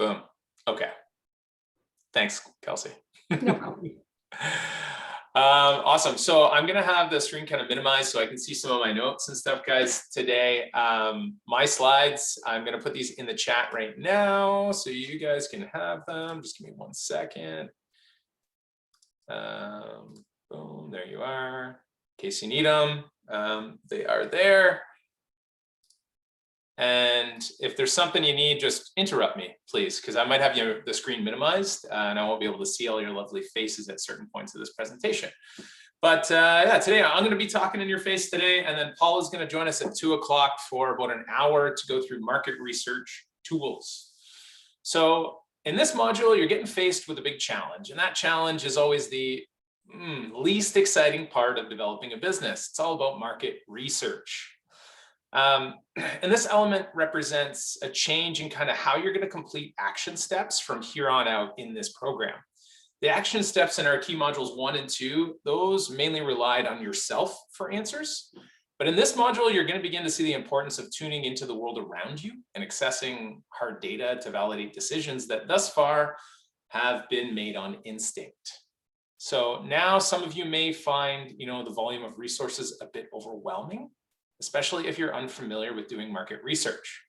Boom. Okay. Thanks, Kelsey. No problem. Awesome. So I'm going to have the screen kind of minimized so I can see some of my notes and stuff, guys, today. My slides, I'm going to put these in the chat right now so you guys can have them. Just give me 1 second. Boom, there you are. In case you need them, they are there. And if there's something you need, just interrupt me, please, because I might have the screen minimized and I won't be able to see all your lovely faces at certain points of this presentation. But yeah, today I'm going to be talking in your face today, and then Paula is going to join us at 2 o'clock for about an hour to go through market research tools. So in this module, you're getting faced with a big challenge, and that challenge is always the least exciting part of developing a business. It's all about market research. And this element represents a change in kind of how you're going to complete action steps from here on out in this program. The action steps in our key modules 1 and 2, those mainly relied on yourself for answers. But in this module, you're going to begin to see the importance of tuning into the world around you and accessing hard data to validate decisions that thus far have been made on instinct. So now some of you may find, the volume of resources a bit overwhelming, especially if you're unfamiliar with doing market research.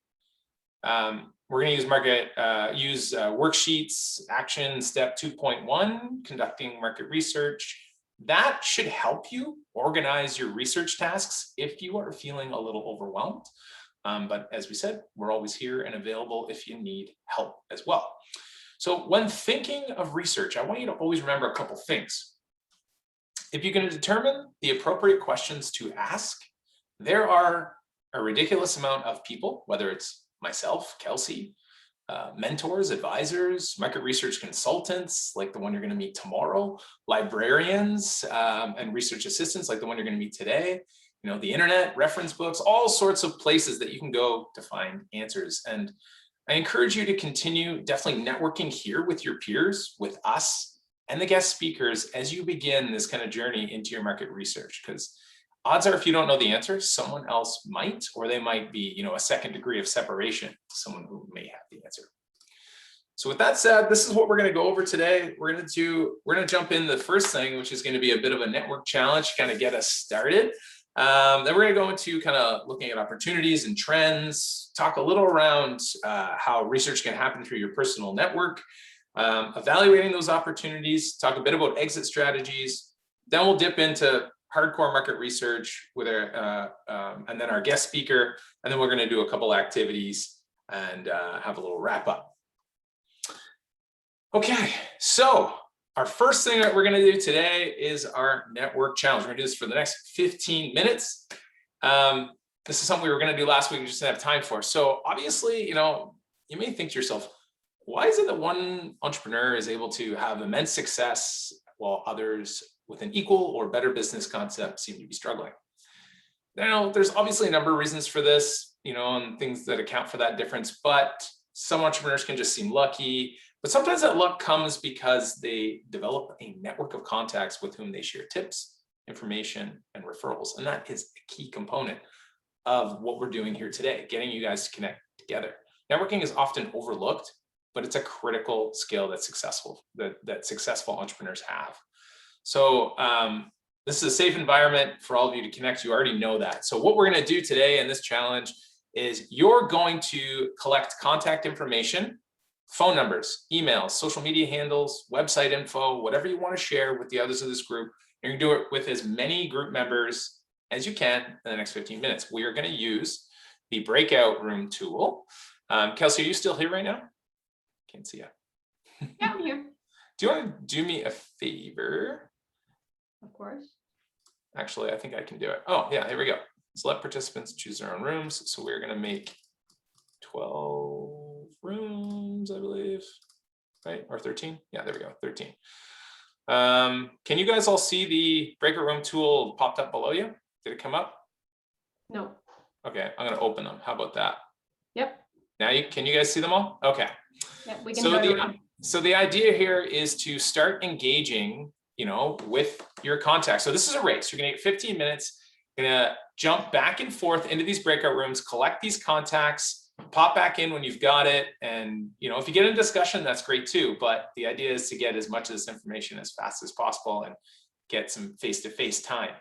We're going to use worksheets, action step 2.1, conducting market research. That should help you organize your research tasks if you are feeling a little overwhelmed. But as we said, we're always here and available if you need help as well. So when thinking of research, I want you to always remember a couple things. If you're going to determine the appropriate questions to ask, there are a ridiculous amount of people, whether it's myself, Kelsey, mentors, advisors, market research consultants, like the one you're going to meet tomorrow, librarians and research assistants, like the one you're going to meet today, the internet, reference books, all sorts of places that you can go to find answers. And I encourage you to continue definitely networking here with your peers, with us, and the guest speakers as you begin this kind of journey into your market research, because odds are if you don't know the answer, someone else might, or they might be, a second degree of separation to someone who may have the answer. So with that said, this is what we're going to go over today. We're going to jump in the first thing, which is going to be a bit of a network challenge to kind of get us started. Then we're going to go into kind of looking at opportunities and trends, talk a little around how research can happen through your personal network, evaluating those opportunities, talk a bit about exit strategies. Then we'll dip into hardcore market research with and then our guest speaker, and then we're going to do a couple activities and have a little wrap up. Okay, so our first thing that we're going to do today is our network challenge. We're going to do this for the next 15 minutes. This is something we were going to do last week and just didn't have time for. So obviously, you may think to yourself, why is it that one entrepreneur is able to have immense success while others with an equal or better business concept seem to be struggling? Now, there's obviously a number of reasons for this, and things that account for that difference, but some entrepreneurs can just seem lucky, but sometimes that luck comes because they develop a network of contacts with whom they share tips, information, and referrals. And that is a key component of what we're doing here today, getting you guys to connect together. Networking is often overlooked, but it's a critical skill that successful entrepreneurs have. So this is a safe environment for all of you to connect. You already know that. So what we're going to do today in this challenge is you're going to collect contact information, phone numbers, emails, social media handles, website info, whatever you want to share with the others of this group. You're going to do it with as many group members as you can in the next 15 minutes. We are going to use the breakout room tool. Kelsey, are you still here right now? Can't see you. Yeah, I'm here. Do you want to do me a favor? Of course. Actually, I think I can do it. Oh, yeah, here we go. So let participants choose their own rooms. So we're going to make 12 rooms, I believe, right? Or 13? Yeah, there we go, 13. Can you guys all see the breakout room tool popped up below you? Did it come up? No. Okay, I'm going to open them. How about that? Yep. Now, can you guys see them all? Okay. Yep, we can So the idea here is to start engaging, with your contacts. So this is a race. You're going to get 15 minutes. You're going to jump back and forth into these breakout rooms, collect these contacts, pop back in when you've got it. And, if you get in discussion, that's great too. But the idea is to get as much of this information as fast as possible and get some face-to-face time.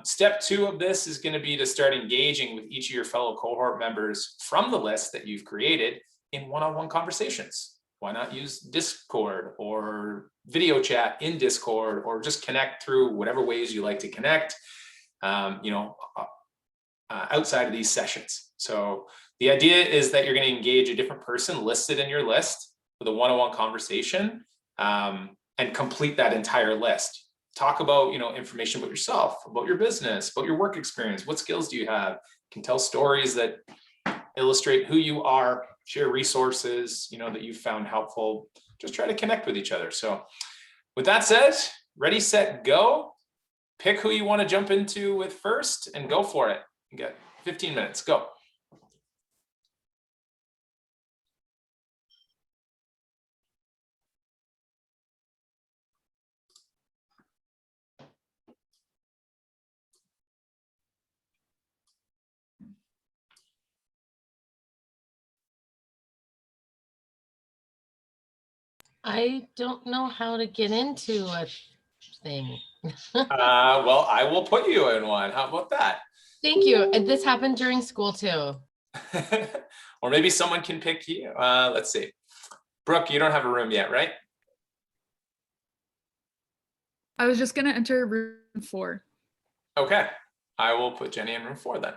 Step 2 of this is going to be to start engaging with each of your fellow cohort members from the list that you've created in one-on-one conversations. Why not use Discord or video chat in Discord, or just connect through whatever ways you like to connect, outside of these sessions. So the idea is that you're going to engage a different person listed in your list with a one-on-one conversation, and complete that entire list. Talk about, information about yourself, about your business, about your work experience. What skills do you have? You can tell stories that illustrate who you are, share resources, that you found helpful. Just try to connect with each other. So with that said, ready, set, go. Pick who you want to jump into with first and go for it. You got 15 minutes, go. I don't know how to get into a thing. Well, I will put you in one. How about that? Thank you. This happened during school too. Or maybe someone can pick you. Let's see. Brooke, you don't have a room yet, right? I was just gonna enter room 4. Okay. I will put Jenny in room 4 then.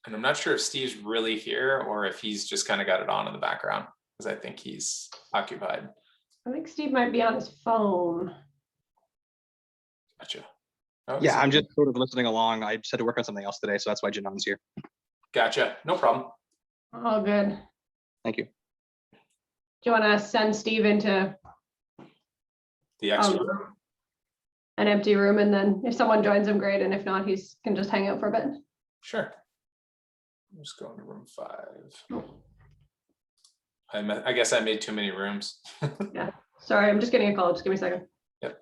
And I'm not sure if Steve's really here or if he's just kind of got it on in the background, because I think he's occupied. I think Steve might be on his phone. Gotcha. Oh, Yeah, I'm just sort of listening along. I just had to work on something else today, so that's why Janon's here. Gotcha. No problem. All good. Thank you. Do you want to send Steve into The extra room. an empty room, and then if someone joins him, great, and if not, he's can just hang out for a bit? Sure. I'm just going to room 5. I guess I made too many rooms. Yeah. Sorry, I'm just getting a call. Just give me a second. Yep.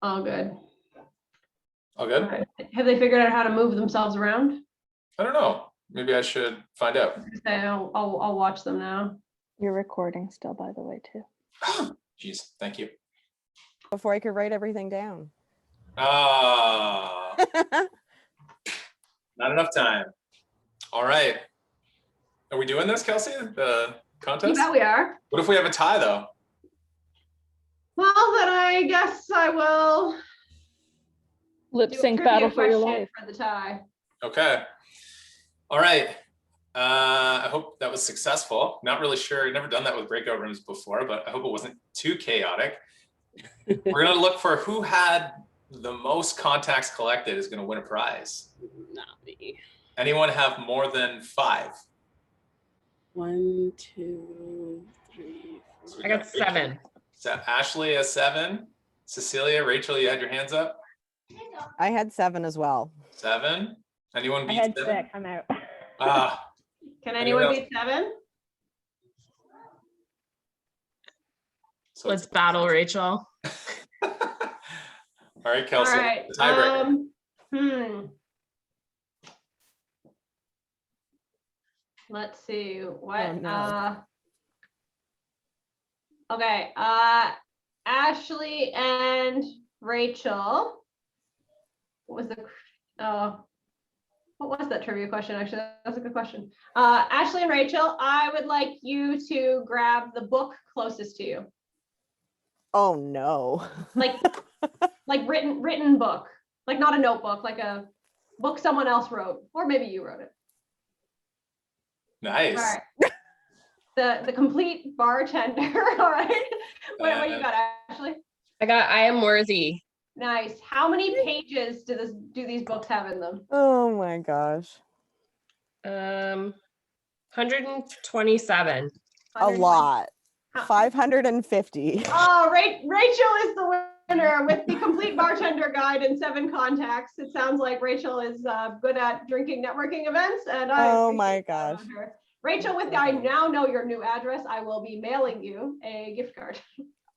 All good. All good? All right. Have they figured out how to move themselves around? I don't know. Maybe I should find out. I'll watch them now. You're recording still, by the way, too. Jeez, thank you. Before I could write everything down. Ah, not enough time. All right. Are we doing this, Kelsey? The contest? Yeah, we are. What if we have a tie though? Well, then I guess I will Lip do a sync trivia battle for your question life. for the tie. Okay. All right. I hope that was successful. Not really sure. I've never done that with breakout rooms before, but I hope it wasn't too chaotic. We're going to look for who had the most contacts collected is going to win a prize. Not me. Anyone have more than 5? 1, 2, 3, 4. So I got 7. So Ashley has 7. Cecilia, Rachel, you had your hands up. I had 7 as well. 7. Anyone I beat had 7? 6. I'm out. Ah, Can Anyone anyone else? beat 7? so Let's battle, Rachel. all right, All Kelsey. right. the tiebreaker. Let's see what Oh, no. Okay, Ashley and Rachel. What was what was that trivia question? Actually, that's a good question. Ashley and Rachel, I would like you to grab the book closest to you. Oh no. Like written book, like not a notebook, like a book someone else wrote, or maybe you wrote it. Nice. All right. The complete bartender. All right. What you got, Ashley? I am worthy. Nice. How many pages do these books have in them? Oh my gosh. 127. A lot. How- 550. Oh, Rachel is the winner with the complete bartender guide and 7 contacts. It sounds like Rachel is good at drinking networking events, and Oh my appreciate that gosh. on her. Rachel, I now know your new address. I will be mailing you a gift card.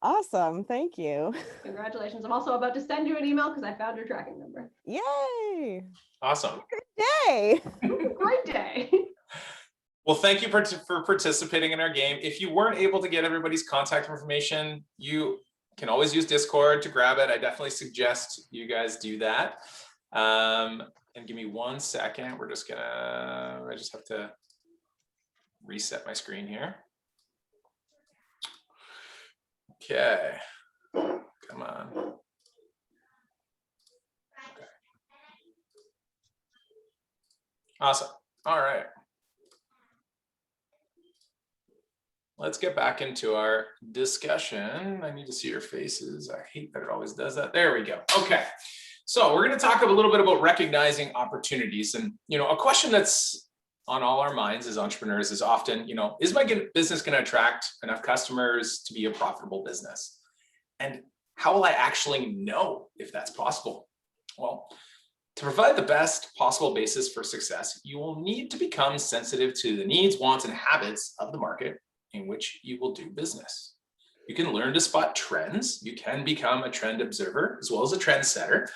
Awesome. Thank you. Congratulations. I'm also about to send you an email because I found your tracking number. Yay. Awesome. Yay. Great day. Well, thank you for participating in our game. If you weren't able to get everybody's contact information, you can always use Discord to grab it. I definitely suggest you guys do that. And give me 1 second. I just have to reset my screen here. Okay, come on. Okay. Awesome. All right. Let's get back into our discussion. I need to see your faces. I hate that it always does that. There we go. Okay. So we're going to talk a little bit about recognizing opportunities. And, a question that's on all our minds as entrepreneurs is often, is my business going to attract enough customers to be a profitable business? And how will I actually know if that's possible? Well, to provide the best possible basis for success, you will need to become sensitive to the needs, wants, and habits of the market in which you will do business. You can learn to spot trends. You can become a trend observer as well as a trend setter.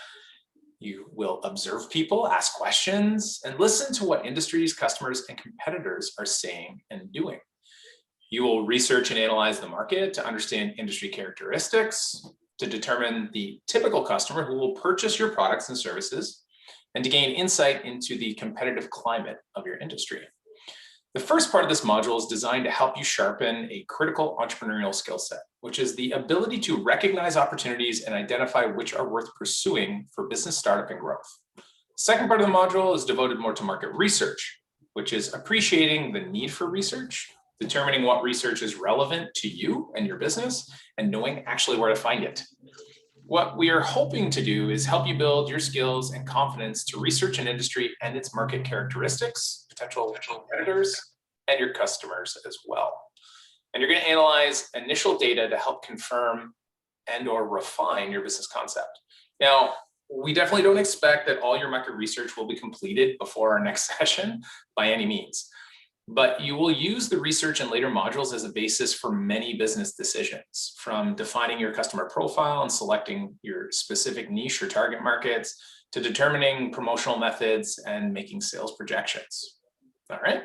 You will observe people, ask questions, and listen to what industries, customers, and competitors are saying and doing. You will research and analyze the market to understand industry characteristics, to determine the typical customer who will purchase your products and services, and to gain insight into the competitive climate of your industry. The first part of this module is designed to help you sharpen a critical entrepreneurial skill set, which is the ability to recognize opportunities and identify which are worth pursuing for business startup and growth. The second part of the module is devoted more to market research, which is appreciating the need for research, determining what research is relevant to you and your business, and knowing actually where to find it. What we are hoping to do is help you build your skills and confidence to research an industry and its market characteristics, potential competitors, and your customers as well. And you're going to analyze initial data to help confirm and or refine your business concept. Now, we definitely don't expect that all your market research will be completed before our next session by any means. But you will use the research in later modules as a basis for many business decisions, from defining your customer profile and selecting your specific niche or target markets, to determining promotional methods and making sales projections. All right.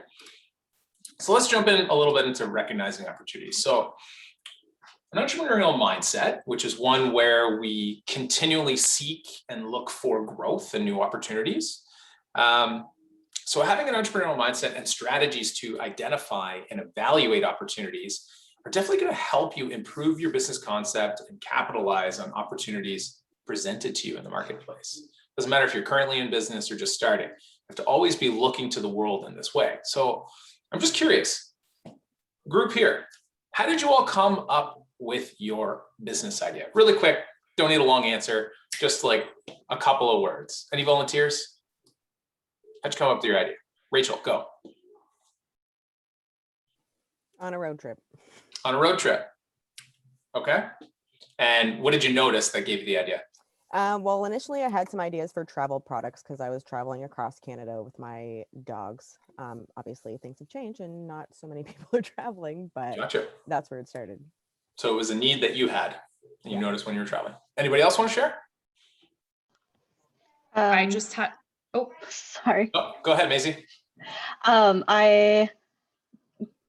So let's jump in a little bit into recognizing opportunities. So an entrepreneurial mindset, which is one where we continually seek and look for growth and new opportunities. So having an entrepreneurial mindset and strategies to identify and evaluate opportunities are definitely going to help you improve your business concept and capitalize on opportunities presented to you in the marketplace. Doesn't matter if you're currently in business or just starting. You have to always be looking to the world in this way. So I'm just curious, group here, how did you all come up with your business idea? Really quick, don't need a long answer, just like a couple of words. Any volunteers? How'd you come up with your idea? Rachel, go. On a road trip. On a road trip. Okay. And what did you notice that gave you the idea? Well, initially I had some ideas for travel products because I was traveling across Canada with my dogs. Obviously things have changed and not so many people are traveling, but Gotcha. that's where it started. So it was a need that you had and you noticed when you were traveling. Anybody else want to share? I just had, Sorry. Oh, go ahead, Maisie. I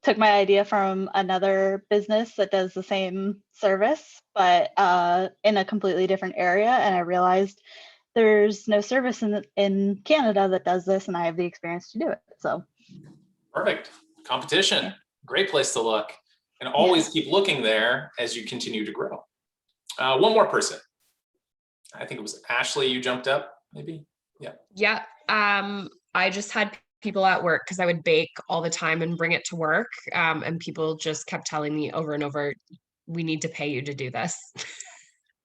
took my idea from another business that does the same service, but in a completely different area. And I realized there's no service in Canada that does this, and I have the experience to do it. So Perfect. Competition, great place to look, and always keep looking there as you continue to grow. One more person. I think it was Ashley, you jumped up, maybe? Yeah. Yeah. I just had people at work because I would bake all the time and bring it to work. And people just kept telling me over and over, we need to pay you to do this.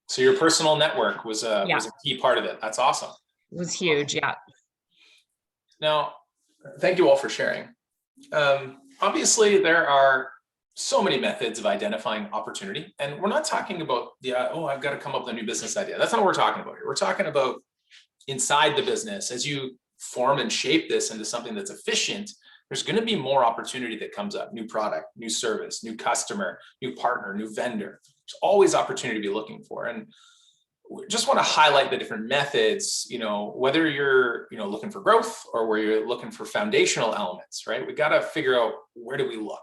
So your personal network was a key part of it. That's awesome. It was huge. Yeah. Now, thank you all for sharing. Obviously, there are so many methods of identifying opportunity, and we're not talking about I've got to come up with a new business idea. That's not what we're talking about here. We're talking about inside the business. As you form and shape this into something that's efficient, there's going to be more opportunity that comes up: new product, new service, new customer, new partner, new vendor. There's always opportunity to be looking for. And we just want to highlight the different methods, whether you're, looking for growth or where you're looking for foundational elements, right? We got to figure out, where do we look?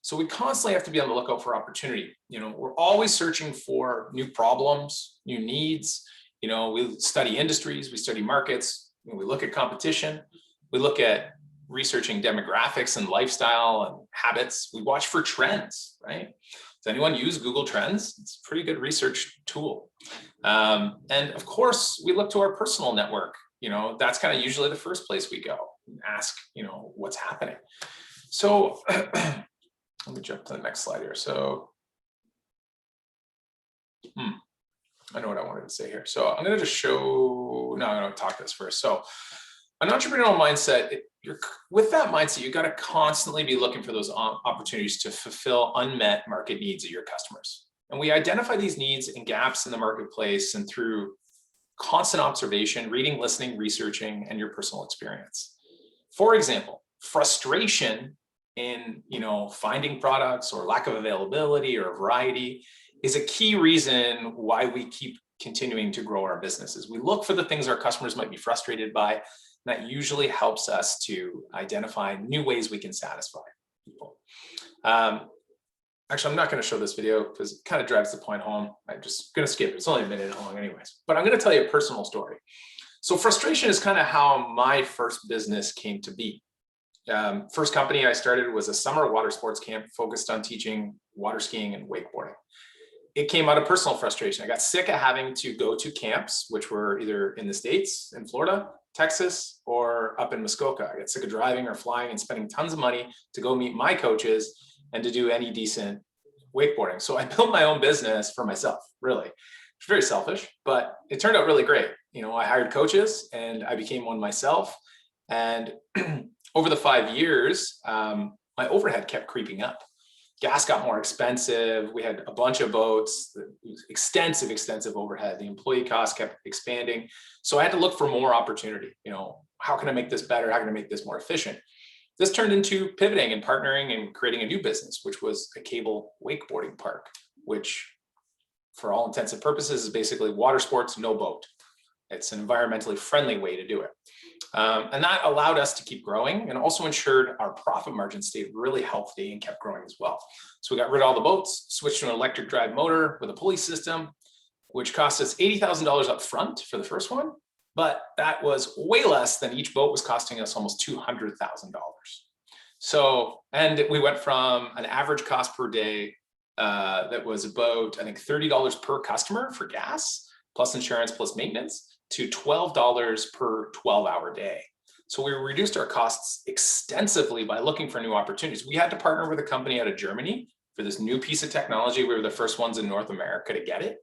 So we constantly have to be on the lookout for opportunity. We're always searching for new problems, new needs. We study industries, we study markets, we look at competition, we look at researching demographics and lifestyle and habits. We watch for trends, right? Does anyone use Google Trends? It's a pretty good research tool. And of course, we look to our personal network. That's kind of usually the first place we go and ask, what's happening. So let me jump to the next slide here. So I know what I wanted to say here. So I'm going to just show, no, I'm going to talk this first. So an entrepreneurial mindset, with that mindset, you got to constantly be looking for those opportunities to fulfill unmet market needs of your customers. And we identify these needs and gaps in the marketplace and through constant observation, reading, listening, researching, and your personal experience. For example, frustration in finding products or lack of availability or variety is a key reason why we keep continuing to grow our businesses. We look for the things our customers might be frustrated by. That usually helps us to identify new ways we can satisfy people. Actually, I'm not going to show this video because it kind of drives the point home. I'm just going to skip it. It's only a minute long anyways, but I'm going to tell you a personal story. So frustration is kind of how my first business came to be. First company I started was a summer water sports camp focused on teaching water skiing and wakeboarding. It came out of personal frustration. I got sick of having to go to camps, which were either in the States, in Florida, Texas, or up in Muskoka. I got sick of driving or flying and spending tons of money to go meet my coaches and to do any decent wakeboarding. So I built my own business for myself, really. It's very selfish, but it turned out really great. I hired coaches and I became one myself. And over the 5 years, my overhead kept creeping up. Gas got more expensive. We had a bunch of boats, extensive overhead. The employee costs kept expanding. So I had to look for more opportunity. How can I make this better? How can I make this more efficient? This turned into pivoting and partnering and creating a new business, which was a cable wakeboarding park, which for all intents and purposes is basically water sports, no boat. It's an environmentally friendly way to do it. And that allowed us to keep growing and also ensured our profit margin stayed really healthy and kept growing as well. So we got rid of all the boats, switched to an electric drive motor with a pulley system, which cost us $80,000 up front for the first one. But that was way less than each boat was costing us almost $200,000. So, and we went from an average cost per day that was about, I think, $30 per customer for gas, plus insurance, plus maintenance, to $12 per 12-hour day. So we reduced our costs extensively by looking for new opportunities. We had to partner with a company out of Germany for this new piece of technology. We were the first ones in North America to get it.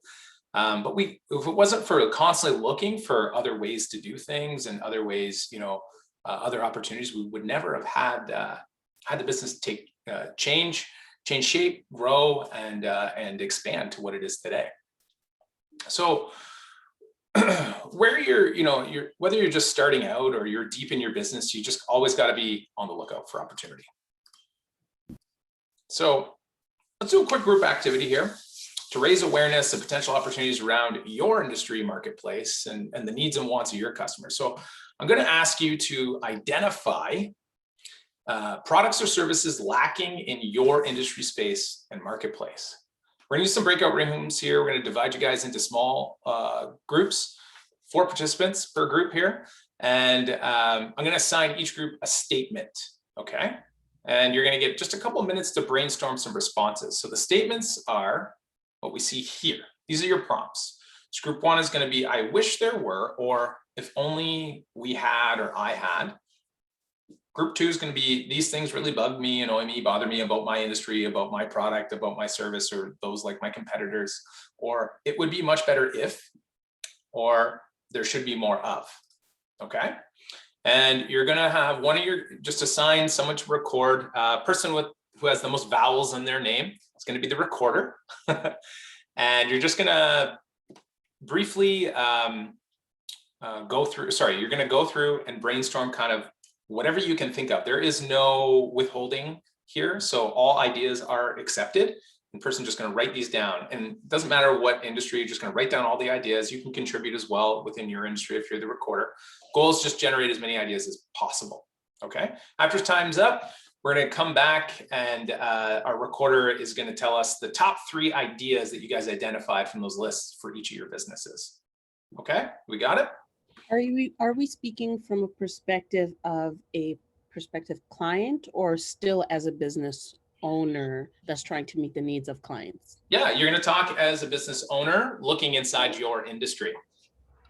But if it wasn't for constantly looking for other ways to do things and other ways, other opportunities, we would never have had the business take change shape, grow, and expand to what it is today. So where whether you're just starting out or you're deep in your business, you just always got to be on the lookout for opportunity. So let's do a quick group activity here to raise awareness of potential opportunities around your industry marketplace and the needs and wants of your customers. So I'm going to ask you to identify products or services lacking in your industry space and marketplace. We're gonna use some breakout rooms here. We're gonna divide you guys into small groups, 4 participants per group here. And I'm gonna assign each group a statement, okay? And you're gonna get just a couple of minutes to brainstorm some responses. So the statements are what we see here. These are your prompts. So group 1 is gonna be, I wish there were, or if only we had, or I had. Group 2 is going to be, these things really bug me, annoy me, bother me about my industry, about my product, about my service, or those like my competitors, or it would be much better if, or there should be more of, okay? And you're going to have one of your, just assign someone to record, person who has the most vowels in their name. It's going to be the recorder. And you're just going to briefly you're going to go through and brainstorm kind of whatever you can think of. There is no withholding here, so all ideas are accepted. The person just going to write these down, and it doesn't matter what industry, you're just going to write down all the ideas. You can contribute as well within your industry if you're the recorder. Goal is just generate as many ideas as possible, okay? After time's up, we're going to come back, and our recorder is going to tell us the top 3 ideas that you guys identified from those lists for each of your businesses. Okay, we got it? Are we speaking from a perspective of a prospective client, or still as a business owner that's trying to meet the needs of clients? Yeah, you're going to talk as a business owner looking inside your industry.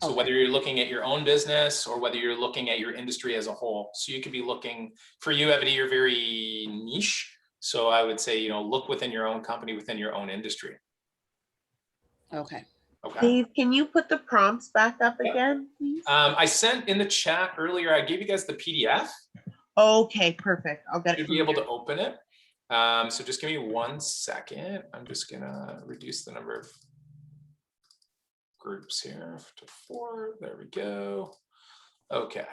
So whether you're looking at your own business or whether you're looking at your industry as a whole. So you could be looking, for you, Evity, you're very niche. So I would say, look within your own company, within your own industry. Okay. Okay. Dave, can you put the prompts back up again, please? I sent in the chat earlier, I gave you guys the PDF. Okay, perfect. I'll get it. You'd be able to open it. So just give me 1 second. I'm just gonna reduce the number of groups here to 4. There we go. Okay.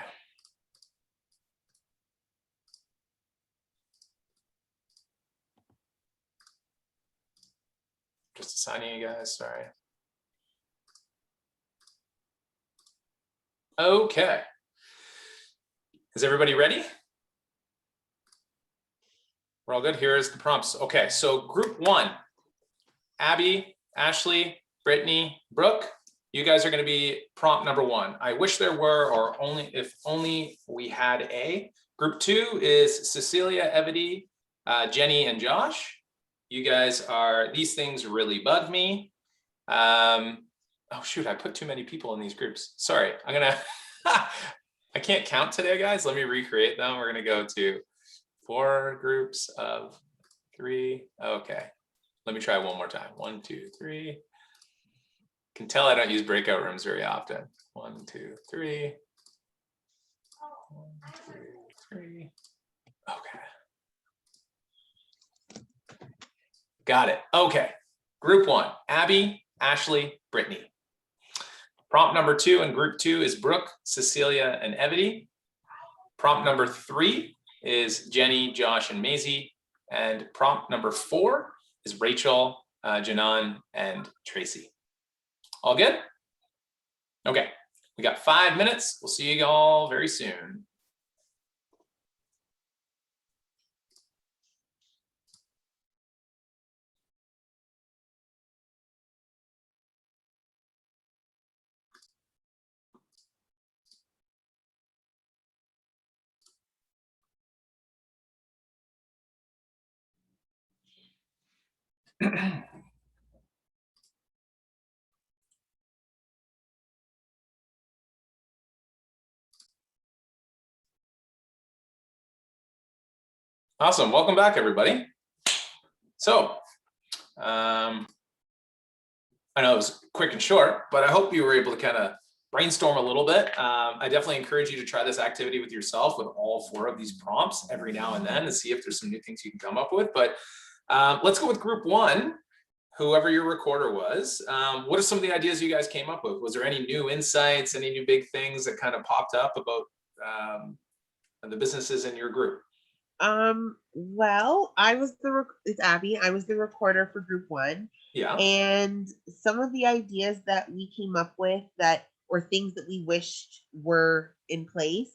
Just assigning you guys, sorry. Okay. Is everybody ready? We're all good. Here's the prompts. Okay, so group 1, Abby, Ashley, Brittany, Brooke, you guys are going to be prompt number 1. I wish there were, or if only we had a. Group 2 is Cecilia, Evity, Jenny, and Josh. You guys are, these things really bug me. Oh shoot, I put too many people in these groups. Sorry, I'm gonna, I can't count today, guys. Let me recreate them. We're gonna go to 4 groups of 3. Okay, let me try one more time. 1, 2, 3. Can tell I don't use breakout rooms very often. 1, 2, 3. 1, 2, 3. Okay. Got it. Okay. Group 1, Abby, Ashley, Brittany. Prompt number 2 in group 2 is Brooke, Cecilia, and Evity. Prompt number 3 is Jenny, Josh, and Maisie. And prompt number 4 is Rachel, Janan, and Tracy. All good? Okay, we got 5 minutes. We'll see you all very soon. Awesome. Welcome back, everybody. So, I know it was quick and short, but I hope you were able to kind of brainstorm a little bit. I definitely encourage you to try this activity with yourself with all 4 of these prompts every now and then and see if there's some new things you can come up with. But let's go with group 1, whoever your recorder was. What are some of the ideas you guys came up with? Was there any new insights, any new big things that kind of popped up about the businesses in your group? Well, it's Abby. I was the recorder for group 1. Yeah. And some of the ideas that we came up with or things that we wished were in place.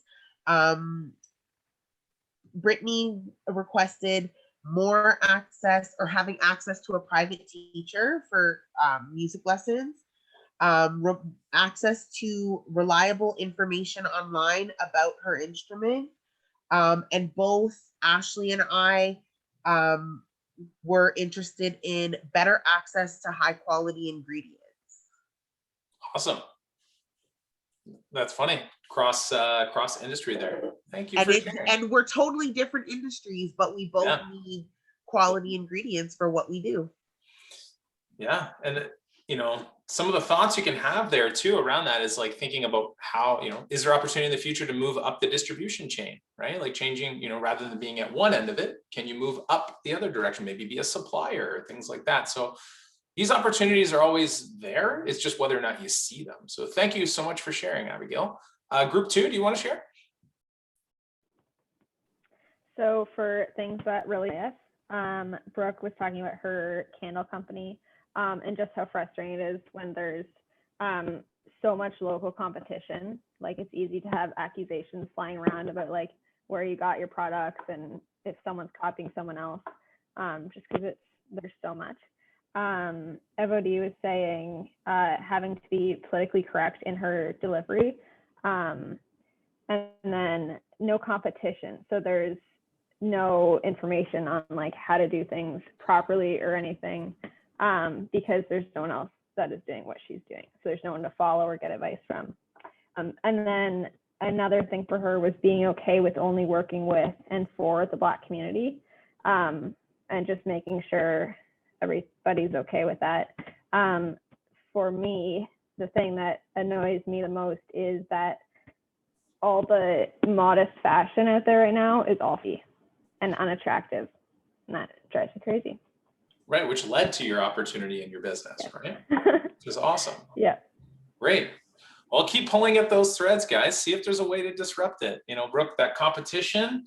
Brittany requested more access or having access to a private teacher for music lessons, access to reliable information online about her instrument. And both Ashley and I were interested in better access to high quality ingredients. Awesome. That's funny. Cross industry there. Thank you And for it, sharing. and we're totally different industries, but we both need quality ingredients for what we do. Yeah, and you know, some of the thoughts you can have there too around that is like thinking about how, you know, is there opportunity in the future to move up the distribution chain, right? Like changing, you know, rather than being at one end of it, can you move up the other direction, maybe be a supplier or things like that. So these opportunities are always there. It's just whether or not you see them. So thank you so much for sharing, Abigail. Group 2, do you want to share? So for things that really Brooke was talking about her candle company and just how frustrating it is when there's so much local competition. Like it's easy to have accusations flying around about like where you got your products and if someone's copying someone else, just because there's so much. FOD was saying having to be politically correct in her delivery, and then no competition. So there's no information on like how to do things properly or anything, because there's no one else that is doing what she's doing. So there's no one to follow or get advice from. And then another thing for her was being okay with only working with and for the Black community, and just making sure everybody's okay with that. For me, the thing that annoys me the most is that all the modest fashion out there right now is awful and unattractive, and that drives me crazy. Right, which led to your opportunity in your business, right? Which is awesome. Yeah. Great. Well, keep pulling at those threads, guys. See if there's a way to disrupt it. You know, Brooke, that competition,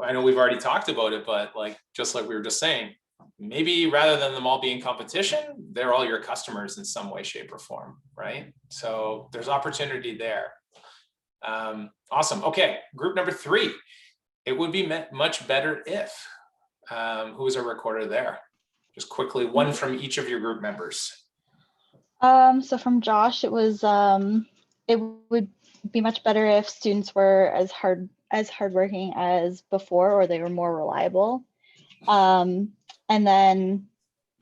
I know we've already talked about it, but like, just like we were just saying, maybe rather than them all being competition, they're all your customers in some way, shape, or form, right? So there's opportunity there. Awesome. Okay, group number 3. It would be much better if, who is a recorder there? Just quickly, one from each of your group members. So from Josh, it was it would be much better if students were as hardworking as before, or they were more reliable. And then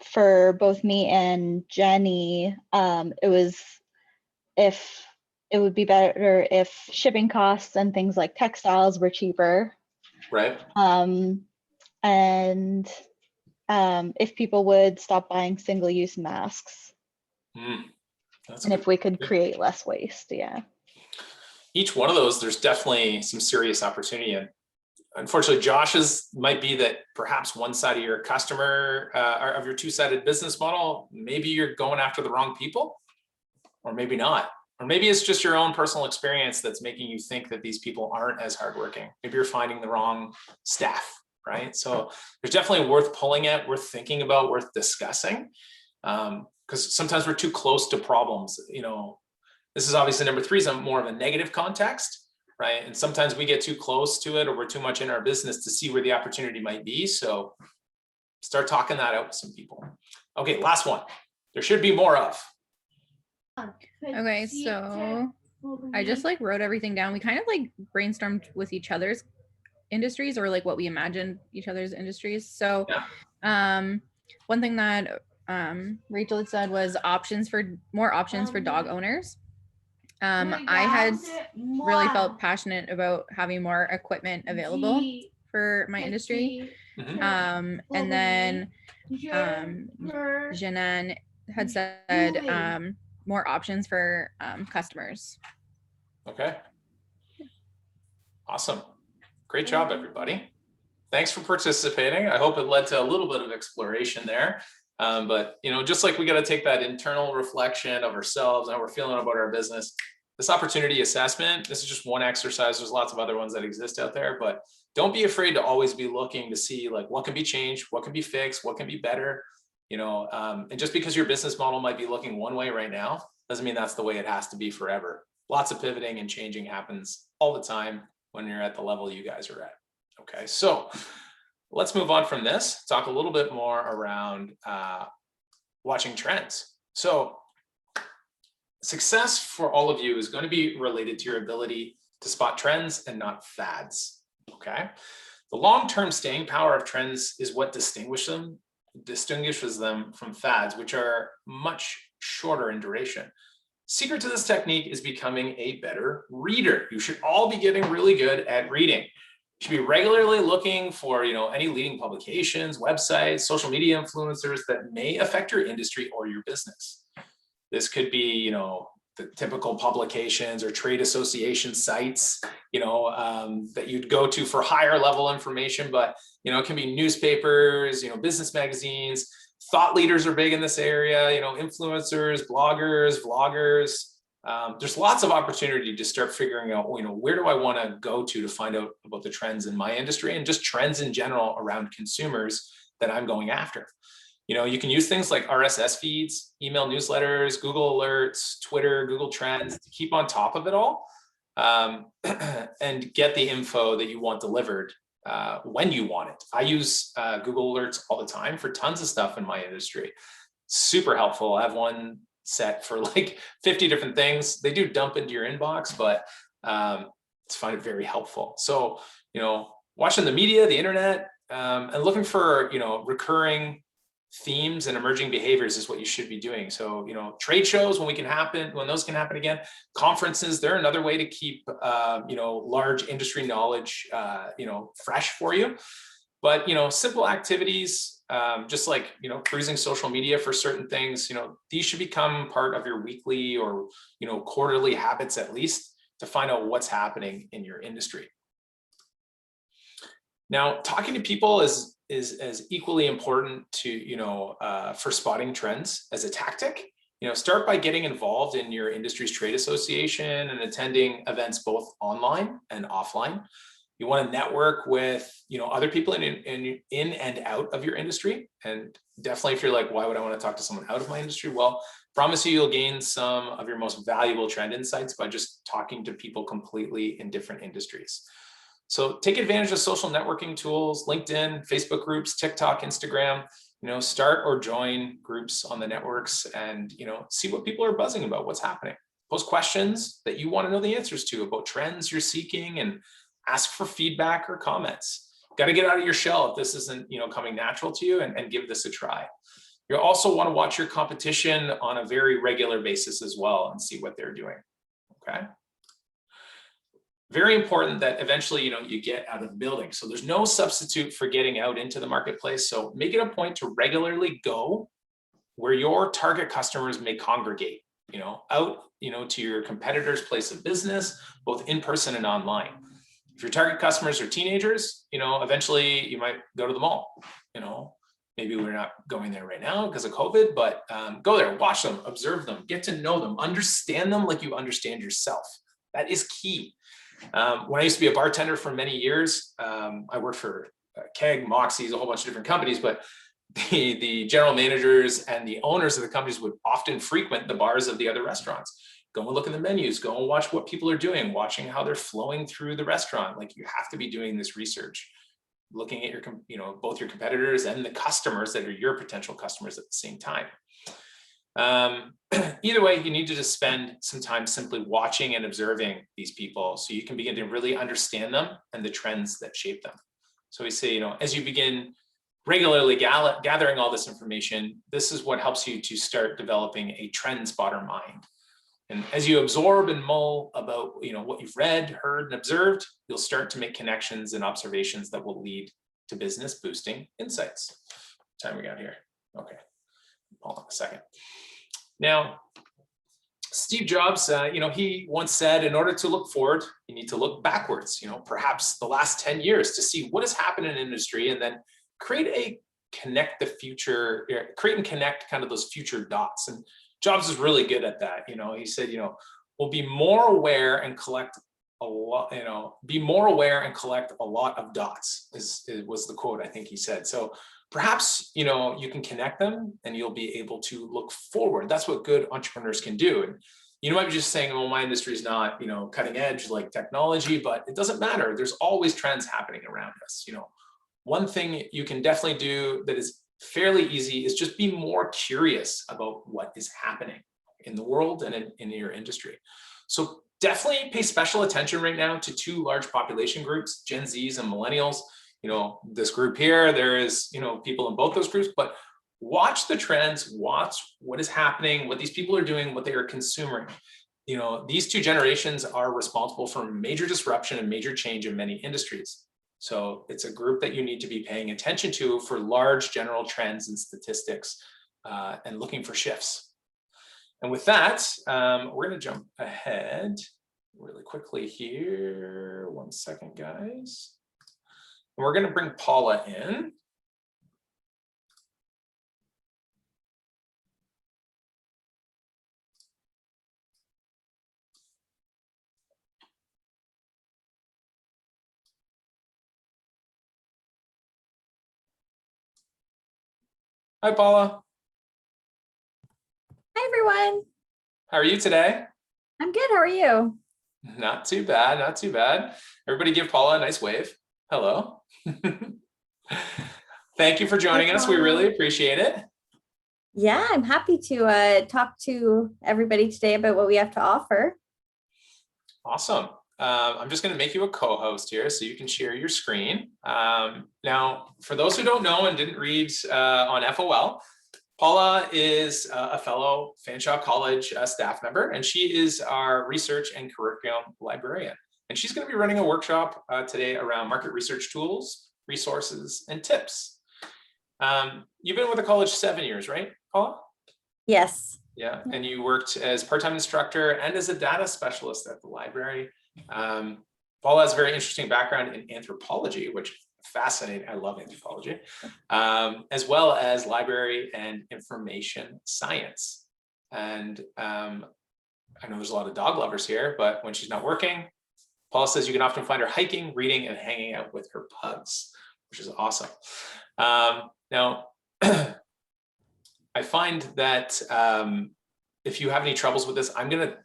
for both me and Jenny, it would be better if shipping costs and things like textiles were cheaper. Right. And if people would stop buying single-use masks. And if we could create less waste, yeah. Each one of those, there's definitely some serious opportunity. And unfortunately, Josh's might be that perhaps one side of your customer, or of your two-sided business model, maybe you're going after the wrong people, or maybe not. Or maybe it's just your own personal experience that's making you think that these people aren't as hardworking. Maybe you're finding the wrong staff, right? So there's definitely worth pulling at, worth thinking about, worth discussing. Because sometimes we're too close to problems. You know, this is obviously number 3 is more of a negative context, right? And sometimes we get too close to it, or we're too much in our business to see where the opportunity might be. So start talking that out with some people. Okay, last one. There should be more of. Okay, so I just like wrote everything down. We kind of like brainstormed with each other's industries, or like what we imagined each other's industries. So one thing that Rachel had said was more options for dog owners. I had really felt passionate about having more equiment available for my industry. And then Janan had said more options for customers. Okay. Awesome. Great job, everybody. Thanks for participating. I hope it led to a little bit of exploration there. But, you know, just like we got to take that internal reflection of ourselves and how we're feeling about our business, this opportunity assessment, this is just one exercise. There's lots of other ones that exist out there, but don't be afraid to always be looking to see like what can be changed, what can be fixed, what can be better, you know, and just because your business model might be looking one way right now, doesn't mean that's the way it has to be forever. Lots of pivoting and changing happens all the time when you're at the level you guys are at. Okay, so let's move on from this, talk a little bit more around watching trends. So success for all of you is going to be related to your ability to spot trends and not fads. Okay, the long-term staying power of trends is what distinguishes them from fads, which are much shorter in duration. Secret to this technique is becoming a better reader. You should all be getting really good at reading. You should be regularly looking for, any leading publications, websites, social media influencers that may affect your industry or your business. This could be, the typical publications or trade association sites, that you'd go to for higher level information, but, it can be newspapers, business magazines. Thought leaders are big in this area, influencers, bloggers, vloggers. There's lots of opportunity to start figuring out, where do I want to go to find out about the trends in my industry and just trends in general around consumers that I'm going after. You can use things like RSS feeds, email newsletters, Google Alerts, Twitter, Google Trends to keep on top of it all, and get the info that you want delivered when you want it. I use Google Alerts all the time for tons of stuff in my industry. Super helpful. I have one set for like 50 different things. They do dump into your inbox, but I find it very helpful. So, watching the media, the internet, and looking for, recurring themes and emerging behaviors is what you should be doing. So, trade shows when those can happen again, conferences, they're another way to keep, large industry knowledge, fresh for you. But, simple activities, just like, cruising social media for certain things, these should become part of your weekly or, quarterly habits, at least, to find out what's happening in your industry. Now, talking to people is as equally important to, for spotting trends as a tactic. Start by getting involved in your industry's trade association and attending events both online and offline. You want to network with, other people in and out of your industry. And definitely if you're like, why would I want to talk to someone out of my industry? Well, promise you'll gain some of your most valuable trend insights by just talking to people completely in different industries. So take advantage of social networking tools, LinkedIn, Facebook groups, TikTok, Instagram, start or join groups on the networks and, see what people are buzzing about, what's happening. Post questions that you want to know the answers to about trends you're seeking and ask for feedback or comments. Got to get out of your shell if this isn't, coming natural to you and give this a try. You'll also want to watch your competition on a very regular basis as well and see what they're doing, okay? Very important that eventually, you get out of the building. So there's no substitute for getting out into the marketplace. So make it a point to regularly go where your target customers may congregate, out, to your competitor's place of business, both in person and online. If your target customers are teenagers, eventually you might go to the mall. Maybe we're not going there right now because of COVID, but go there, watch them, observe them, get to know them, understand them like you understand yourself. That is key. When I used to be a bartender for many years, I worked for Keg, Moxie's, a whole bunch of different companies, but the general managers and the owners of the companies would often frequent the bars of the other restaurants. Go and look at the menus, go and watch what people are doing, watching how they're flowing through the restaurant. Like, you have to be doing this research, looking at your, both your competitors and the customers that are your potential customers at the same time. Either way, you need to just spend some time simply watching and observing these people so you can begin to really understand them and the trends that shape them. So we say, as you begin regularly gathering all this information, this is what helps you to start developing a trend spotter mind. And as you absorb and mull about, what you've read, heard, and observed, you'll start to make connections and observations that will lead to business boosting insights. What time we got here? Okay, hold on a second. Now, Steve Jobs, he once said, in order to look forward, you need to look backwards, perhaps the last 10 years to see what has happened in industry, and then create and connect kind of those future dots. And Jobs is really good at that. He said, we'll be more aware and collect a lot, be more aware and collect a lot of dots was the quote I think he said. So perhaps, you can connect them and you'll be able to look forward. That's what good entrepreneurs can do. And You might be just saying, oh, my industry is not, cutting edge like technology, but it doesn't matter. There's always trends happening around us. One thing you can definitely do that is fairly easy is just be more curious about what is happening in the world and in your industry. So definitely pay special attention right now to two large population groups, Gen Zs and millennials. This group here, there is, people in both those groups, but watch the trends, watch what is happening, what these people are doing, what they are consuming. These two generations are responsible for major disruption and major change in many industries. So it's a group that you need to be paying attention to for large general trends and statistics and looking for shifts. And with that, we're going to jump ahead really quickly here. 1 second, guys. And we're going to bring Paula in. Hi, Paula. Hi, everyone. How are you today? I'm good. How are you? Not too bad, not too bad. Everybody give Paula a nice wave. Hello. Thank you for joining us. We really appreciate it. Yeah, I'm happy to talk to everybody today about what we have to offer. Awesome. I'm just going to make you a co-host here so you can share your screen. Now, for those who don't know and didn't read on FOL, Paula is a fellow Fanshawe College staff member, and she is our research and curriculum librarian. And she's going to be running a workshop today around market research tools, resources, and tips. You've been with the college 7 years, right, Paula? Yes. Yeah, and you worked as part-time instructor and as a data specialist at the library. Paula has a very interesting background in anthropology, which is fascinating. I love anthropology, as well as library and information science. And I know there's a lot of dog lovers here, but when she's not working, Paula says you can often find her hiking, reading, and hanging out with her pugs, which is awesome. Now, I find that if you have any troubles with this, I'm going to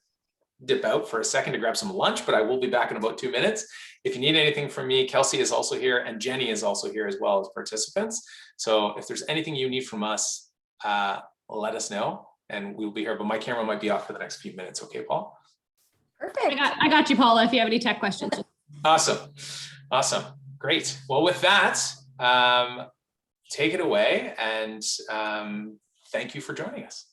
dip out for a second to grab some lunch, but I will be back in about 2 minutes. If you need anything from me, Kelsey is also here and Jenny is also here as well as participants. So if there's anything you need from us, let us know and we'll be here, but my camera might be off for the next few minutes. Okay, Paul? Perfect. I got you, Paula, if you have any tech questions. Awesome. Awesome. Great. Well, with that, take it away and thank you for joining us.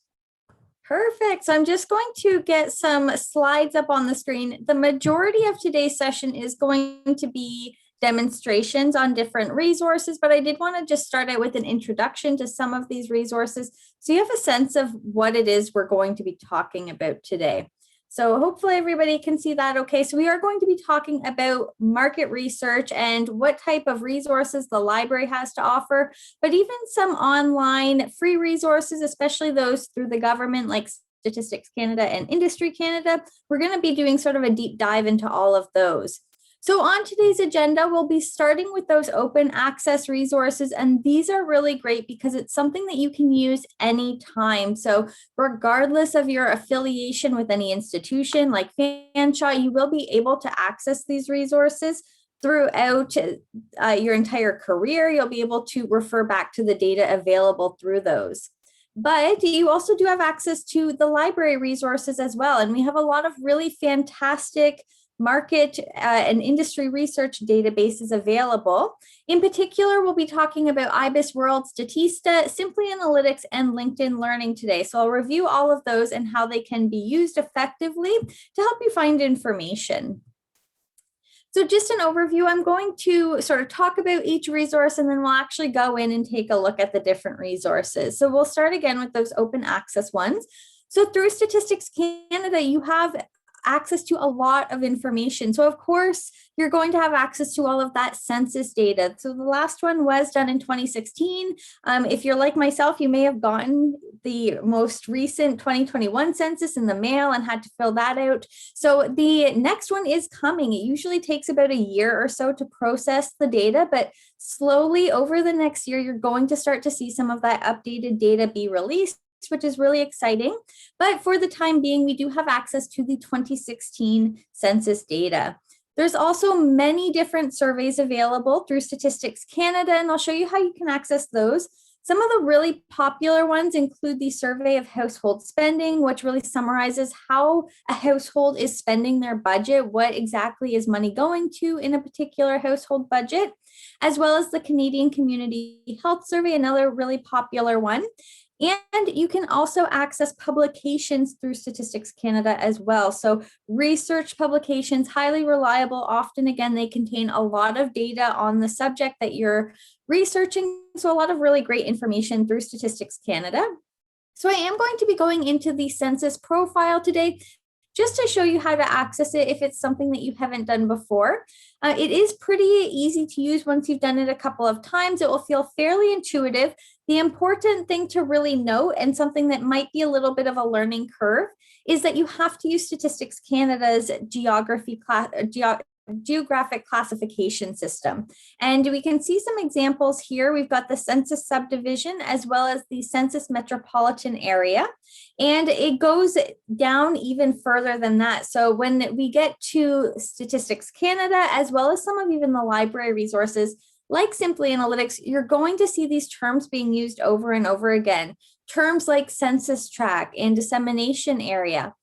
Perfect. So I'm just going to get some slides up on the screen. The majority of today's session is going to be demonstrations on different resources, but I did want to just start out with an introduction to some of these resources so you have a sense of what it is we're going to be talking about today. So hopefully everybody can see that okay. So we are going to be talking about market research and what type of resources the library has to offer, but even some online free resources, especially those through the government like Statistics Canada and Industry Canada. We're going to be doing sort of a deep dive into all of those. So on today's agenda, we'll be starting with those open access resources, and these are really great because it's something that you can use anytime. So regardless of your affiliation with any institution like Fanshawe, you will be able to access these resources throughout your entire career. You'll be able to refer back to the data available through those. But you also do have access to the library resources as well, and we have a lot of really fantastic market and industry research databases available. In particular, we'll be talking about IBIS World Statista, Simply Analytics, and LinkedIn Learning today. So I'll review all of those and how they can be used effectively to help you find information. So just an overview, I'm going to sort of talk about each resource and then we'll actually go in and take a look at the different resources. So we'll start again with those open access ones. So through Statistics Canada, you have access to a lot of information. So of course, you're going to have access to all of that census data. So the last one was done in 2016. If you're like myself, you may have gotten the most recent 2021 census in the mail and had to fill that out. So the next one is coming. It usually takes about a year or so to process the data, but slowly over the next year, you're going to start to see some of that updated data be released. which is really exciting. But for the time being, we do have access to the 2016 census data. There's also many different surveys available through Statistics Canada, and I'll show you how you can access those. Some of the really popular ones include the Survey of Household Spending, which really summarizes how a household is spending their budget, what exactly is money going to in a particular household budget, as well as the Canadian Community Health Survey, another really popular one. And you can also access publications through Statistics Canada as well. So research publications, highly reliable. Often, again, they contain a lot of data on the subject that you're researching. So a lot of really great information through Statistics Canada. So I am going to be going into the census profile today, just to show you how to access it if it's something that you haven't done before. It is pretty easy to use once you've done it a couple of times. It will feel fairly intuitive. The important thing to really note, and something that might be a little bit of a learning curve, is that you have to use Statistics Canada's geographic classification system. And we can see some examples here. We've got the census subdivision as well as the census metropolitan area. And it goes down even further than that. So when we get to Statistics Canada, as well as some of even the library resources like Simply Analytics, you're going to see these terms being used over and over again. Terms like census tract and dissemination area.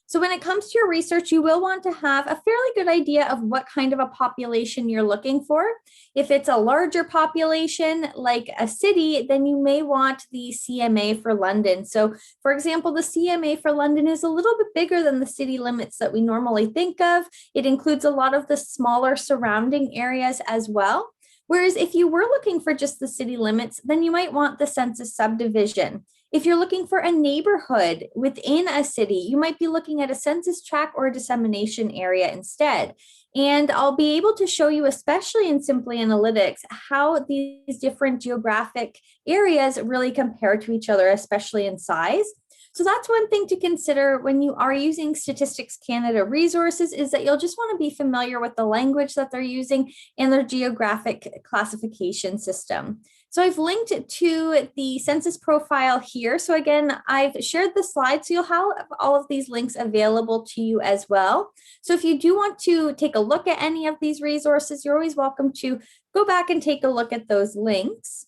So when it comes to your research, you will want to have a fairly good idea of what kind of a population you're looking for. If it's a larger population like a city, then you may want the CMA for London. So for example, the CMA for London is a little bit bigger than the city limits that we normally think of. It includes a lot of the smaller surrounding areas as well. Whereas if you were looking for just the city limits, then you might want the census subdivision. If you're looking for a neighborhood within a city, you might be looking at a census tract or a dissemination area instead. And I'll be able to show you, especially in Simply Analytics, how these different geographic areas really compare to each other, especially in size. So that's one thing to consider when you are using Statistics Canada resources, is that you'll just want to be familiar with the language that they're using and their geographic classification system. So I've linked to the census profile here. So again, I've shared the slides, so you'll have all of these links available to you as well. So if you do want to take a look at any of these resources, you're always welcome to go back and take a look at those links.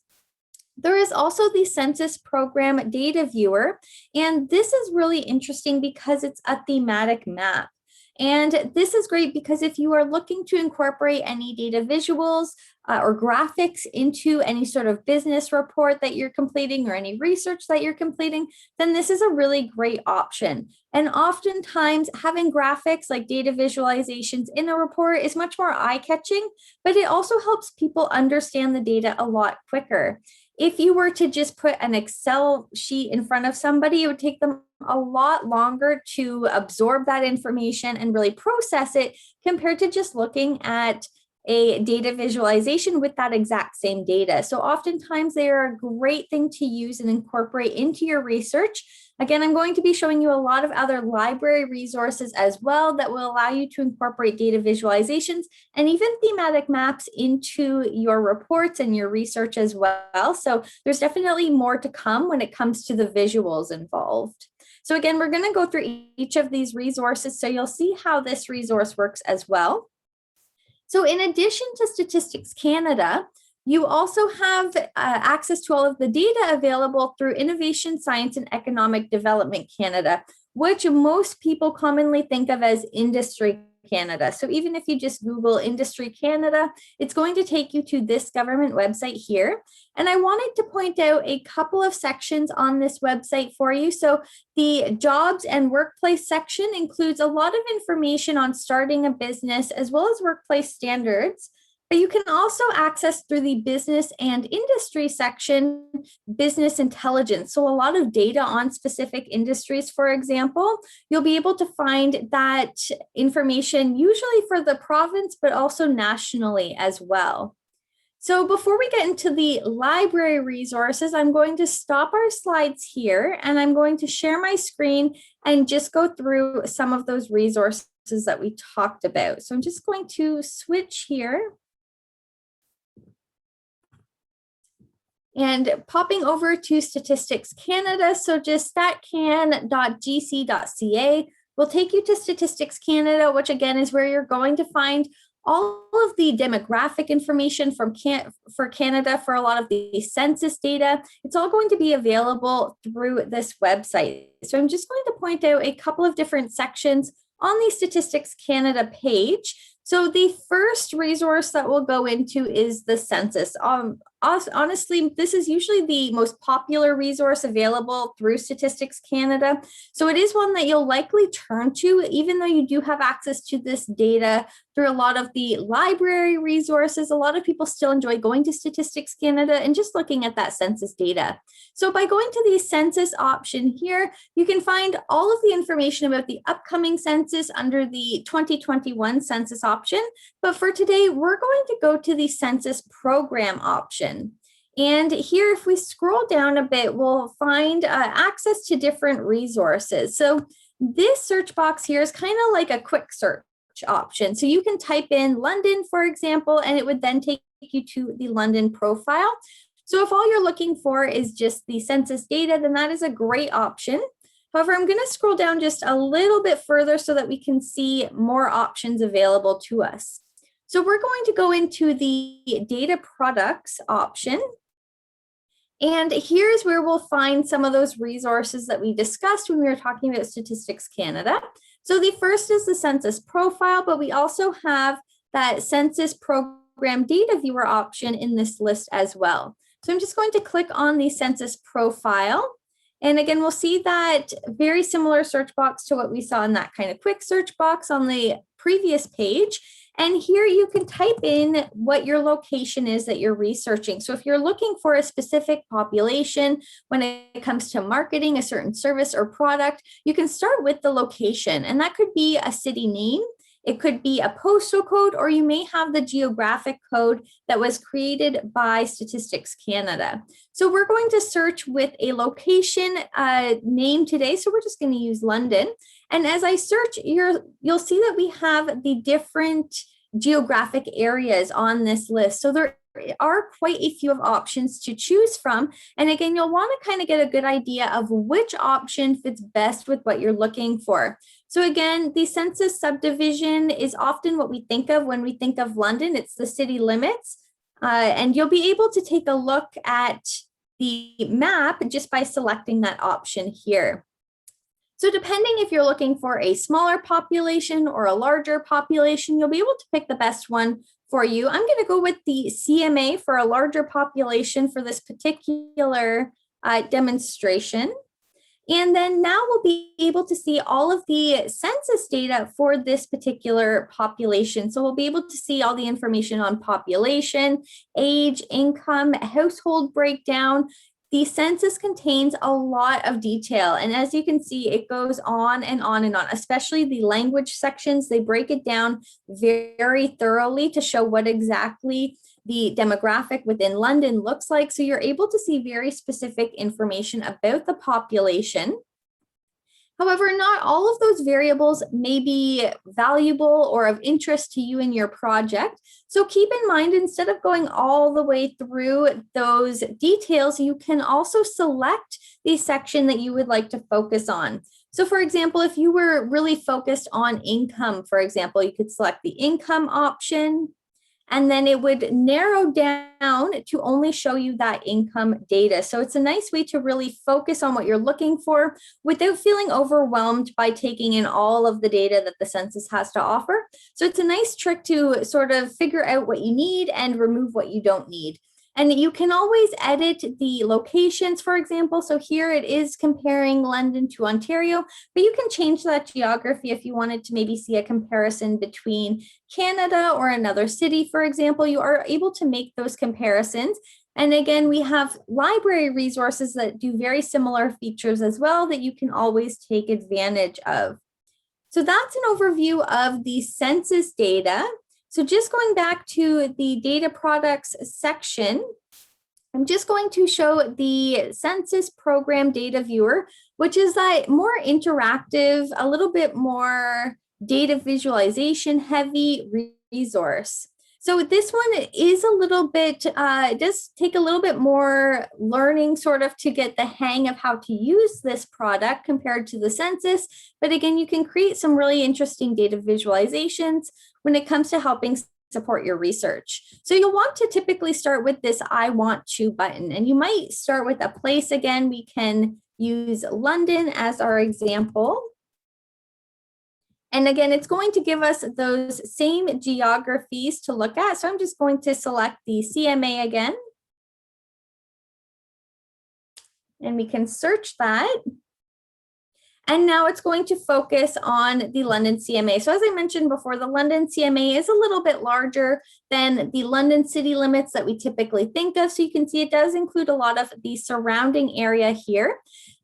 There is also the Census Program Data Viewer, and this is really interesting because it's a thematic map. And this is great because if you are looking to incorporate any data visuals or graphics into any sort of business report that you're completing or any research that you're completing, then this is a really great option. And oftentimes having graphics like data visualizations in a report is much more eye-catching, but it also helps people understand the data a lot quicker. If you were to just put an Excel sheet in front of somebody, it would take them a lot longer to absorb that information and really process it compared to just looking at a data visualization with that exact same data. So oftentimes they are a great thing to use and incorporate into your research. Again, I'm going to be showing you a lot of other library resources as well that will allow you to incorporate data visualizations and even thematic maps into your reports and your research as well. So there's definitely more to come when it comes to the visuals involved. So again, we're going to go through each of these resources so you'll see how this resource works as well. So in addition to Statistics Canada, you also have access to all of the data available through Innovation, Science and Economic Development Canada, which most people commonly think of as Industry Canada. So even if you just Google Industry Canada, it's going to take you to this government website here. And I wanted to point out a couple of sections on this website for you. So the jobs and workplace section includes a lot of information on starting a business as well as workplace standards. But you can also access through the business and industry section, business intelligence. So a lot of data on specific industries, for example, you'll be able to find that information usually for the province, but also nationally as well. So before we get into the library resources, I'm going to stop our slides here and I'm going to share my screen and just go through some of those resources that we talked about. So I'm just going to switch here. and popping over to Statistics Canada. So just statcan.gc.ca will take you to Statistics Canada, which again is where you're going to find all of the demographic information for Canada for a lot of the census data. It's all going to be available through this website. So I'm just going to point out a couple of different sections on the Statistics Canada page. So the first resource that we'll go into is the census. Honestly, this is usually the most popular resource available through Statistics Canada. So it is one that you'll likely turn to, even though you do have access to this data through a lot of the library resources. A lot of people still enjoy going to Statistics Canada and just looking at that census data. So by going to the census option here, you can find all of the information about the upcoming census under the 2021 census option. But for today, we're going to go to the census program option. And here, if we scroll down a bit, we'll find access to different resources. So this search box here is kind of like a quick search option. So you can type in London, for example, and it would then take you to the London profile. So if all you're looking for is just the census data, then that is a great option. However, I'm going to scroll down just a little bit further so that we can see more options available to us. So we're going to go into the data products option. And here's where we'll find some of those resources that we discussed when we were talking about Statistics Canada. So the first is the census profile, but we also have that census program data viewer option in this list as well. So I'm just going to click on the census profile. And again, we'll see that very similar search box to what we saw in that kind of quick search box on the previous page. And here you can type in what your location is that you're researching. So if you're looking for a specific population when it comes to marketing a certain service or product, you can start with the location. And that could be a city name, it could be a postal code, or you may have the geographic code that was created by Statistics Canada. So we're going to search with a location name today. So we're just going to use London. And as I search, you'll see that we have the different geographic areas on this list. So there are quite a few of options to choose from. And again, you'll want to kind of get a good idea of which option fits best with what you're looking for. So again, the census subdivision is often what we think of when we think of London. It's the city limits. And you'll be able to take a look at the map just by selecting that option here. So depending if you're looking for a smaller population or a larger population, you'll be able to pick the best one for you. I'm going to go with the CMA for a larger population for this particular demonstration. And then now we'll be able to see all of the census data for this particular population. So we'll be able to see all the information on population, age, income, household breakdown. The census contains a lot of detail. And as you can see, it goes on and on and on, especially the language sections. They break it down very thoroughly to show what exactly the demographic within London looks like. So you're able to see very specific information about the population. However, not all of those variables may be valuable or of interest to you in your project. So keep in mind, instead of going all the way through those details, you can also select the section that you would like to focus on. So for example, if you were really focused on income, for example, you could select the income option, and then it would narrow down to only show you that income data. So it's a nice way to really focus on what you're looking for without feeling overwhelmed by taking in all of the data that the census has to offer. So it's a nice trick to sort of figure out what you need and remove what you don't need. And you can always edit the locations, for example. So here it is comparing London to Ontario, but you can change that geography if you wanted to maybe see a comparison between Canada or another city, for example. You are able to make those comparisons. And again, we have library resources that do very similar features as well that you can always take advantage of. So that's an overview of the census data. So just going back to the data products section, I'm just going to show the census program data viewer, which is that more interactive, a little bit more data visualization heavy resource. So this one is a little bit, it does take a little bit more learning sort of to get the hang of how to use this product compared to the census. But again, you can create some really interesting data visualizations when it comes to helping support your research. So you'll want to typically start with this I want to button, and you might start with a place. Again, we can use London as our example. And again, it's going to give us those same geographies to look at. So I'm just going to select the CMA again. And we can search that. And now it's going to focus on the London CMA. So as I mentioned before, the London CMA is a little bit larger than the London city limits that we typically think of. So you can see it does include a lot of the surrounding area here.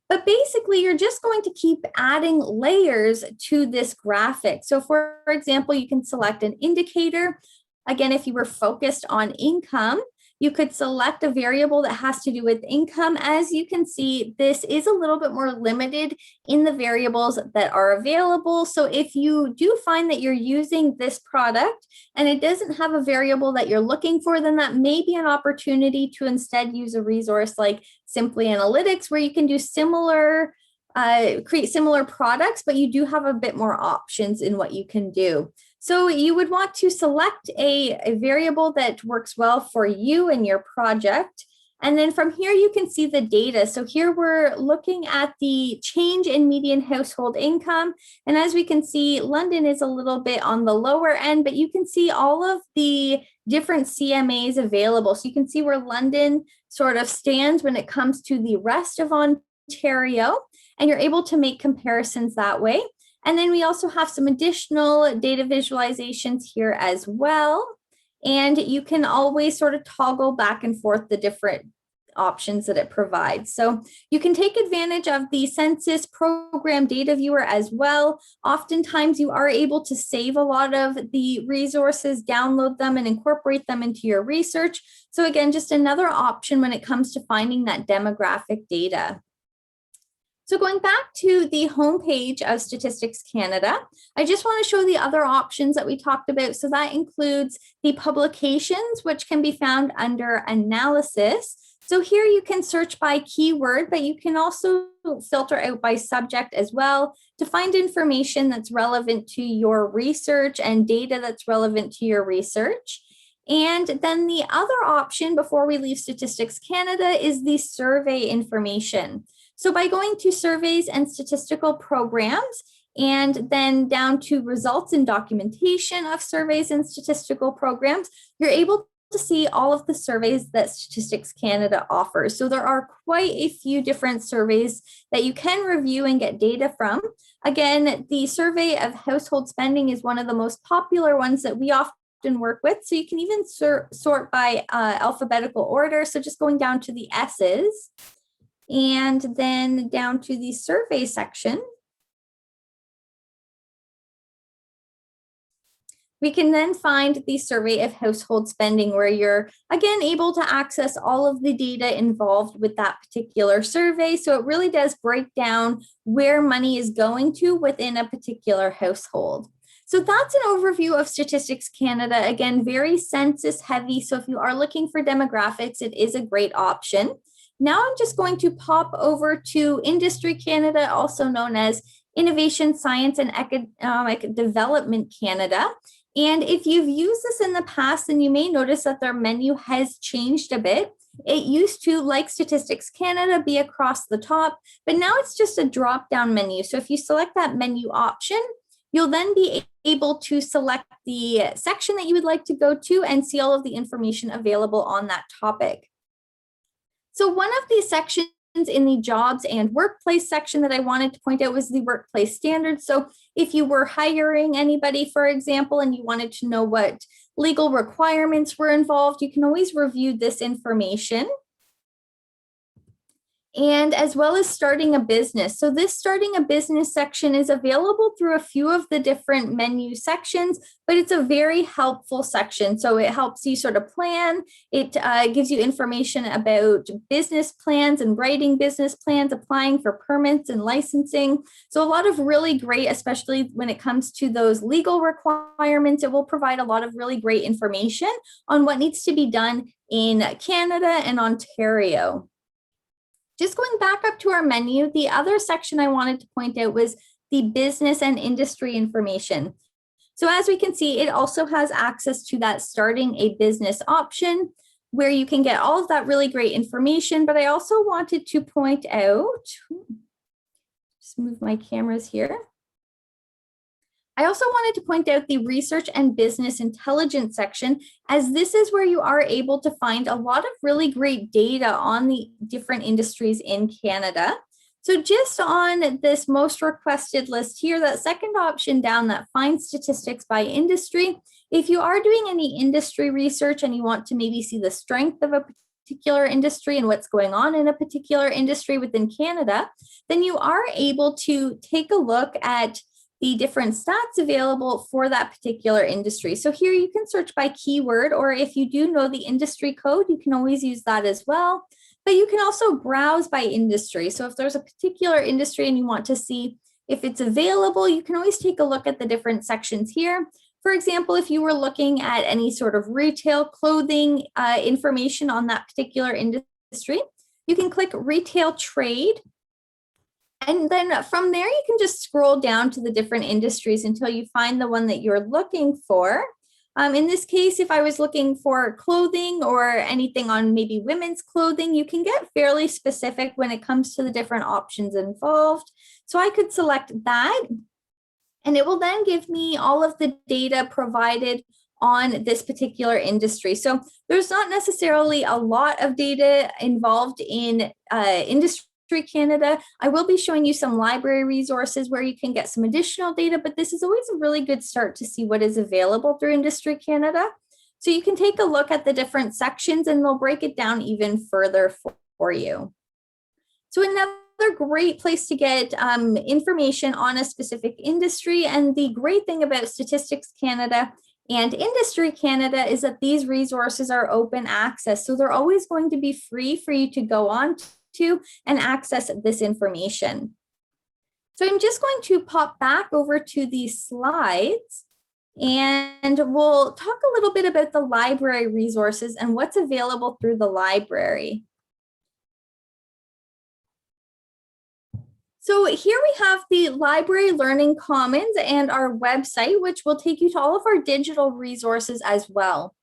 But basically, you're just going to keep adding layers to this graphic. So for example, you can select an indicator. Again, if you were focused on income, you could select a variable that has to do with income. As you can see, this is a little bit more limited in the variables that are available. So if you do find that you're using this product and it doesn't have a variable that you're looking for, then that may be an opportunity to instead use a resource like Simply Analytics, where you can do similar, create similar products, but you do have a bit more options in what you can do. So you would want to select a variable that works well for you and your project. And then from here, you can see the data. So here we're looking at the change in median household income. And as we can see, London is a little bit on the lower end, but you can see all of the different CMAs available. So you can see where London sort of stands when it comes to the rest of Ontario, and you're able to make comparisons that way. And then we also have some additional data visualizations here as well. And you can always sort of toggle back and forth the different options that it provides. So you can take advantage of the Census Program Data Viewer as well. Oftentimes you are able to save a lot of the resources, download them, and incorporate them into your research. So again, just another option when it comes to finding that demographic data. So going back to the homepage of Statistics Canada, I just want to show the other options that we talked about. So that includes the publications, which can be found under analysis. So here you can search by keyword, but you can also filter out by subject as well to find information that's relevant to your research and data that's relevant to your research. And then the other option before we leave Statistics Canada is the survey information. So by going to surveys and statistical programs, and then down to results and documentation of surveys and statistical programs, you're able to see all of the surveys that Statistics Canada offers. So there are quite a few different surveys that you can review and get data from. Again, the survey of household spending is one of the most popular ones that we often work with. So you can even sort by alphabetical order. So just going down to the S's. And then down to the survey section, we can then find the survey of household spending, where you're again able to access all of the data involved with that particular survey. So it really does break down where money is going to within a particular household. So that's an overview of Statistics Canada. Again, very census heavy. So if you are looking for demographics, it is a great option. Now I'm just going to pop over to Industry Canada, also known as Innovation, Science, and Economic Development Canada. And if you've used this in the past, then you may notice that their menu has changed a bit. It used to, like Statistics Canada, be across the top, but now it's just a drop-down menu. So if you select that menu option, you'll then be able to select the section that you would like to go to and see all of the information available on that topic. So one of these sections in the jobs and workplace section that I wanted to point out was the workplace standards. So if you were hiring anybody, for example, and you wanted to know what legal requirements were involved, you can always review this information. and as well as starting a business. So this starting a business section is available through a few of the different menu sections, but it's a very helpful section. So it helps you sort of plan. It gives you information about business plans and writing business plans, applying for permits and licensing. So a lot of really great, especially when it comes to those legal requirements, it will provide a lot of really great information on what needs to be done in Canada and Ontario. Just going back up to our menu, the other section I wanted to point out was the business and industry information. So as we can see, it also has access to that starting a business option where you can get all of that really great information. But I also wanted to point out, just move my cameras here. I also wanted to point out the research and business intelligence section, as this is where you are able to find a lot of really great data on the different industries in Canada. So just on this most requested list here, that second option down, that find statistics by industry, if you are doing any industry research and you want to maybe see the strength of a particular industry and what's going on in a particular industry within Canada, then you are able to take a look at the different stats available for that particular industry. So here you can search by keyword, or if you do know the industry code, you can always use that as well. But you can also browse by industry. So if there's a particular industry and you want to see if it's available, you can always take a look at the different sections here. For example, if you were looking at any sort of retail clothing information on that particular industry, you can click retail trade. And then from there, you can just scroll down to the different industries until you find the one that you're looking for. In this case, if I was looking for clothing or anything on maybe women's clothing, you can get fairly specific when it comes to the different options involved. So I could select that, and it will then give me all of the data provided on this particular industry. So there's not necessarily a lot of data involved in industry Canada. I will be showing you some library resources where you can get some additional data, but this is always a really good start to see what is available through Industry Canada. So you can take a look at the different sections and they'll break it down even further for you. So another great place to get information on a specific industry, and the great thing about Statistics Canada and Industry Canada is that these resources are open access. So they're always going to be free for you to go on to and access this information. So I'm just going to pop back over to these slides and we'll talk a little bit about the library resources and what's available through the library. So here we have the Library Learning Commons and our website, which will take you to all of our digital resources as well.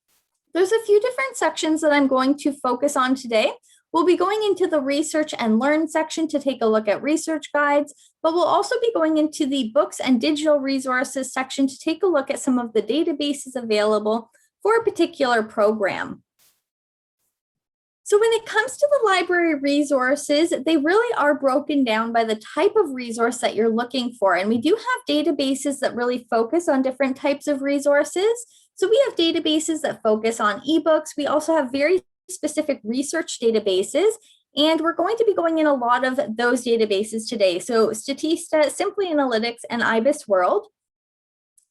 There's a few different sections that I'm going to focus on today. We'll be going into the research and learn section to take a look at research guides, but we'll also be going into the books and digital resources section to take a look at some of the databases available for a particular program. So when it comes to the library resources, they really are broken down by the type of resource that you're looking for. And we do have databases that really focus on different types of resources. So we have databases that focus on ebooks. We also have very specific research databases, and we're going to be going in a lot of those databases today. So Statista, Simply Analytics, and IBIS World.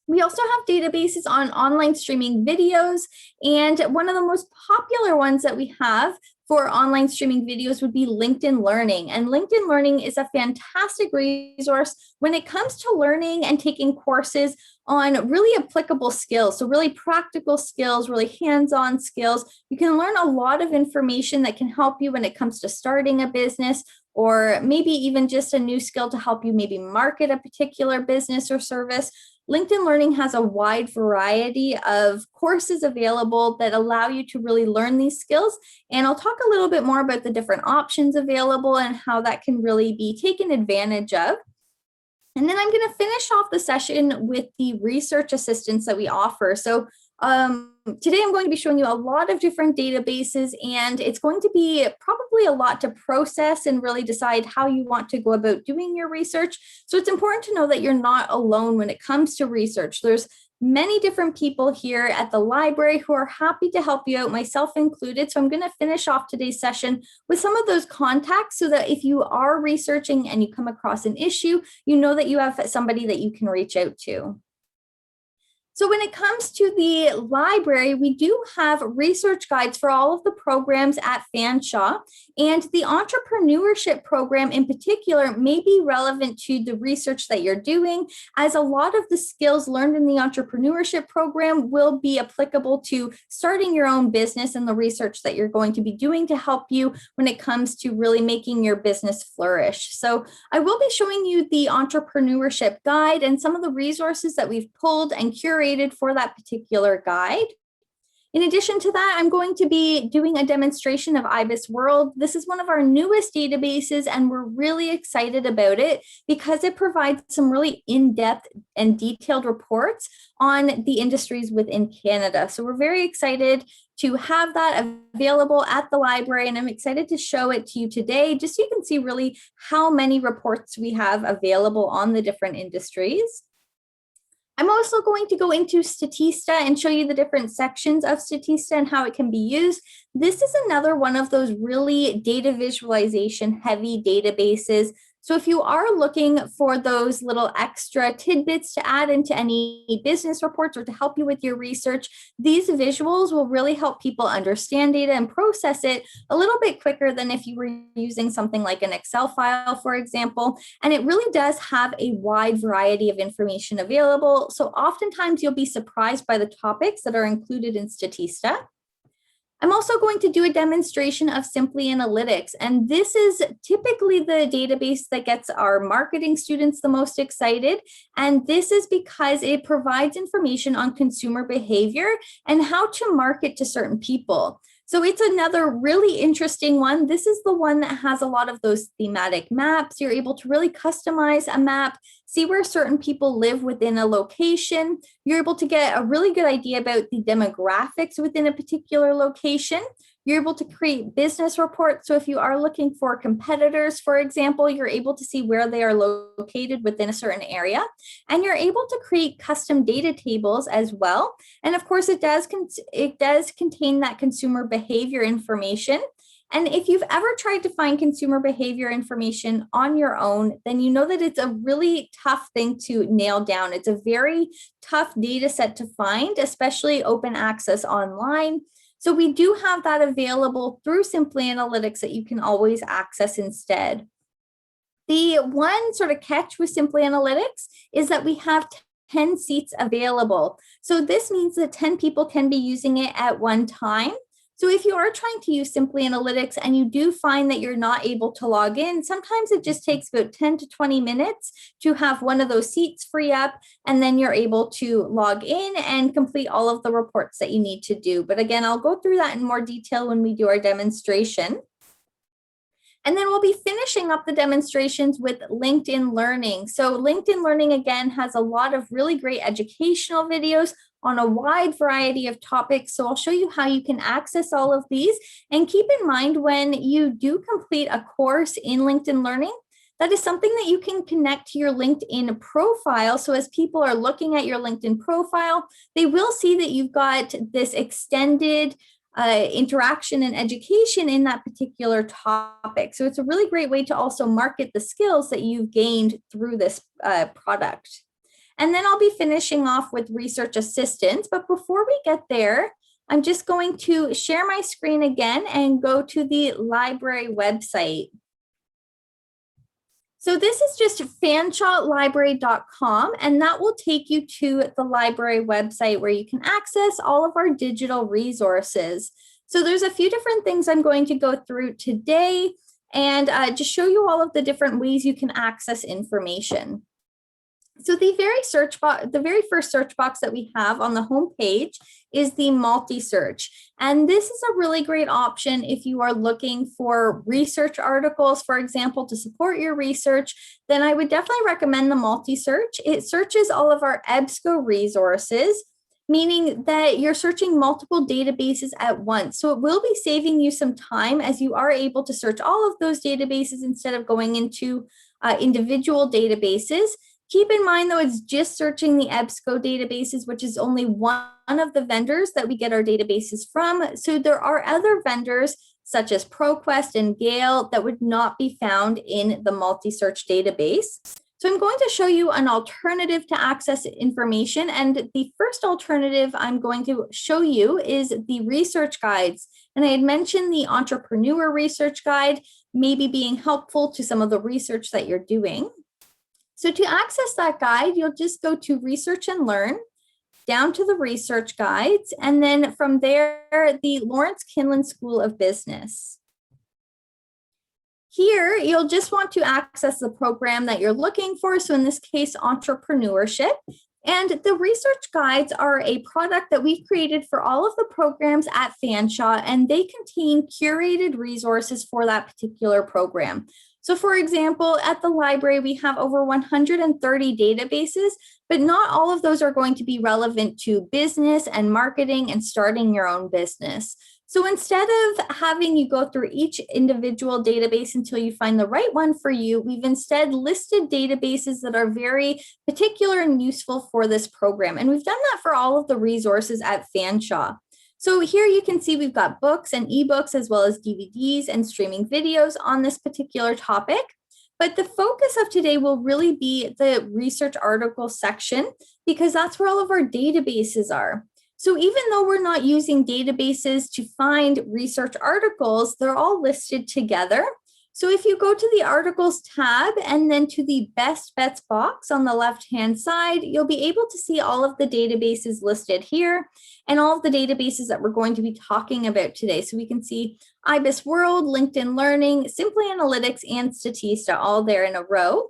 We also have databases on online streaming videos, and one of the most popular ones that we have for online streaming videos would be LinkedIn Learning. And LinkedIn Learning is a fantastic resource when it comes to learning and taking courses on really applicable skills. So really practical skills, really hands-on skills. You can learn a lot of information that can help you when it comes to starting a business, or maybe even just a new skill to help you maybe market a particular business or service. LinkedIn Learning has a wide variety of courses available that allow you to really learn these skills. And I'll talk a little bit more about the different options available and how that can really be taken advantage of. And then I'm going to finish off the session with the research assistance that we offer. So today I'm going to be showing you a lot of different databases, and it's going to be probably a lot to process and really decide how you want to go about doing your research. So it's important to know that you're not alone when it comes to research. There's many different people here at the library who are happy to help you out, myself included. So I'm going to finish off today's session with some of those contacts so that if you are researching and you come across an issue, you know that you have somebody that you can reach out to. So when it comes to the library, we do have research guides for all of the programs at Fanshawe, and the entrepreneurship program in particular may be relevant to the research that you're doing, as a lot of the skills learned in the entrepreneurship program will be applicable to starting your own business and the research that you're going to be doing to help you when it comes to really making your business flourish. So I will be showing you the entrepreneurship guide and some of the resources that we've pulled and curated for that particular guide. In addition to that, I'm going to be doing a demonstration of IBIS World. This is one of our newest databases, and we're really excited about it because it provides some really in-depth and detailed reports on the industries within Canada. So we're very excited to have that available at the library, and I'm excited to show it to you today, just so you can see really how many reports we have available on the different industries. I'm also going to go into Statista and show you the different sections of Statista and how it can be used. This is another one of those really data visualization heavy databases. So if you are looking for those little extra tidbits to add into any business reports or to help you with your research, these visuals will really help people understand data and process it a little bit quicker than if you were using something like an Excel file, for example. And it really does have a wide variety of information available. So oftentimes you'll be surprised by the topics that are included in Statista. I'm also going to do a demonstration of Simply Analytics, and this is typically the database that gets our marketing students the most excited, and this is because it provides information on consumer behavior and how to market to certain people. So it's another really interesting one. This is the one that has a lot of those thematic maps. You're able to really customize a map, see where certain people live within a location. You're able to get a really good idea about the demographics within a particular location. You're able to create business reports. So if you are looking for competitors, for example, you're able to see where they are located within a certain area. And you're able to create custom data tables as well. And of course, it does contain that consumer behavior information. And if you've ever tried to find consumer behavior information on your own, then you know that it's a really tough thing to nail down. It's a very tough data set to find, especially open access online. So we do have that available through Simply Analytics that you can always access instead. The one sort of catch with Simply Analytics is that we have 10 seats available. So this means that 10 people can be using it at one time. So if you are trying to use Simply Analytics and you do find that you're not able to log in, sometimes it just takes about 10 to 20 minutes to have one of those seats free up, and then you're able to log in and complete all of the reports that you need to do. But again, I'll go through that in more detail when we do our demonstration. And then we'll be finishing up the demonstrations with LinkedIn Learning. So LinkedIn Learning, again, has a lot of really great educational videos on a wide variety of topics. So I'll show you how you can access all of these. And keep in mind, when you do complete a course in LinkedIn Learning, that is something that you can connect to your LinkedIn profile. So as people are looking at your LinkedIn profile, they will see that you've got this extended interaction and education in that particular topic. So it's a really great way to also market the skills that you've gained through this product. And then I'll be finishing off with research assistance. But before we get there, I'm just going to share my screen again and go to the library website. So this is just fanshawelibrary.com, and that will take you to the library website where you can access all of our digital resources. So there's a few different things I'm going to go through today and just show you all of the different ways you can access information. So the very first search box that we have on the home page is the multi-search. And this is a really great option if you are looking for research articles, for example, to support your research. Then I would definitely recommend the multi-search. It searches all of our EBSCO resources, meaning that you're searching multiple databases at once. So it will be saving you some time as you are able to search all of those databases instead of going into individual databases. Keep in mind though, it's just searching the EBSCO databases, which is only one of the vendors that we get our databases from. So there are other vendors such as ProQuest and Gale that would not be found in the multi-search database. So I'm going to show you an alternative to access information. And the first alternative I'm going to show you is the research guides. And I had mentioned the entrepreneur research guide maybe being helpful to some of the research that you're doing. So to access that guide, you'll just go to Research and Learn, down to the research guides, and then from there, the Lawrence Kinlan School of Business. Here, you'll just want to access the program that you're looking for. So in this case, entrepreneurship. And the research guides are a product that we've created for all of the programs at Fanshawe, and they contain curated resources for that particular program. So for example, at the library, we have over 130 databases, but not all of those are going to be relevant to business and marketing and starting your own business. So instead of having you go through each individual database until you find the right one for you, we've instead listed databases that are very particular and useful for this program. And we've done that for all of the resources at Fanshawe. So here you can see we've got books and ebooks as well as DVDs and streaming videos on this particular topic. But the focus of today will really be the research article section because that's where all of our databases are. So even though we're not using databases to find research articles, they're all listed together. So if you go to the articles tab and then to the best bets box on the left-hand side, you'll be able to see all of the databases listed here and all of the databases that we're going to be talking about today. So we can see IBIS World, LinkedIn Learning, Simply Analytics, and Statista all there in a row.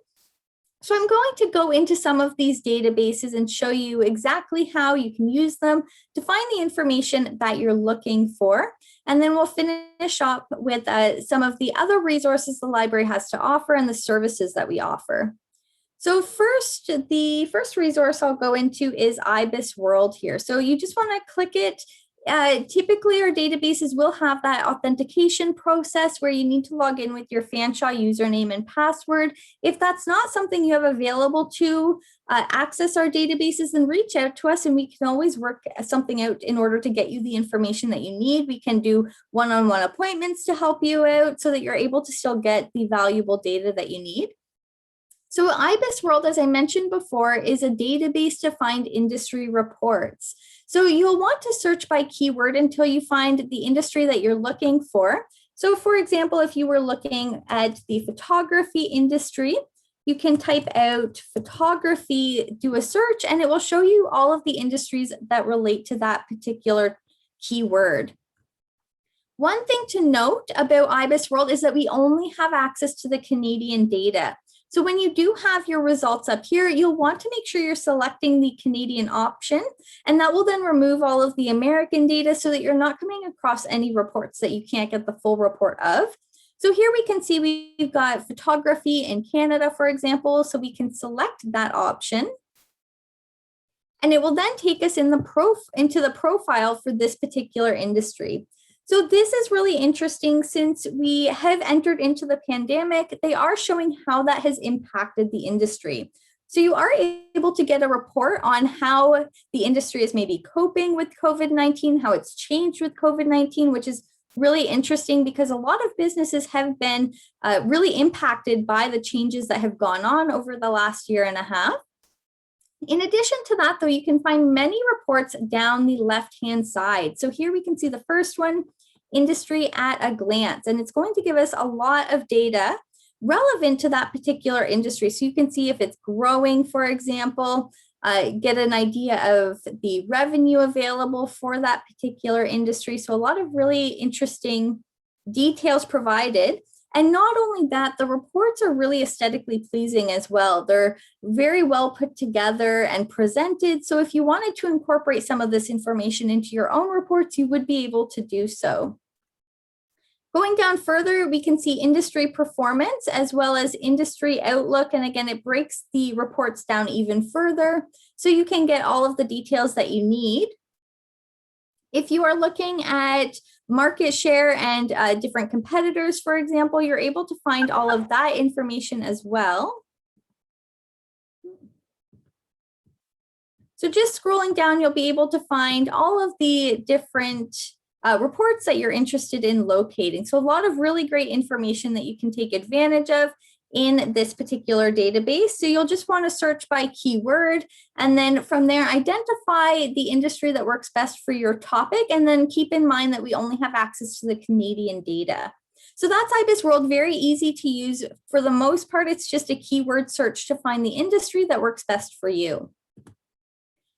So I'm going to go into some of these databases and show you exactly how you can use them to find the information that you're looking for. And then we'll finish up with some of the other resources the library has to offer and the services that we offer. So first, the first resource I'll go into is IBIS World here. So you just want to click it. Typically, our databases will have that authentication process where you need to log in with your Fanshawe username and password. If that's not something you have available to access our databases, then reach out to us and we can always work something out in order to get you the information that you need. We can do one-on-one appointments to help you out so that you're able to still get the valuable data that you need. So IBIS World, as I mentioned before, is a database to find industry reports. So you'll want to search by keyword until you find the industry that you're looking for. So for example, if you were looking at the photography industry, you can type out photography, do a search, and it will show you all of the industries that relate to that particular keyword. One thing to note about IBIS World is that we only have access to the Canadian data. So when you do have your results up here, you'll want to make sure you're selecting the Canadian option, and that will then remove all of the American data so that you're not coming across any reports that you can't get the full report of. So here we can see we've got photography in Canada, for example, so we can select that option. And it will then take us into the profile for this particular industry. So this is really interesting since we have entered into the pandemic. They are showing how that has impacted the industry. So you are able to get a report on how the industry is maybe coping with COVID-19, how it's changed with COVID-19, which is really interesting because a lot of businesses have been really impacted by the changes that have gone on over the last year and a half. In addition to that, though, you can find many reports down the left-hand side. So here we can see the first one, Industry at a Glance, and it's going to give us a lot of data relevant to that particular industry. So you can see if it's growing, for example, get an idea of the revenue available for that particular industry. So a lot of really interesting details provided. And not only that, the reports are really aesthetically pleasing as well. They're very well put together and presented. So if you wanted to incorporate some of this information into your own reports, you would be able to do so. Going down further, we can see industry performance as well as industry outlook. And again, it breaks the reports down even further, so you can get all of the details that you need. If you are looking at market share and different competitors, for example, you're able to find all of that information as well. So just scrolling down, you'll be able to find all of the different reports that you're interested in locating. So a lot of really great information that you can take advantage of in this particular database. So you'll just want to search by keyword, and then from there, identify the industry that works best for your topic. And then keep in mind that we only have access to the Canadian data. So that's IBIS World, very easy to use. For the most part, it's just a keyword search to find the industry that works best for you.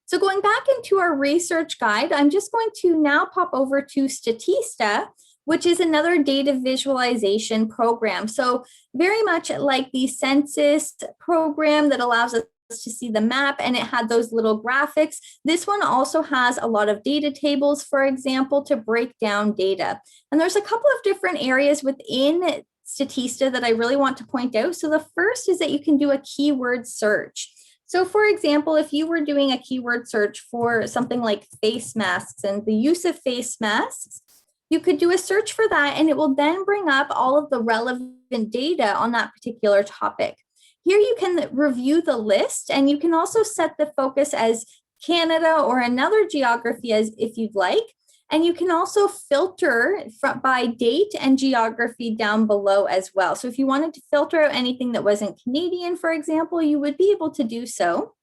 So going back into our research guide, I'm just going to now pop over to Statista, which is another data visualization program. So very much like the census program that allows us to see the map, and it had those little graphics. This one also has a lot of data tables, for example, to break down data. And there's a couple of different areas within Statista that I really want to point out. So the first is that you can do a keyword search. So for example, if you were doing a keyword search for something like face masks and the use of face masks, you could do a search for that, and it will then bring up all of the relevant data on that particular topic. Here you can review the list, and you can also set the focus as Canada or another geography as if you'd like. And you can also filter by date and geography down below as well. So if you wanted to filter out anything that wasn't Canadian, for example, you would be able to do so.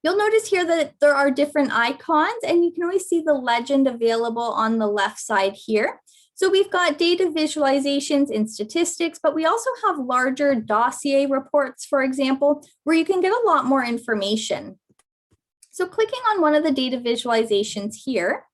You'll notice here that there are different icons, and you can always see the legend available on the left side here. So we've got data visualizations in statistics, but we also have larger dossier reports, for example, where you can get a lot more information. So clicking on one of the data visualizations here,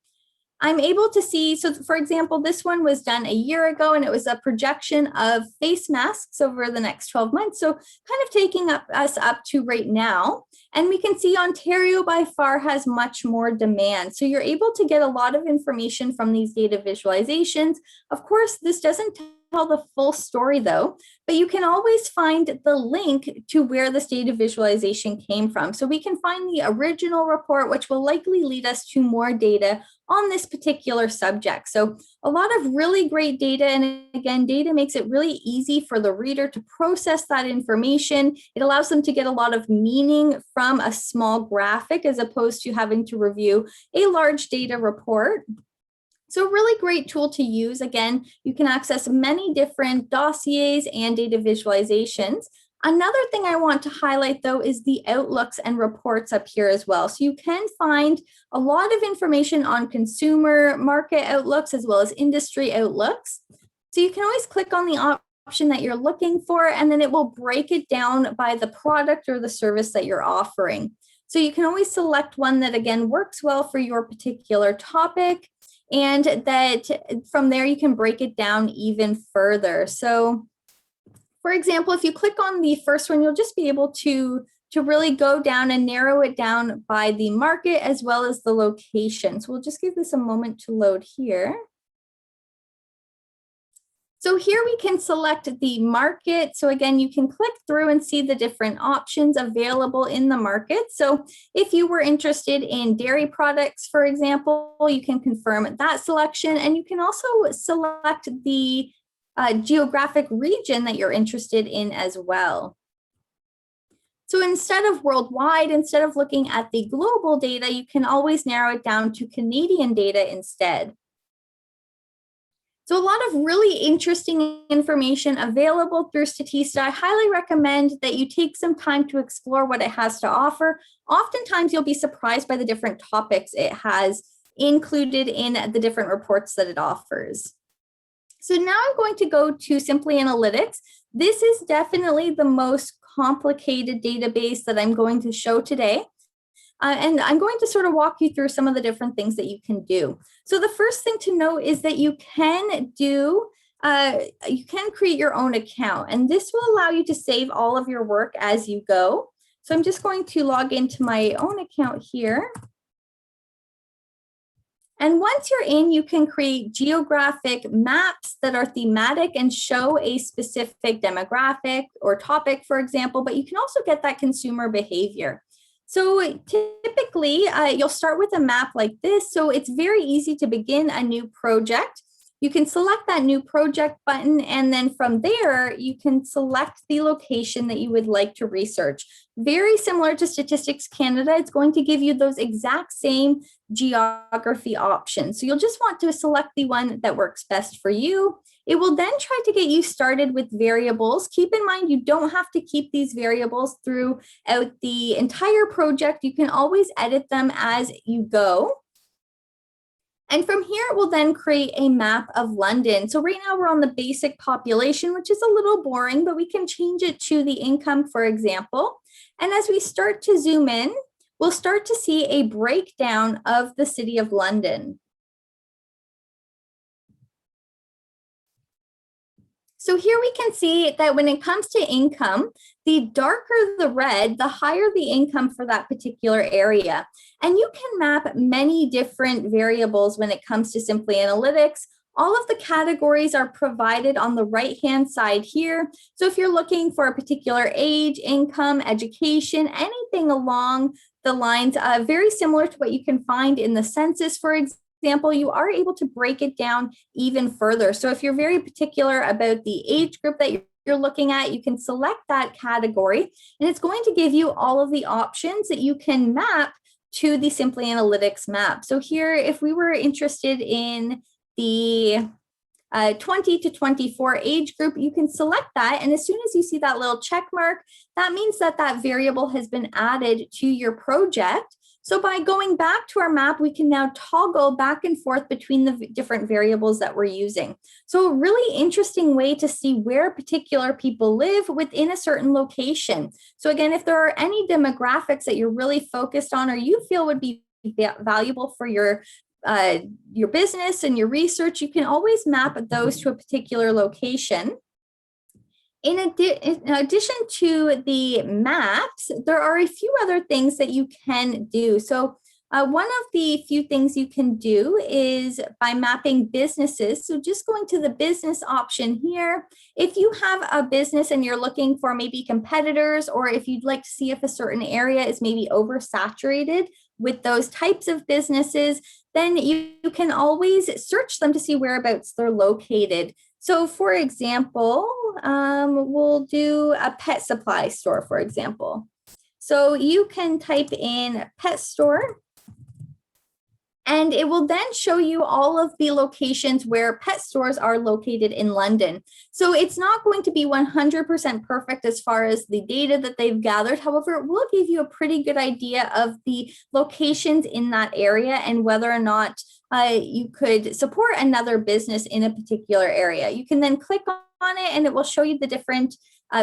I'm able to see, so for example, this one was done a year ago, and it was a projection of face masks over the next 12 months. So kind of taking us up to right now. And we can see Ontario by far has much more demand. So you're able to get a lot of information from these data visualizations. Of course, this doesn't tell the full story though, but you can always find the link to where this data visualization came from. So we can find the original report, which will likely lead us to more data on this particular subject. So a lot of really great data. And again, data makes it really easy for the reader to process that information. It allows them to get a lot of meaning from a small graphic as opposed to having to review a large data report. So a really great tool to use. Again, you can access many different dossiers and data visualizations. Another thing I want to highlight though is the outlooks and reports up here as well. So you can find a lot of information on consumer market outlooks as well as industry outlooks. So you can always click on the option that you're looking for, and then it will break it down by the product or the service that you're offering. So you can always select one that again works well for your particular topic, and that from there you can break it down even further. So for example, if you click on the first one, you'll just be able to really go down and narrow it down by the market as well as the location. So we'll just give this a moment to load here. So here we can select the market. So again, you can click through and see the different options available in the market. So if you were interested in dairy products, for example, you can confirm that selection, and you can also select the geographic region that you're interested in as well. So instead of worldwide, instead of looking at the global data, you can always narrow it down to Canadian data instead. So a lot of really interesting information available through Statista. I highly recommend that you take some time to explore what it has to offer. Oftentimes you'll be surprised by the different topics it has included in the different reports that it offers. So now I'm going to go to Simply Analytics. This is definitely the most complicated database that I'm going to show today. And I'm going to sort of walk you through some of the different things that you can do. So the first thing to know is that you can create your own account, and this will allow you to save all of your work as you go. So I'm just going to log into my own account here. And once you're in, you can create geographic maps that are thematic and show a specific demographic or topic, for example, but you can also get that consumer behavior. So typically, you'll start with a map like this. So it's very easy to begin a new project. You can select that new project button, and then from there, you can select the location that you would like to research. Very similar to Statistics Canada, it's going to give you those exact same geography options. So you'll just want to select the one that works best for you. It will then try to get you started with variables. Keep in mind, you don't have to keep these variables throughout the entire project. You can always edit them as you go. And from here, it will then create a map of London. So right now we're on the basic population, which is a little boring, but we can change it to the income, for example. And as we start to zoom in, we'll start to see a breakdown of the city of London. So here we can see that when it comes to income, the darker the red, the higher the income for that particular area. And you can map many different variables when it comes to Simply Analytics. All of the categories are provided on the right-hand side here. So if you're looking for a particular age, income, education, anything along the lines, very similar to what you can find in the census, for example, you are able to break it down even further. So if you're very particular about the age group that you're looking at, you can select that category, and it's going to give you all of the options that you can map to the Simply Analytics map. So here, if we were interested in the 20 to 24 age group, you can select that. And as soon as you see that little check mark, that means that that variable has been added to your project. So by going back to our map, we can now toggle back and forth between the different variables that we're using. So a really interesting way to see where particular people live within a certain location. So again, if there are any demographics that you're really focused on or you feel would be valuable for your business and your research, you can always map those to a particular location. In addition to the maps, there are a few other things that you can do. So one of the few things you can do is by mapping businesses. So just going to the business option here, if you have a business and you're looking for maybe competitors, or if you'd like to see if a certain area is maybe oversaturated with those types of businesses, then you can always search them to see whereabouts they're located. So for example, we'll do a pet supply store, for example. So you can type in pet store, and it will then show you all of the locations where pet stores are located in London. So it's not going to be 100% perfect as far as the data that they've gathered. However, it will give you a pretty good idea of the locations in that area and whether or not you could support another business in a particular area. You can then click on it and it will show you the different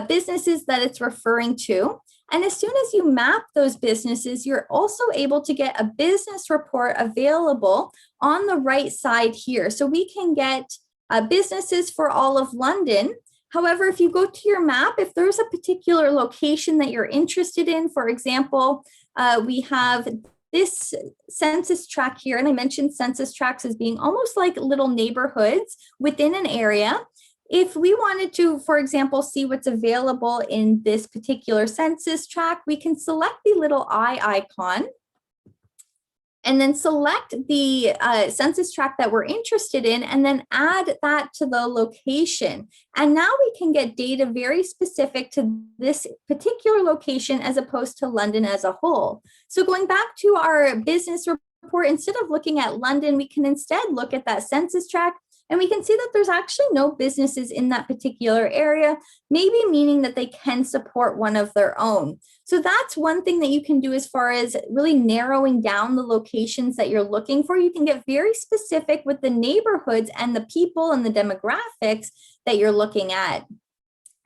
businesses that it's referring to. And as soon as you map those businesses, you're also able to get a business report available on the right side here. So we can get businesses for all of London. However, if you go to your map, if there's a particular location that you're interested in, for example, we have this census tract here, and I mentioned census tracts as being almost like little neighborhoods within an area. If we wanted to, for example, see what's available in this particular census tract, we can select the little eye icon and then select the census tract that we're interested in and then add that to the location. And now we can get data very specific to this particular location as opposed to London as a whole. So going back to our business report, instead of looking at London, we can instead look at that census tract. And we can see that there's actually no businesses in that particular area, maybe meaning that they can support one of their own. So that's one thing that you can do as far as really narrowing down the locations that you're looking for. You can get very specific with the neighborhoods and the people and the demographics that you're looking at.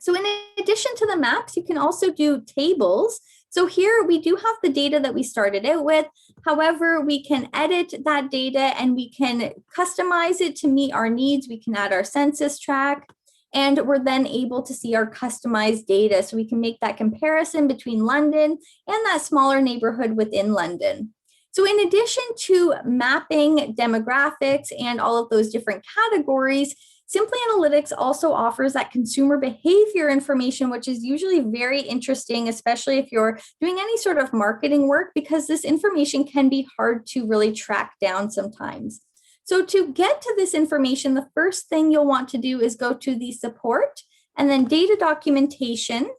So in addition to the maps, you can also do tables. So here we do have the data that we started out with. However, we can edit that data and we can customize it to meet our needs. We can add our census tract, and we're then able to see our customized data. So we can make that comparison between London and that smaller neighborhood within London. So in addition to mapping demographics and all of those different categories, Simply Analytics also offers that consumer behavior information, which is usually very interesting, especially if you're doing any sort of marketing work, because this information can be hard to really track down sometimes. So to get to this information, the first thing you'll want to do is go to the support and then data documentation.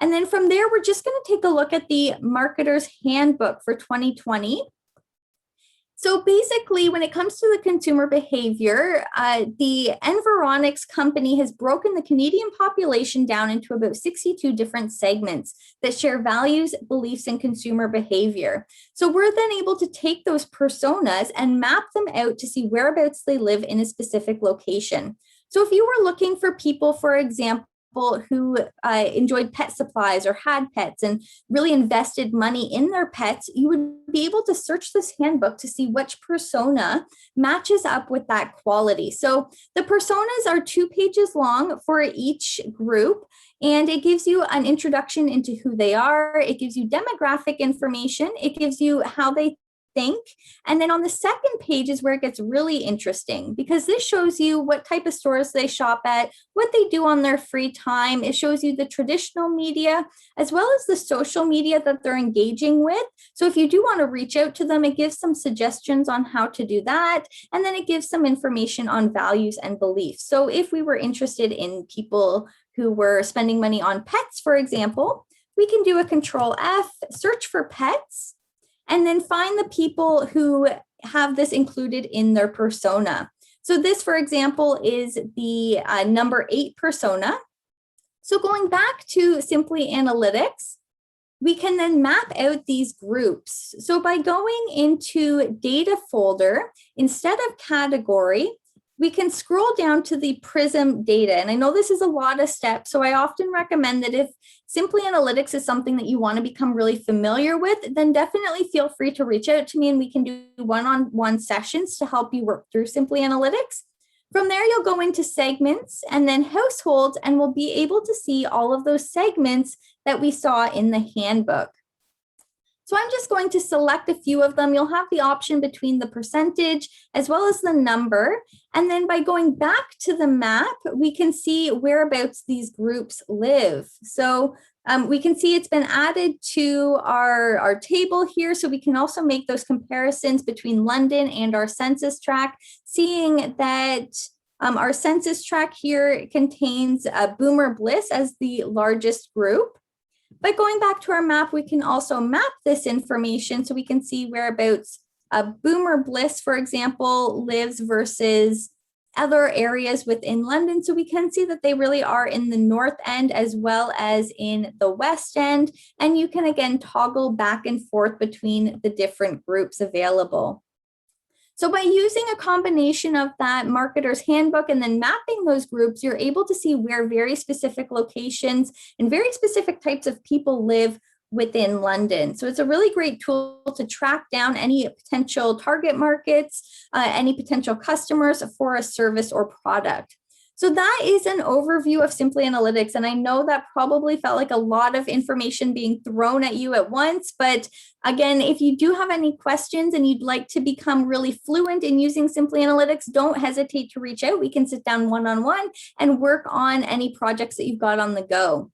And then from there, we're just going to take a look at the marketer's handbook for 2020. So basically, when it comes to the consumer behavior, the Environics company has broken the Canadian population down into about 62 different segments that share values, beliefs, and consumer behavior. So we're then able to take those personas and map them out to see whereabouts they live in a specific location. So if you were looking for people, for example, who enjoyed pet supplies or had pets and really invested money in their pets, you would be able to search this handbook to see which persona matches up with that quality. So the personas are 2 pages long for each group, and it gives you an introduction into who they are. It gives you demographic information. It gives you how they think. And then on the second page is where it gets really interesting, because this shows you what type of stores they shop at, what they do on their free time. It shows you the traditional media as well as the social media that they're engaging with. So if you do want to reach out to them, it gives some suggestions on how to do that. And then it gives some information on values and beliefs. So if we were interested in people who were spending money on pets, for example, we can do a Control F, search for pets, and then find the people who have this included in their persona. So this, for example, is the number 8 persona. So going back to Simply Analytics, we can then map out these groups. So by going into data folder, instead of category, we can scroll down to the Prism data. And I know this is a lot of steps, so I often recommend that if Simply Analytics is something that you want to become really familiar with, then definitely feel free to reach out to me and we can do one-on-one sessions to help you work through Simply Analytics. From there, you'll go into segments and then households, and we'll be able to see all of those segments that we saw in the handbook. So I'm just going to select a few of them. You'll have the option between the percentage as well as the number. And then by going back to the map, we can see whereabouts these groups live. So we can see it's been added to our table here. So we can also make those comparisons between London and our census tract, seeing that our census tract here contains Boomer Bliss as the largest group. By going back to our map, we can also map this information so we can see whereabouts Boomer Bliss, for example, lives versus other areas within London. So we can see that they really are in the North End as well as in the West End. And you can again toggle back and forth between the different groups available. So by using a combination of that marketer's handbook and then mapping those groups, you're able to see where very specific locations and very specific types of people live within London. So it's a really great tool to track down any potential target markets, any potential customers for a service or product. So that is an overview of Simply Analytics. And I know that probably felt like a lot of information being thrown at you at once. But again, if you do have any questions and you'd like to become really fluent in using Simply Analytics, don't hesitate to reach out. We can sit down one-on-one and work on any projects that you've got on the go.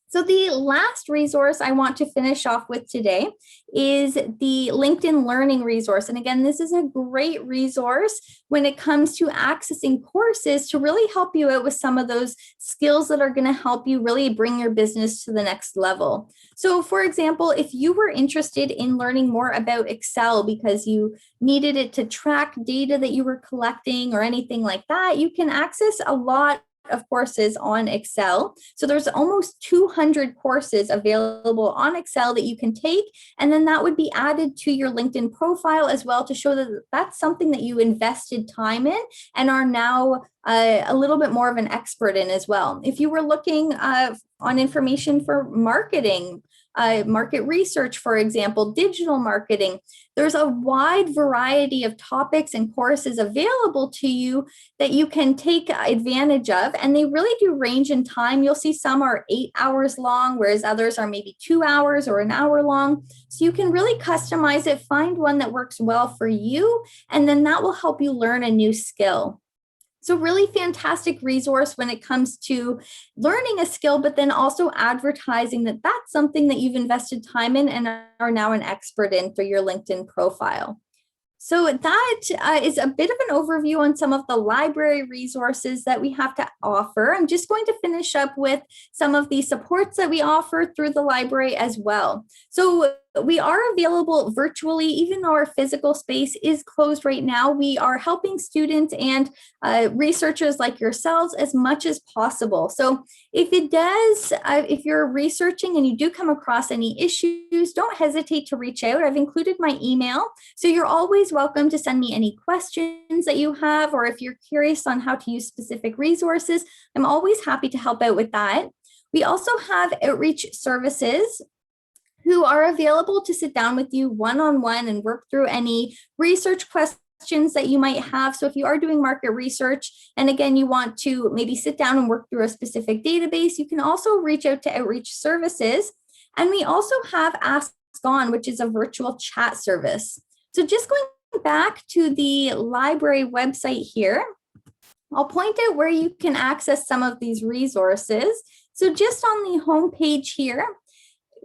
So the last resource I want to finish off with today is the LinkedIn Learning resource. And again, this is a great resource when it comes to accessing courses to really help you out with some of those skills that are going to help you really bring your business to the next level. So for example, if you were interested in learning more about Excel because you needed it to track data that you were collecting or anything like that, you can access a lot of courses on Excel. So there's almost 200 courses available on Excel that you can take, and then that would be added to your LinkedIn profile as well to show that that's something that you invested time in and are now a little bit more of an expert in as well. If you were looking on information for marketing, market research, for example, digital marketing, there's a wide variety of topics and courses available to you that you can take advantage of. And they really do range in time. You'll see some are 8 hours long, whereas others are maybe 2 hours or an hour long. So you can really customize it, find one that works well for you, and then that will help you learn a new skill. So really fantastic resource when it comes to learning a skill, but then also advertising that that's something that you've invested time in and are now an expert in through your LinkedIn profile. So that is a bit of an overview on some of the library resources that we have to offer. I'm just going to finish up with some of the supports that we offer through the library as well. So we are available virtually, even though our physical space is closed right now. We are helping students and researchers like yourselves as much as possible. So if you're researching and you do come across any issues, don't hesitate to reach out. I've included my email. So you're always welcome to send me any questions that you have, or if you're curious on how to use specific resources, I'm always happy to help out with that. We also have outreach services who are available to sit down with you one-on-one and work through any research questions that you might have. So if you are doing market research, and again, you want to maybe sit down and work through a specific database, you can also reach out to outreach services. And we also have Ask On, which is a virtual chat service. So just going back to the library website here, I'll point out where you can access some of these resources. So just on the homepage here,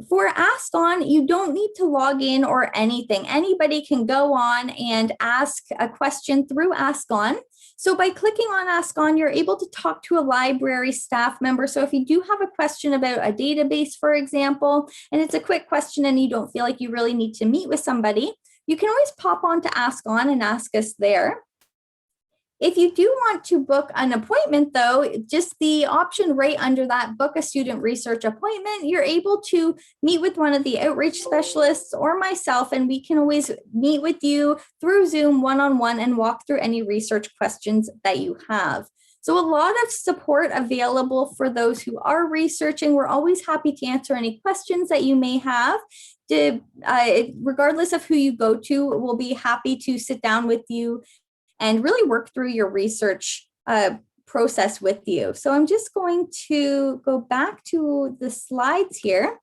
for Ask On, you don't need to log in or anything. Anybody can go on and ask a question through Ask On. So by clicking on Ask On, you're able to talk to a library staff member. So if you do have a question about a database, for example, and it's a quick question and you don't feel like you really need to meet with somebody, you can always pop on to Ask On and ask us there. If you do want to book an appointment, though, just the option right under that, book a student research appointment, you're able to meet with one of the outreach specialists or myself, and we can always meet with you through Zoom one-on-one and walk through any research questions that you have. So a lot of support available for those who are researching. We're always happy to answer any questions that you may have. Regardless of who you go to, we'll be happy to sit down with you and really work through your research process with you. So I'm just going to go back to the slides here.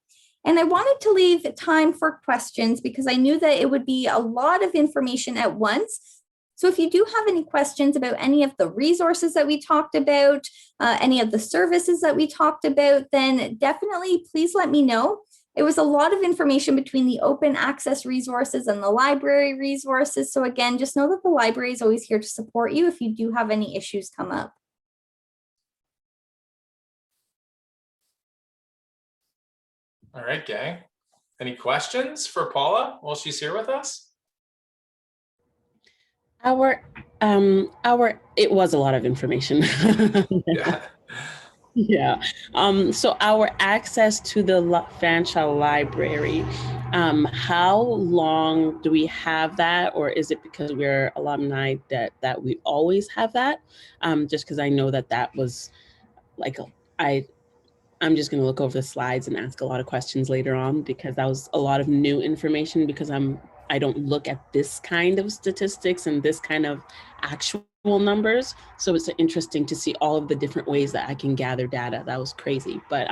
And I wanted to leave time for questions because I knew that it would be a lot of information at once. So if you do have any questions about any of the resources that we talked about, any of the services that we talked about, then definitely please let me know. It was a lot of information between the open access resources and the library resources. So again, just know that the library is always here to support you if you do have any issues come up. All right, gang. Any questions for Paula while she's here with us? It was a lot of information. Yeah. Yeah. So our access to the Fanshawe Library, how long do we have that, or is it because we're alumni that we always have that? Just because I know that was like I'm just going to look over the slides and ask a lot of questions later on because that was a lot of new information because I don't look at this kind of statistics and this kind of actual numbers. So it's interesting to see all of the different ways that I can gather data. That was crazy. But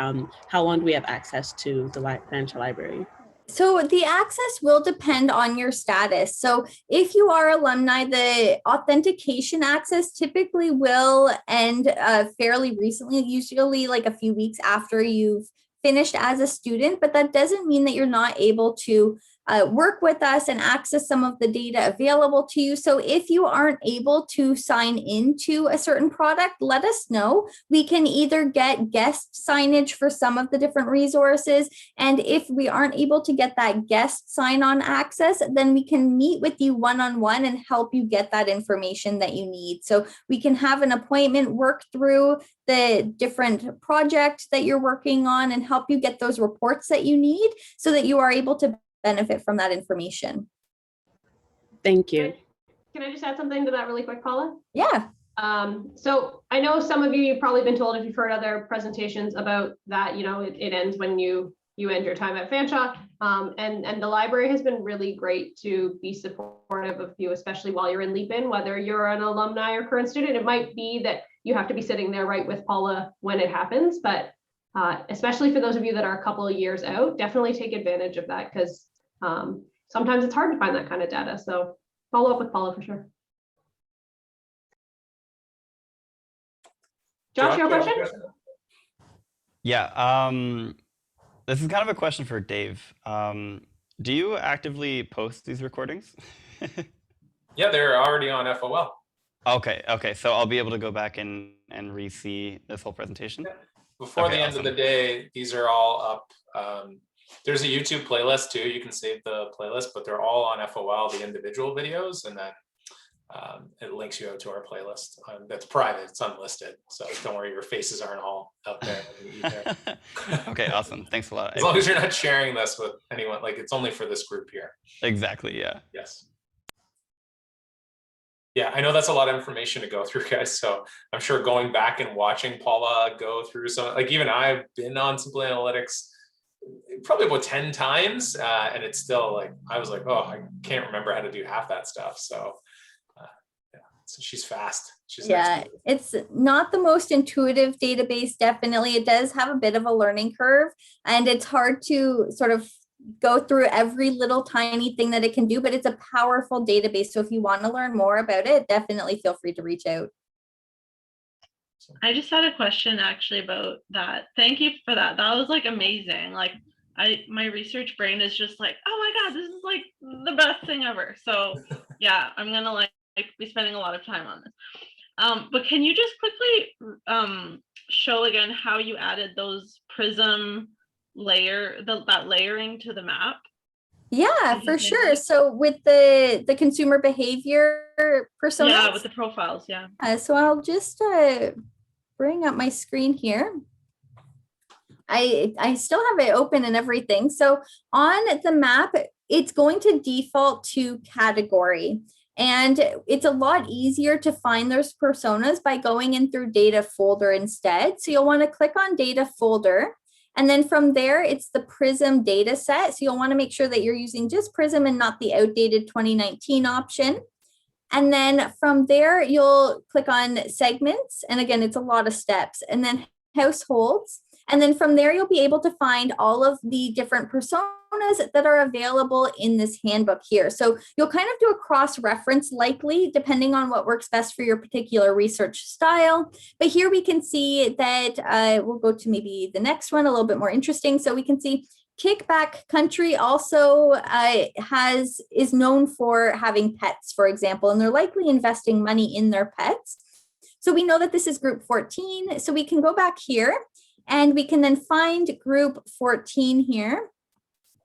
how long do we have access to the Fanshawe Library? So the access will depend on your status. So if you are alumni, the authentication access typically will end fairly recently, usually like a few weeks after you've finished as a student, but that doesn't mean that you're not able to work with us and access some of the data available to you. So if you aren't able to sign into a certain product, let us know. We can either get guest signage for some of the different resources. And if we aren't able to get that guest sign-on access, then we can meet with you one-on-one and help you get that information that you need. So we can have an appointment, work through the different project that you're working on and help you get those reports that you need so that you are able to benefit from that information. Thank you. Can I just add something to that really quick, Paula? Yeah. So I know some of you've probably been told if you've heard other presentations about that, it ends when you end your time at Fanshawe. And the library has been really great to be supportive of you, especially while you're in Leap-In, whether you're an alumni or current student. It might be that you have to be sitting there right with Paula when it happens, but especially for those of you that are a couple of years out, definitely take advantage of that because sometimes it's hard to find that kind of data. So follow up with Paula for sure. Josh, your question? Yeah, this is kind of a question for Dave. Do you actively post these recordings? Yeah, they're already on FOL. Okay, okay. So I'll be able to go back and re-see this whole presentation. Before Okay, the end of the day, these are all up. There's a YouTube playlist too. You can save the playlist, but they're all on FOL, the individual videos, and then it links you out to our playlist. That's private, it's unlisted. So don't worry, your faces aren't all out there either. Okay, awesome. Thanks a lot. As long as you're not sharing this with anyone, like it's only for this group here. Exactly, yeah. Yes. Yeah, I know that's a lot of information to go through, guys. So I'm sure going back and watching Paula go through some, like even I've been on Simple Analytics probably about 10 times, and it's still like, I was like, oh, I can't remember how to do half that stuff. So yeah, so she's fast. She's Yeah, it's not the most intuitive database. Definitely, it does have a bit of a learning curve, and it's hard to sort of go through every little tiny thing that it can do, but it's a powerful database. So if you want to learn more about it, definitely feel free to reach out. I just had a question actually about that. Thank you for that. That was like amazing. Like my research brain is just like, oh my God, this is like the best thing ever. So yeah, I'm gonna like be spending a lot of time on this. But can you just quickly show again how you added those prism that layering to the map? Yeah, for sure. So with the consumer behavior personas. Yeah, with the profiles, yeah. So I'll just bring up my screen here. I still have it open and everything. So on the map, it's going to default to category. And it's a lot easier to find those personas by going in through data folder instead. So you'll want to click on data folder. And then from there, it's the Prism data set. So you'll want to make sure that you're using just Prism and not the outdated 2019 option. And then from there, you'll click on segments. And again, it's a lot of steps. And then households. And then from there, you'll be able to find all of the different personas that are available in this handbook here. So you'll kind of do a cross-reference likely, depending on what works best for your particular research style. But here we can see that we'll go to maybe the next one, a little bit more interesting. So we can see Kickback Country also is known for having pets, for example, and they're likely investing money in their pets. So we know that this is group 14. So we can go back here and we can then find group 14 here.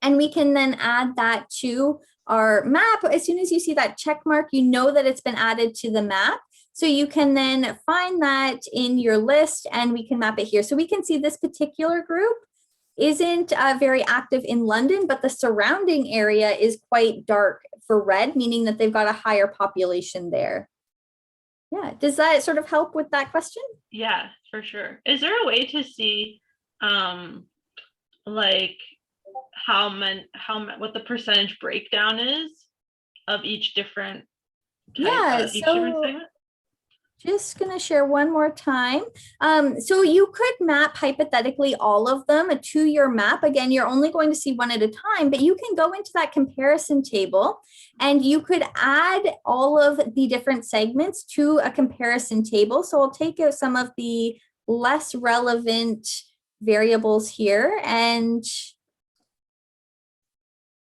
And we can then add that to our map. As soon as you see that check mark, you know that it's been added to the map. So you can then find that in your list and we can map it here. So we can see this particular group isn't very active in London, but the surrounding area is quite dark for red, meaning that they've got a higher population there. Yeah, does that sort of help with that question? Yeah, for sure. Is there a way to see like what the percentage breakdown is of each different type, yeah, so just gonna share one more time. So you could map hypothetically all of them to your map. Again, you're only going to see one at a time, but you can go into that comparison table and you could add all of the different segments to a comparison table. So I'll take out some of the less relevant variables here and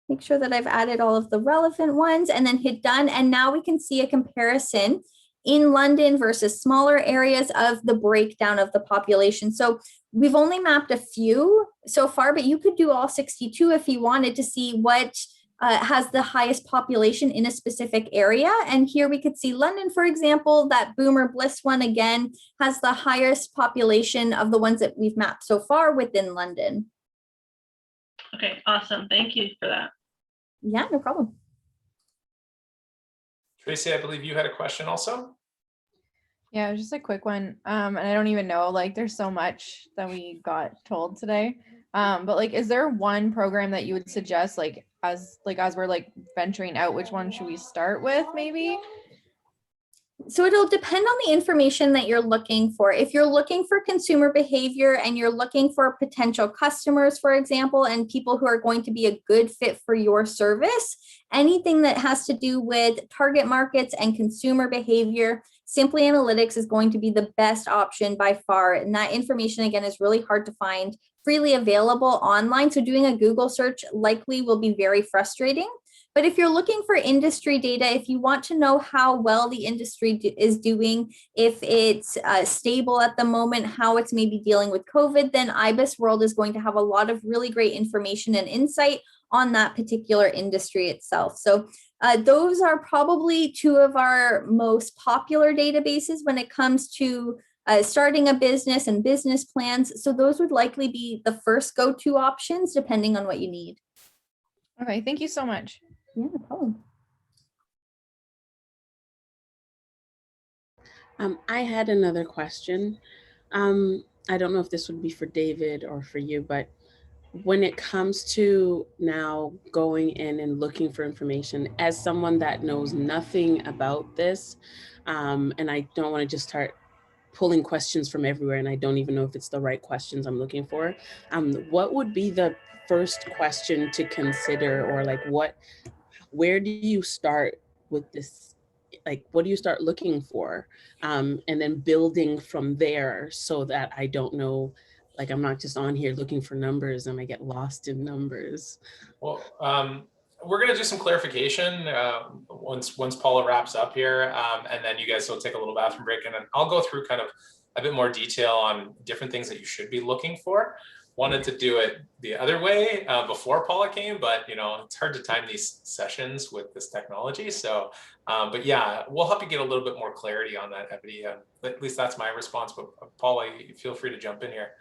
make sure that I've added all of the relevant ones and then hit done. And now we can see a comparison in London versus smaller areas of the breakdown of the population. So we've only mapped a few so far, but you could do all 62 if you wanted to see what has the highest population in a specific area. And here we could see London, for example, that Boomer Bliss one again has the highest population of the ones that we've mapped so far within London. Okay, awesome. Thank you for that. Yeah, no problem. Tracy, I believe you had a question also. Yeah, it was just a quick one. And I don't even know, like there's so much that we got told today. But like, is there one program that you would suggest, as we're like venturing out, which one should we start with maybe? So it'll depend on the information that you're looking for. If you're looking for consumer behavior and you're looking for potential customers, for example, and people who are going to be a good fit for your service, anything that has to do with target markets and consumer behavior, Simply Analytics is going to be the best option by far. And that information, again, is really hard to find freely available online. So doing a Google search likely will be very frustrating. But if you're looking for industry data, if you want to know how well the industry is doing, if it's stable at the moment, how it's maybe dealing with COVID, then IBIS World is going to have a lot of really great information and insight on that particular industry itself. So those are probably two of our most popular databases when it comes to starting a business and business plans. So those would likely be the first go-to options, depending on what you need. Okay, thank you so much. Yeah, no problem. I had another question. I don't know if this would be for David or for you, but when it comes to now going in and looking for information, as someone that knows nothing about this, and I don't want to just start pulling questions from everywhere, and I don't even know if it's the right questions I'm looking for, what would be the first question to consider, or like where do you start with this? Like, what do you start looking for? And then building from there so that I don't know, like, I'm not just on here looking for numbers and I get lost in numbers. Well, we're going to do some clarification once Paula wraps up here, and then you guys will take a little bathroom break, and then I'll go through kind of a bit more detail on different things that you should be looking for. Wanted to do it the other way before Paula came, but it's hard to time these sessions with this technology. So, but yeah, we'll help you get a little bit more clarity on that, Ebony. At least that's my response. But Paula, you feel free to jump in here.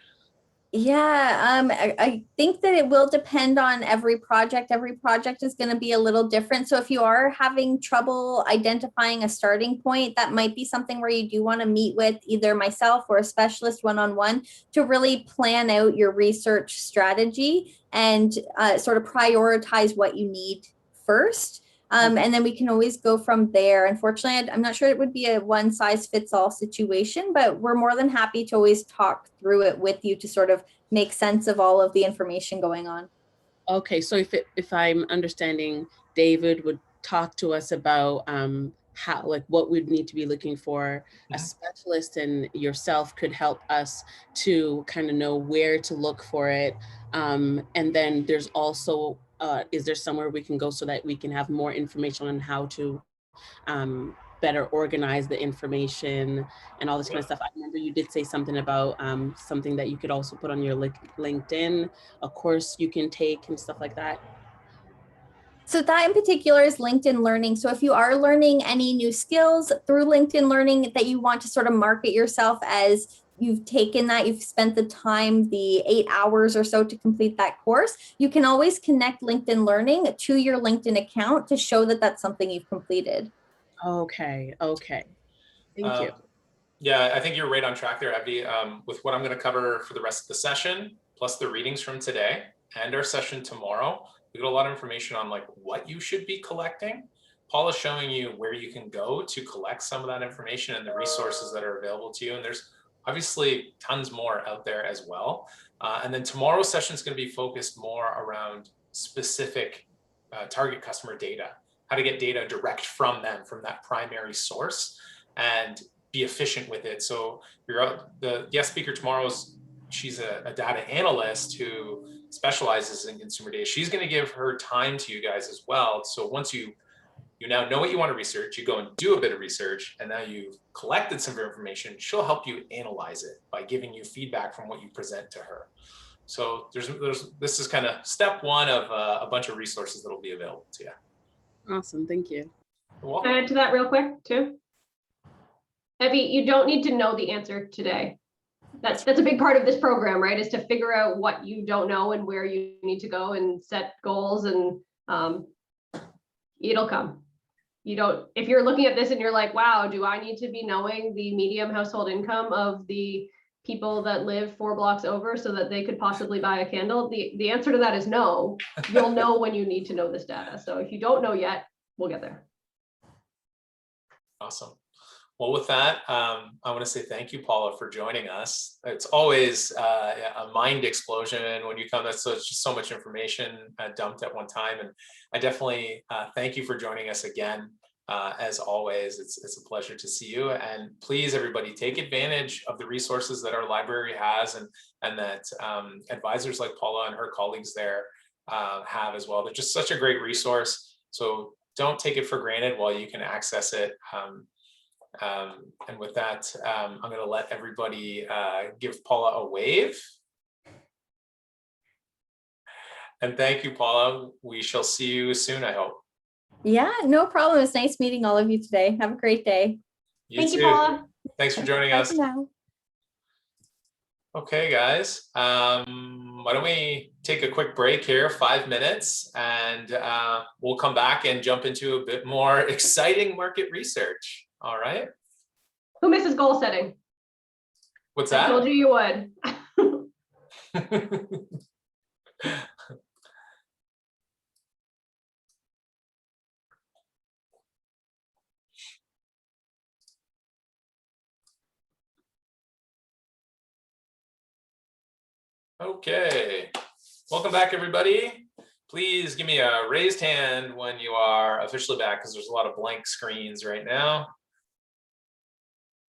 Yeah, I think that it will depend on every project. Every project is going to be a little different. So if you are having trouble identifying a starting point, that might be something where you do want to meet with either myself or a specialist one-on-one to really plan out your research strategy and sort of prioritize what you need first. And then we can always go from there. Unfortunately, I'm not sure it would be a one size fits all situation, but we're more than happy to always talk through it with you to sort of make sense of all of the information going on. Okay, so if I'm understanding, David would talk to us about how, like, what we'd need to be looking for. A specialist and yourself could help us to kind of know where to look for it. And then there's also, is there somewhere we can go so that we can have more information on how to better organize the information and all this kind of stuff? I remember you did say something about something that you could also put on your LinkedIn, a course you can take and stuff like that. So that in particular is LinkedIn Learning. So if you are learning any new skills through LinkedIn Learning that you want to sort of market yourself as you've taken that, you've spent the time, the 8 hours or so to complete that course, you can always connect LinkedIn Learning to your LinkedIn account to show that that's something you've completed. Okay. Thank you. Yeah, I think you're right on track there, Abby, with what I'm going to cover for the rest of the session, plus the readings from today and our session tomorrow. We got a lot of information on like what you should be collecting. Paul is showing you where you can go to collect some of that information and the resources that are available to you. And there's obviously tons more out there as well. And then tomorrow's session is going to be focused more around specific target customer data, how to get data direct from them, from that primary source, and be efficient with it. So the guest speaker tomorrow she's a data analyst who specializes in consumer data. She's going to give her time to you guys as well. So once you now know what you want to research, you go and do a bit of research, and now you've collected some information, she'll help you analyze it by giving you feedback from what you present to her. So this is kind of step one of a bunch of resources that will be available to you. Awesome, thank you. Can I add to that real quick too? Evie, you don't need to know the answer today. That's a big part of this program, right? Is to figure out what you don't know and where you need to go and set goals, and it'll come. If you're looking at this and you're like, wow, do I need to be knowing the medium household income of the people that live 4 blocks over so that they could possibly buy a candle? The answer to that is no. You'll know when you need to know this data. So if you don't know yet, we'll get there. Awesome. Well, with that, I want to say thank you, Paula, for joining us. It's always a mind explosion when you come. So it's just so much information dumped at one time. And I definitely thank you for joining us again. As always, it's a pleasure to see you. And please, everybody, take advantage of the resources that our library has and that advisors like Paula and her colleagues there have as well. They're just such a great resource. So don't take it for granted while you can access it. And with that, I'm going to let everybody give Paula a wave. And thank you, Paula. We shall see you soon, I hope. Yeah, no problem. It's nice meeting all of you today. Have a great day. Thank you, Paula. Thanks for joining Bye us. for now. Okay, guys, why don't we take a quick break here, 5 minutes, and we'll come back and jump into a bit more exciting market research. All right. Who misses goal setting? What's I that? told you you would. Okay, welcome back, everybody. Please give me a raised hand when you are officially back, because there's a lot of blank screens right now.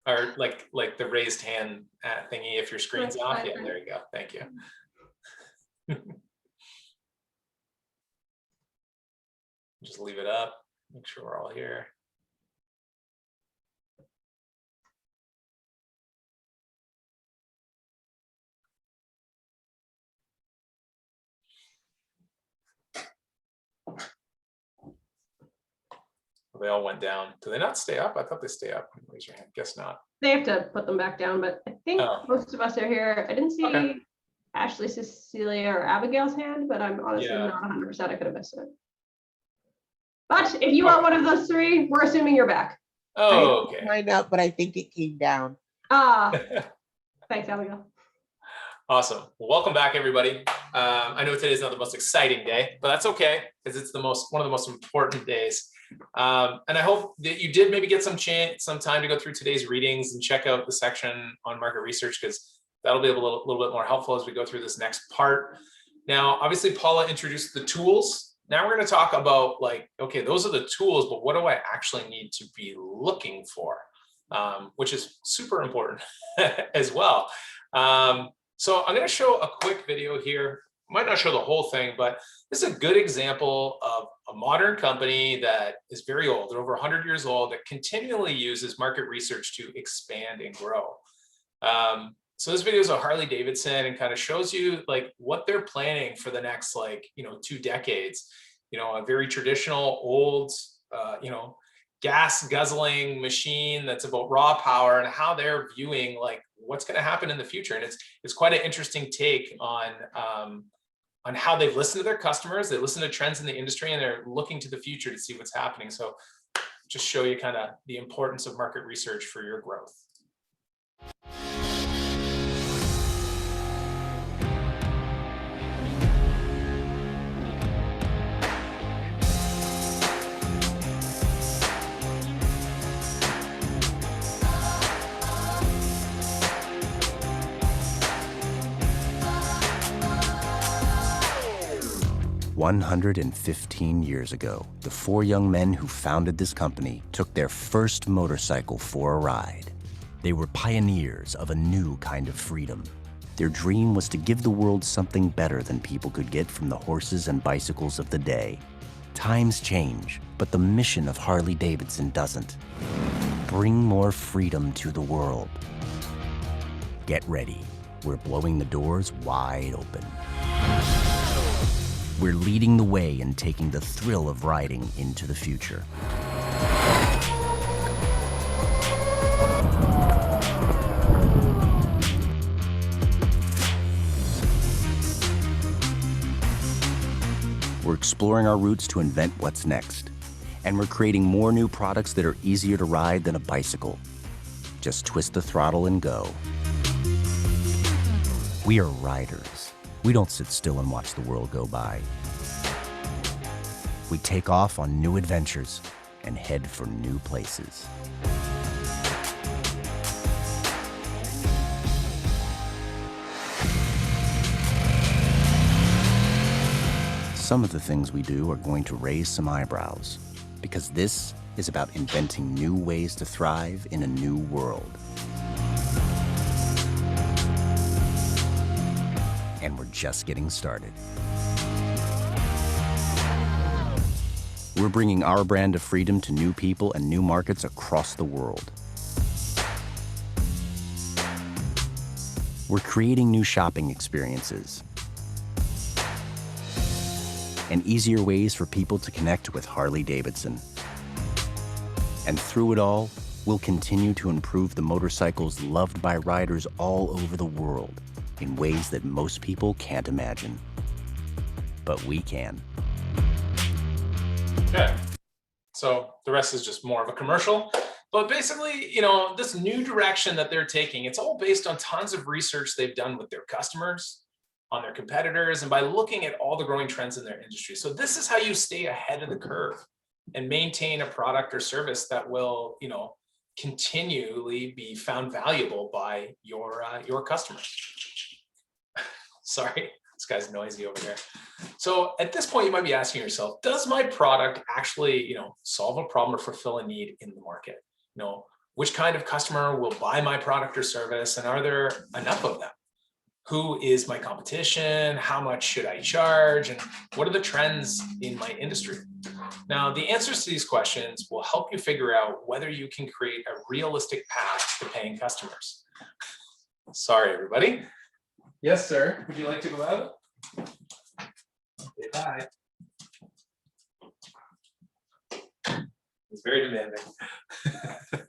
Or like the raised hand thingy if your screen's off. Yeah, there you go. Thank you. Just leave it up. Make sure we're all here. They all went down. Do they not stay up? I thought they stay up. Raise your hand. Guess not. They have to put them back down, but I think most of us are here. I didn't see Okay. Ashley, Cecilia, or Abigail's hand, but I'm honestly Yeah. not 100%. I could have missed it. But if you are one of those three, we're assuming you're back. Oh, okay. Find out, but I think it came down. Thanks, Abigail. Awesome. Well, welcome back, everybody. I know today's not the most exciting day, but that's okay because it's one of the most important days. And I hope that you did maybe get some time to go through today's readings and check out the section on market research, because that'll be a little bit more helpful as we go through this next part. Now, obviously, Paula introduced the tools. Now we're going to talk about okay, those are the tools, but what do I actually need to be looking for? Which is super important as well. So I'm going to show a quick video here. Might not show the whole thing, but this is a good example of a modern company that is very old. They're over 100 years old, that continually uses market research to expand and grow. So this video is a Harley Davidson and kind of shows you what they're planning for the next 2 decades. A very traditional old gas guzzling machine that's about raw power, and how they're viewing what's going to happen in the future. And it's quite an interesting take on how they've listened to their customers. They listen to trends in the industry, and they're looking to the future to see what's happening. So just show you kind of the importance of market research for your growth. 115 years ago, the 4 young men who founded this company took their first motorcycle for a ride. They were pioneers of a new kind of freedom. Their dream was to give the world something better than people could get from the horses and bicycles of the day. Times change, but the mission of Harley-Davidson doesn't. Bring more freedom to the world. Get ready. We're blowing the doors wide open. We're leading the way and taking the thrill of riding into the future. We're exploring our routes to invent what's next. And we're creating more new products that are easier to ride than a bicycle. Just twist the throttle and go. We are riders. We don't sit still and watch the world go by. We take off on new adventures and head for new places. Some of the things we do are going to raise some eyebrows, because this is about inventing new ways to thrive in a new world. And we're just getting started. We're bringing our brand of freedom to new people and new markets across the world. We're creating new shopping experiences and easier ways for people to connect with Harley-Davidson. And through it all, we'll continue to improve the motorcycles loved by riders all over the world in ways that most people can't imagine. But we can. Okay, so the rest is just more of a commercial. But basically, you know, this new direction that they're taking, it's all based on tons of research they've done with their customers, on their competitors, and by looking at all the growing trends in their industry. So this is how you stay ahead of the curve and maintain a product or service that will, you know, continually be found valuable by your customers. Sorry, this guy's noisy over there. So at this point, you might be asking yourself, does my product actually, you know, solve a problem or fulfill a need in the market? You know, which kind of customer will buy my product or service, and are there enough of them? Who is my competition? How much should I charge? And what are the trends in my industry? Now, the answers to these questions will help you figure out whether you can create a realistic path to paying customers. Sorry, everybody. Yes, sir. Would you like to go out? Say bye. It's very demanding.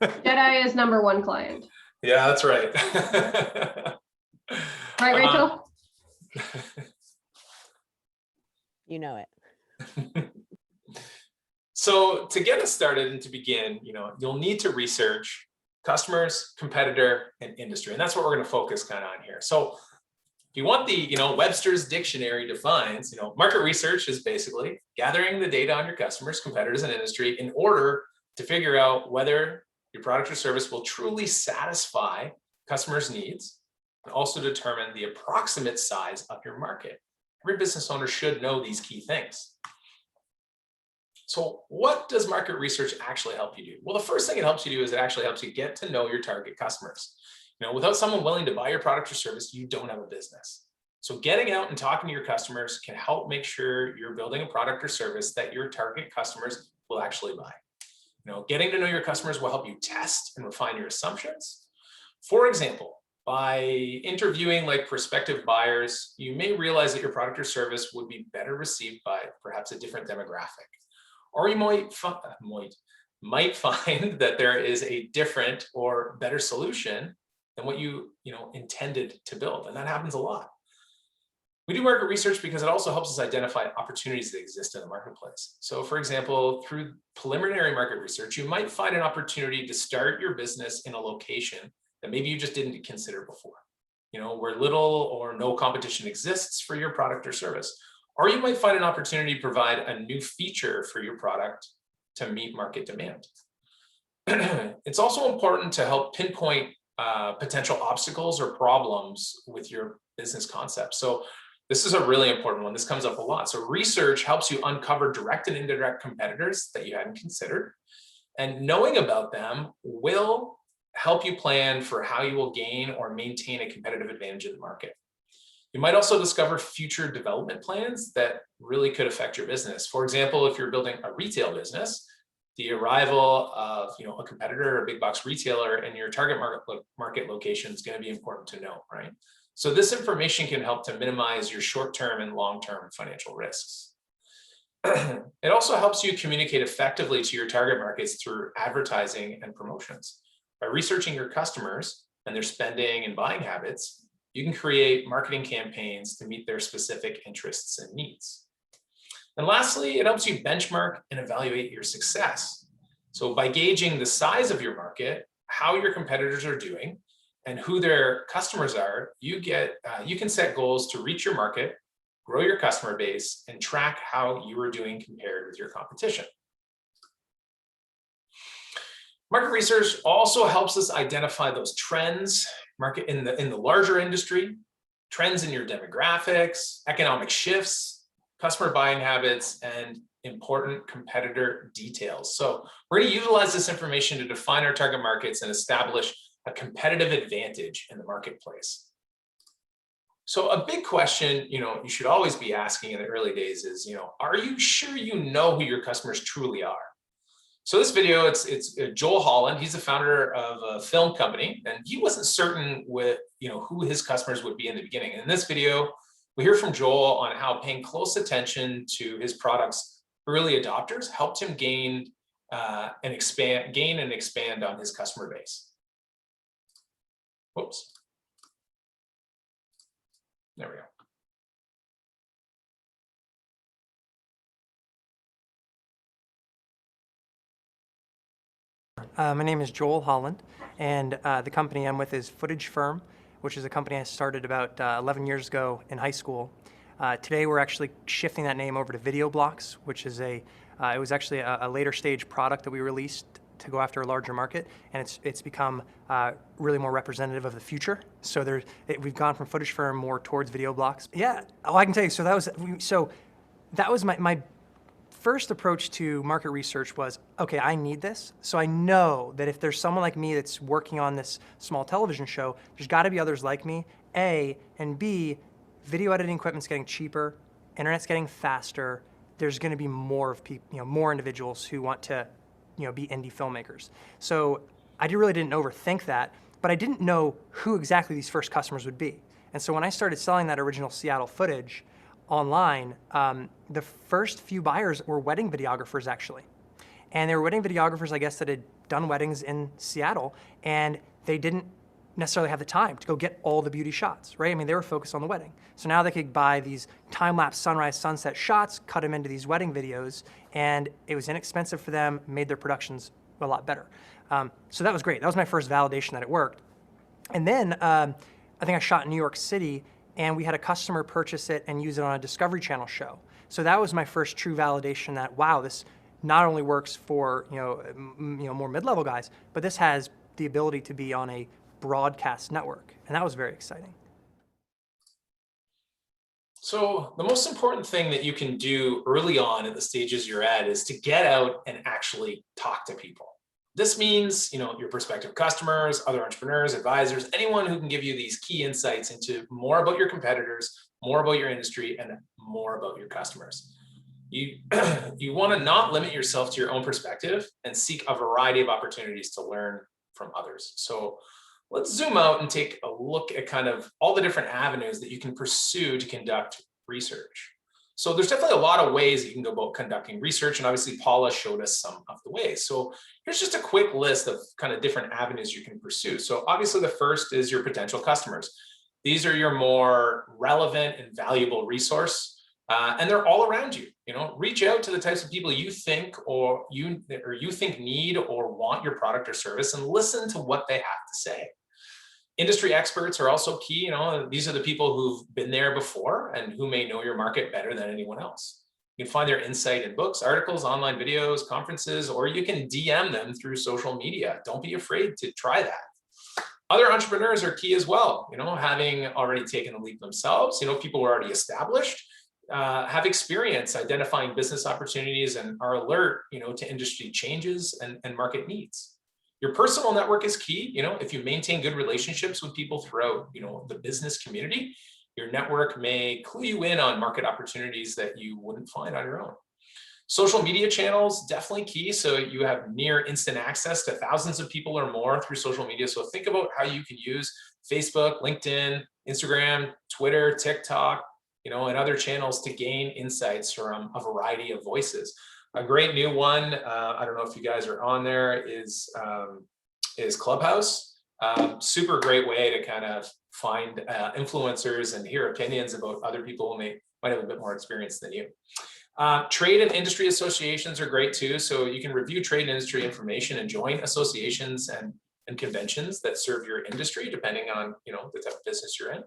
Jedi is #1 client. Yeah, that's right. Right, Rachel? You know it. So to get us started and to begin, you know, you'll need to research customers, competitor, and industry. And that's what we're going to focus kind of on here. So if you want the, you know, Webster's dictionary defines, you know, market research is basically gathering the data on your customers, competitors, and industry in order to figure out whether your product or service will truly satisfy customers' needs, and also determine the approximate size of your market. Every business owner should know these key things. So what does market research actually help you do? Well, the first thing it helps you do is it actually helps you get to know your target customers. You know, without someone willing to buy your product or service, you don't have a business. So getting out and talking to your customers can help make sure you're building a product or service that your target customers will actually buy. You know, getting to know your customers will help you test and refine your assumptions. For example, by interviewing like prospective buyers, you may realize that your product or service would be better received by perhaps a different demographic. Or you might find that there is a different or better solution than what you intended to build. And that happens a lot. We do market research because it also helps us identify opportunities that exist in the marketplace. So for example, through preliminary market research, you might find an opportunity to start your business in a location that maybe you just didn't consider before, you know, where little or no competition exists for your product or service. Or you might find an opportunity to provide a new feature for your product to meet market demand. It's also important to help pinpoint potential obstacles or problems with your business concept. So this is a really important one. This comes up a lot. So research helps you uncover direct and indirect competitors that you hadn't considered. And knowing about them will help you plan for how you will gain or maintain a competitive advantage in the market. You might also discover future development plans that really could affect your business. For example, if you're building a retail business, the arrival of a competitor or a big box retailer in your target market location is going to be important to know, right? So this information can help to minimize your short-term and long-term financial risks. It also helps you communicate effectively to your target markets through advertising and promotions. By researching your customers and their spending and buying habits, you can create marketing campaigns to meet their specific interests and needs. And lastly, it helps you benchmark and evaluate your success. So by gauging the size of your market, how your competitors are doing, and who their customers are, you can set goals to reach your market, grow your customer base, and track how you are doing compared with your competition. Market research also helps us identify those trends, in the larger industry, trends in your demographics, economic shifts, customer buying habits, and important competitor details. So we're going to utilize this information to define our target markets and establish a competitive advantage in the marketplace. So a big question, you should always be asking in the early days is, are you sure you know who your customers truly are? So this video, it's Joel Holland. He's the founder of a film company, and he wasn't certain with, who his customers would be in the beginning. And in this video, we hear from Joel on how paying close attention to his product's early adopters helped him gain and expand on his customer base. Whoops. There we go. My name is Joel Holland, and the company I'm with is Footage Firm, which is a company I started about 11 years ago in high school. Today we're actually shifting that name over to Video Blocks, which is it was actually a later stage product that we released to go after a larger market, and it's become really more representative of the future. So we've gone from Footage Firm more towards Video Blocks. Yeah, I can tell you. So that was my first approach to market research was, okay, I need this. So I know that if there's someone like me that's working on this small television show, there's got to be others like me. A, and B, video editing equipment's getting cheaper, internet's getting faster. There's going to be more of people, more individuals who want to, be indie filmmakers. So I really didn't overthink that, but I didn't know who exactly these first customers would be. And so when I started selling that original Seattle footage online, the first few buyers were wedding videographers, actually. And they were wedding videographers, I guess, that had done weddings in Seattle, and they didn't necessarily have the time to go get all the beauty shots, right? I mean, they were focused on the wedding. So now they could buy these time-lapse sunrise, sunset shots, cut them into these wedding videos, and it was inexpensive for them, made their productions a lot better. So that was great. That was my first validation that it worked. And then I think I shot in New York City, and we had a customer purchase it and use it on a Discovery Channel show. So that was my first true validation that, wow, this not only works for more mid-level guys, but this has the ability to be on a broadcast network, and that was very exciting. So the most important thing that you can do early on at the stages you're at is to get out and actually talk to people. This means, your prospective customers, other entrepreneurs, advisors, anyone who can give you these key insights into more about your competitors, more about your industry, and more about your customers. You want to not limit yourself to your own perspective and seek a variety of opportunities to learn from others. So let's zoom out and take a look at kind of all the different avenues that you can pursue to conduct research. So there's definitely a lot of ways that you can go about conducting research, and obviously Paula showed us some of the ways. So here's just a quick list of kind of different avenues you can pursue. So obviously the first is your potential customers. These are your more relevant and valuable resource, and they're all around you. Reach out to the types of people you think need or want your product or service, and listen to what they have to say. Industry experts are also key. These are the people who've been there before and who may know your market better than anyone else. You can find their insight in books, articles, online videos, conferences, or you can DM them through social media. Don't be afraid to try that. Other entrepreneurs are key as well. Having already taken the leap themselves, people who are already established, have experience identifying business opportunities and are alert, to industry changes and market needs. Your personal network is key. If you maintain good relationships with people throughout, the business community, your network may clue you in on market opportunities that you wouldn't find on your own. Social media channels, definitely key. So you have near instant access to thousands of people or more through social media. So think about how you can use Facebook, LinkedIn, Instagram, Twitter, TikTok, and other channels to gain insights from a variety of voices. A great new one, I don't know if you guys are on there, is Clubhouse. Super great way to kind of find influencers and hear opinions about other people who might have a bit more experience than you. Trade and industry associations are great too. So you can review trade and industry information and join associations and conventions that serve your industry, depending on the type of business you're in.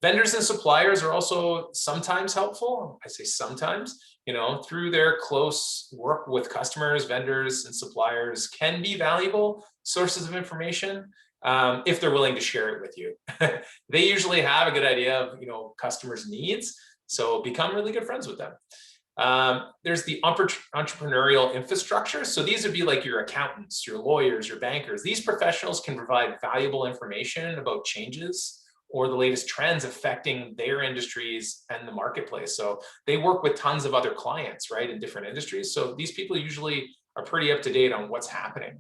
Vendors and suppliers are also sometimes helpful. I say sometimes, through their close work with customers, vendors and suppliers can be valuable sources of information if they're willing to share it with you. They usually have a good idea of, customers' needs. So become really good friends with them. There's the entrepreneurial infrastructure. So these would be like your accountants, your lawyers, your bankers. These professionals can provide valuable information about changes or the latest trends affecting their industries and the marketplace. So they work with tons of other clients, right, in different industries. So these people usually are pretty up to date on what's happening.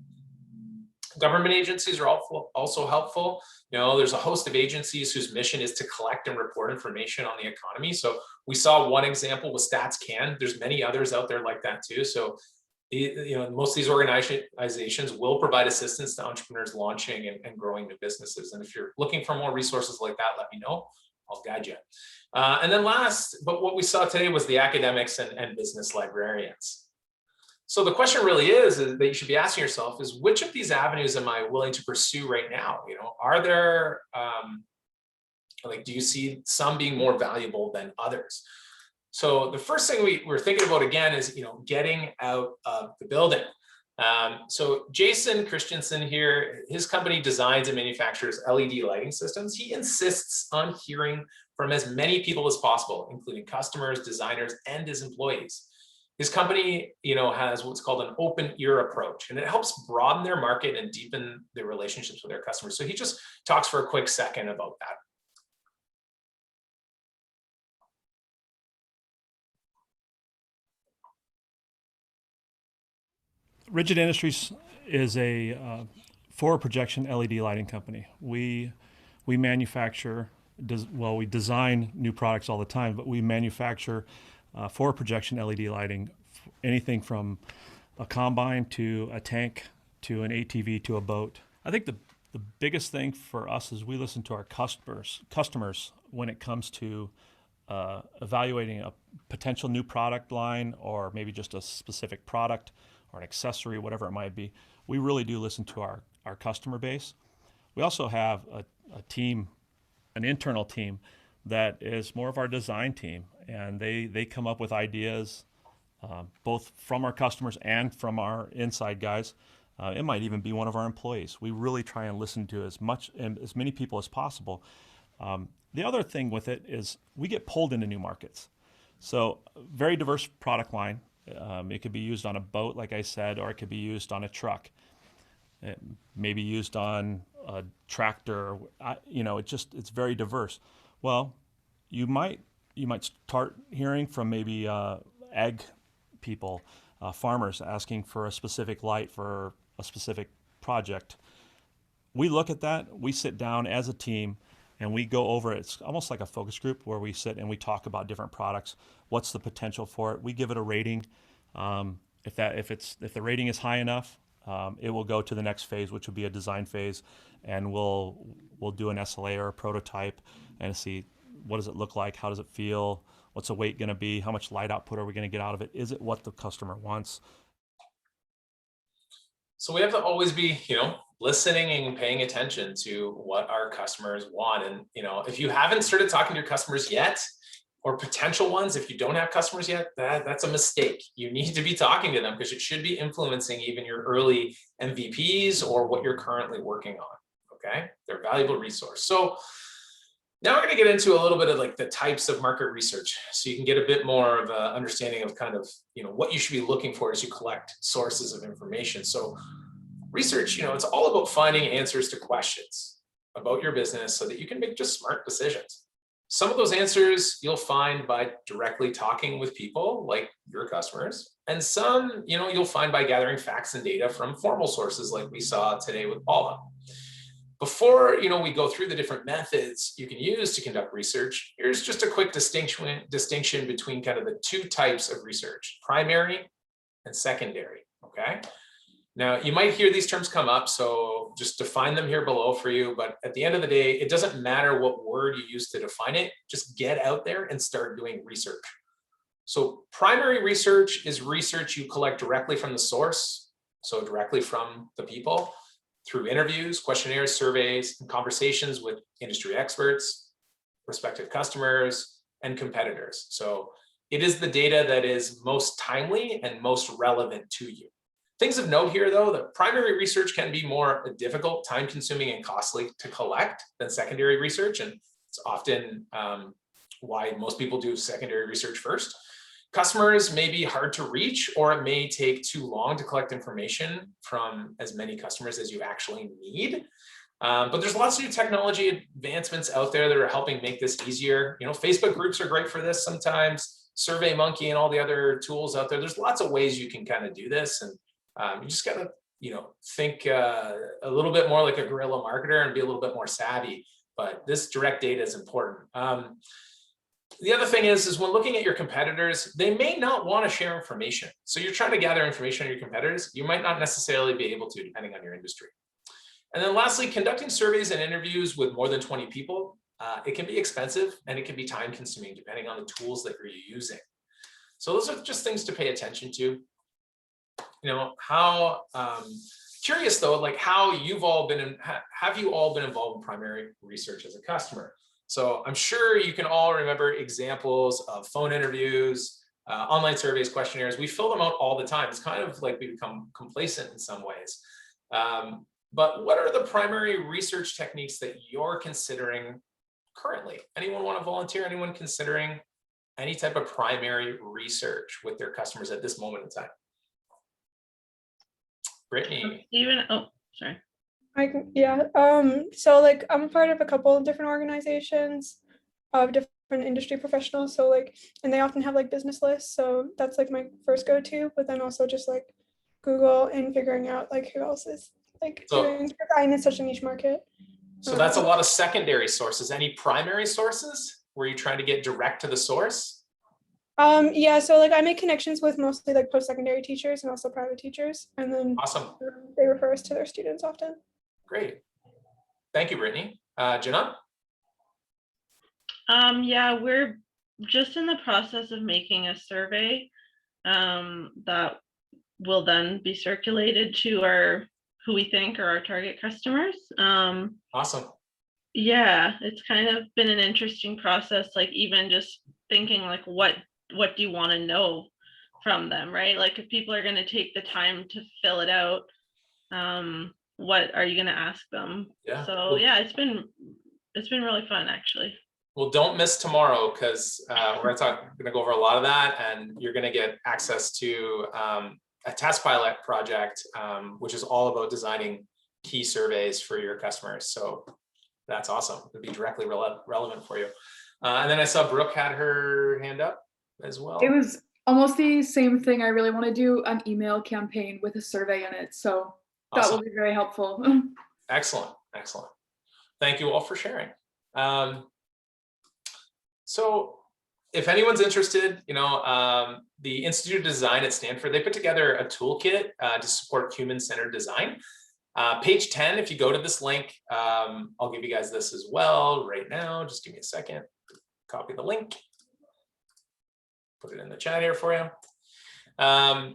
Government agencies are also helpful. You know, there's a host of agencies whose mission is to collect and report information on the economy. So we saw one example with StatsCan. There's many others out there like that too. So, you know, most of these organizations will provide assistance to entrepreneurs launching and growing new businesses. And if you're looking for more resources like that, let me know. I'll guide you. And then last, but what we saw today was the academics and business librarians. So the question really is that you should be asking yourself is, which of these avenues am I willing to pursue right now? You know, are there, like, do you see some being more valuable than others? So the first thing we're thinking about again is, you know, getting out of the building. So Jason Christensen here, his company designs and manufactures LED lighting systems. He insists on hearing from as many people as possible, including customers, designers, and his employees. His company, you know, has what's called an open ear approach, and it helps broaden their market and deepen their relationships with their customers. So he just talks for a quick second about that. Rigid Industries is a forward projection LED lighting company. We manufacture, well, we design new products all the time, but we manufacture forward projection LED lighting, anything from a combine to a tank to an ATV to a boat. I think the biggest thing for us is we listen to our customers when it comes to evaluating a potential new product line or maybe just a specific product or an accessory, whatever it might be. We really do listen to our customer base. We also have a team, an internal team that is more of our design team, and they come up with ideas both from our customers and from our inside guys. It might even be one of our employees. We really try and listen to as many people as possible. The other thing with it is we get pulled into new markets. So very diverse product line. It could be used on a boat, like I said, or it could be used on a truck. It may be used on a tractor. You know, it's very diverse. Well, you might start hearing from maybe ag people, farmers asking for a specific light for a specific project. We look at that, we sit down as a team, and we go over it. It's almost like a focus group where we sit and we talk about different products. What's the potential for it? We give it a rating. If the rating is high enough, it will go to the next phase, which will be a design phase, and we'll do an SLA or a prototype and see what does it look like, how does it feel, what's the weight going to be, how much light output are we going to get out of it, is it what the customer wants? So we have to always be, you know, listening and paying attention to what our customers want. And, you know, if you haven't started talking to your customers yet, or potential ones, if you don't have customers yet, that's a mistake. You need to be talking to them because it should be influencing even your early MVPs or what you're currently working on, okay? They're a valuable resource. So now we're gonna get into a little bit of like the types of market research so you can get a bit more of an understanding of kind of, you know, what you should be looking for as you collect sources of information. So research, you know, it's all about finding answers to questions about your business so that you can make just smart decisions. Some of those answers you'll find by directly talking with people like your customers, and some, you know, you'll find by gathering facts and data from formal sources like we saw today with Paula. Before, you know, we go through the different methods you can use to conduct research, here's just a quick distinction between kind of the two types of research, primary and secondary, okay? Now, you might hear these terms come up, so just define them here below for you. But at the end of the day, it doesn't matter what word you use to define it. Just get out there and start doing research. So primary research is research you collect directly from the source, so directly from the people, through interviews, questionnaires, surveys, and conversations with industry experts, prospective customers, and competitors. So it is the data that is most timely and most relevant to you. Things of note here, though, that primary research can be more difficult, time-consuming, and costly to collect than secondary research, and it's often why most people do secondary research first. Customers may be hard to reach, or it may take too long to collect information from as many customers as you actually need. But there's lots of new technology advancements out there that are helping make this easier. You know, Facebook groups are great for this sometimes, SurveyMonkey and all the other tools out there. There's lots of ways you can kind of do this. And you just got to, you know, think a little bit more like a guerrilla marketer and be a little bit more savvy. But this direct data is important. The other thing is when looking at your competitors, they may not want to share information. So you're trying to gather information on your competitors. You might not necessarily be able to, depending on your industry. And then lastly, conducting surveys and interviews with more than 20 people, it can be expensive and it can be time consuming depending on the tools that you're using. So those are just things to pay attention to. You know, how, curious though, like how you've all been, have you all been involved in primary research as a customer? So I'm sure you can all remember examples of phone interviews, online surveys, questionnaires. We fill them out all the time. It's kind of like we become complacent in some ways. But what are the primary research techniques that you're considering currently? Anyone want to volunteer? Anyone considering any type of primary research with their customers at this moment in time? Brittany. Steven, oh, sorry. Yeah. So like I'm part of a couple of different organizations of different industry professionals. So like, and they often have like business lists. So that's like my first go-to, but then also just like Google and figuring out like who else is like doing in such a niche market. So that's a lot of secondary sources. Any primary sources? Were you trying to get direct to the source? Yeah, so like I make connections with mostly like post-secondary teachers and also private teachers, and then awesome. They refer us to their students often. Great. Thank you, Brittany. Jenna? Yeah, we're just in the process of making a survey that will then be circulated to our who we think are our target customers. Awesome. Yeah, it's kind of been an interesting process, like even just thinking like what do you want to know from them, right? Like if people are going to take the time to fill it out, what are you going to ask them? Yeah. So cool. yeah, it's been really fun actually. Well, don't miss tomorrow because we're going to go over a lot of that, and you're going to get access to a test pilot project, which is all about designing key surveys for your customers. So that's awesome. It'll be directly relevant for you. And then I saw Brooke had her hand up as well. It was almost the same thing. I really want to do an email campaign with a survey in it. So that will be very helpful. Excellent. Excellent. Thank you all for sharing. So if anyone's interested, you know, the Institute of Design at Stanford, they put together a toolkit to support human-centered design. Page 10, if you go to this link, I'll give you guys this as well right now. Just give me a second. Copy the link. Put it in the chat here for you.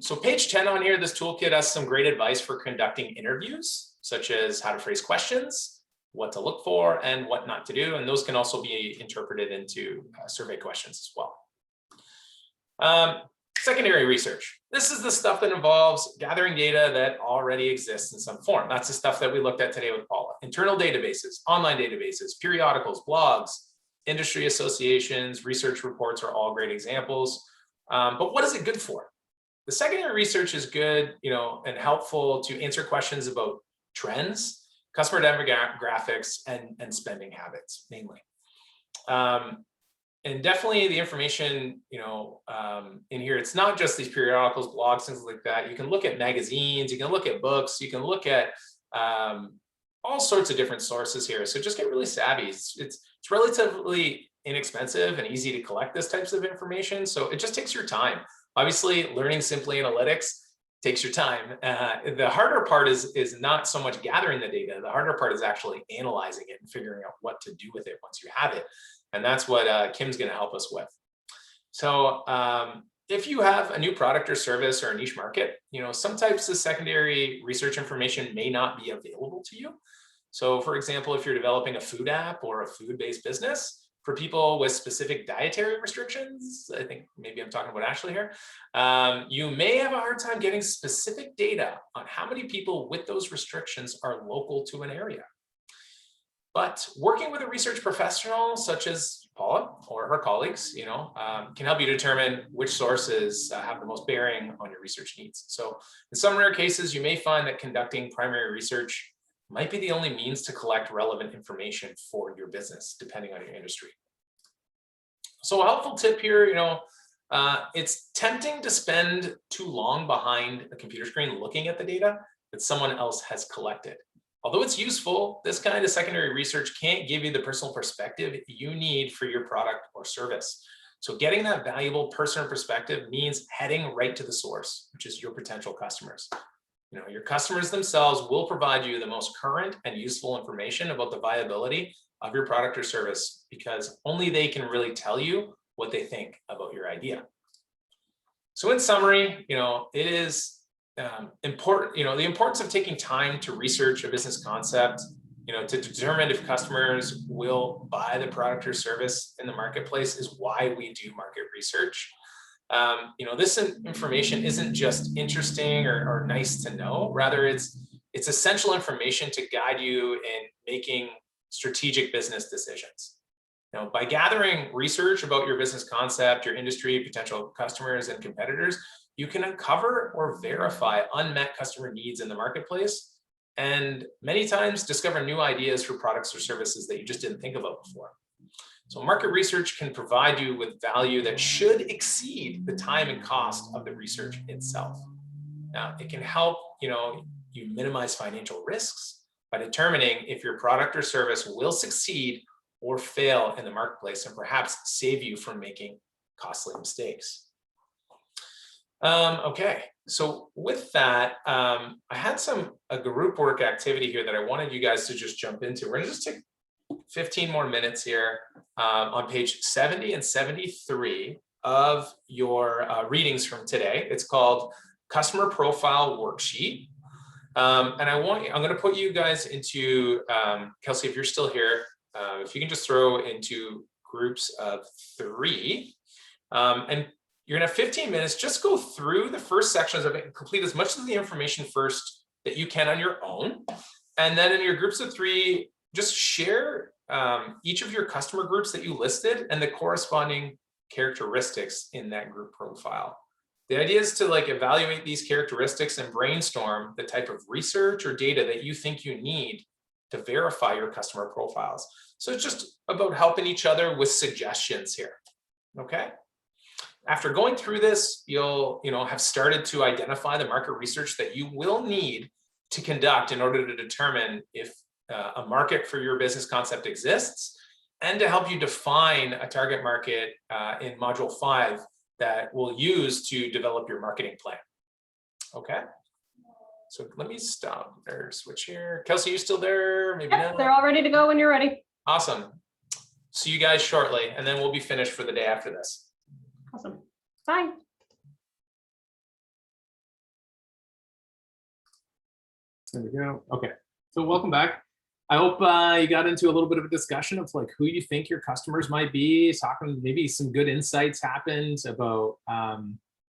So page 10 on here, this toolkit has some great advice for conducting interviews, such as how to phrase questions, what to look for, and what not to do. And those can also be interpreted into survey questions as well. Secondary research. This is the stuff that involves gathering data that already exists in some form. That's the stuff that we looked at today with Paula. Internal databases, online databases, periodicals, blogs, industry associations, research reports are all great examples. But what is it good for? The secondary research is good, you know, and helpful to answer questions about trends, customer demographics, and spending habits mainly. And definitely the information, you know, in here, it's not just these periodicals, blogs, things like that. You can look at magazines, you can look at books, you can look at all sorts of different sources here. So just get really savvy. It's relatively inexpensive and easy to collect this types of information. So it just takes your time. Obviously, learning Simply Analytics takes your time. The harder part is not so much gathering the data. The harder part is actually analyzing it and figuring out what to do with it once you have it. And that's what Kim's going to help us with. So if you have a new product or service or a niche market, you know, some types of secondary research information may not be available to you. So for example, if you're developing a food app or a food-based business, for people with specific dietary restrictions, I think maybe I'm talking about Ashley here, you may have a hard time getting specific data on how many people with those restrictions are local to an area. But working with a research professional such as Paula or her colleagues, can help you determine which sources have the most bearing on your research needs. So in some rare cases, you may find that conducting primary research might be the only means to collect relevant information for your business, depending on your industry. So a helpful tip here, it's tempting to spend too long behind a computer screen looking at the data that someone else has collected. Although it's useful, this kind of secondary research can't give you the personal perspective you need for your product or service. So getting that valuable personal perspective means heading right to the source, which is your potential customers. Your customers themselves will provide you the most current and useful information about the viability of your product or service, because only they can really tell you what they think about your idea. So in summary, it is important, the importance of taking time to research a business concept, to determine if customers will buy the product or service in the marketplace is why we do market research. This information isn't just interesting or nice to know, rather it's essential information to guide you in making strategic business decisions. By gathering research about your business concept, your industry, potential customers, and competitors, you can uncover or verify unmet customer needs in the marketplace, and many times discover new ideas for products or services that you just didn't think about before. So market research can provide you with value that should exceed the time and cost of the research itself. Now, it can help you minimize financial risks by determining if your product or service will succeed or fail in the marketplace, and perhaps save you from making costly mistakes. Okay, so with that, I had a group work activity here that I wanted you guys to just jump into. We're gonna just take 15 more minutes here on page 70 and 73 of your readings from today. It's called Customer Profile Worksheet. And I'm gonna put you guys into, Kelsey, if you're still here, if you can just throw into groups of 3. And you're gonna have 15 minutes, just go through the first sections of it and complete as much of the information first that you can on your own. And then in your groups of 3, just share each of your customer groups that you listed and the corresponding characteristics in that group profile. The idea is to evaluate these characteristics and brainstorm the type of research or data that you think you need to verify your customer profiles. So it's just about helping each other with suggestions here, okay? After going through this, you'll have started to identify the market research that you will need to conduct in order to determine if a market for your business concept exists, and to help you define a target market in module 5 that we'll use to develop your marketing plan. Okay, so let me stop or switch here. Kelsey, you still there? Maybe not. They're all ready to go when you're ready. Awesome. See you guys shortly, and then we'll be finished for the day after this. Awesome. Bye. There we go. Okay, so welcome back. I hope you got into a little bit of a discussion of who you think your customers might be, talking maybe some good insights happened about,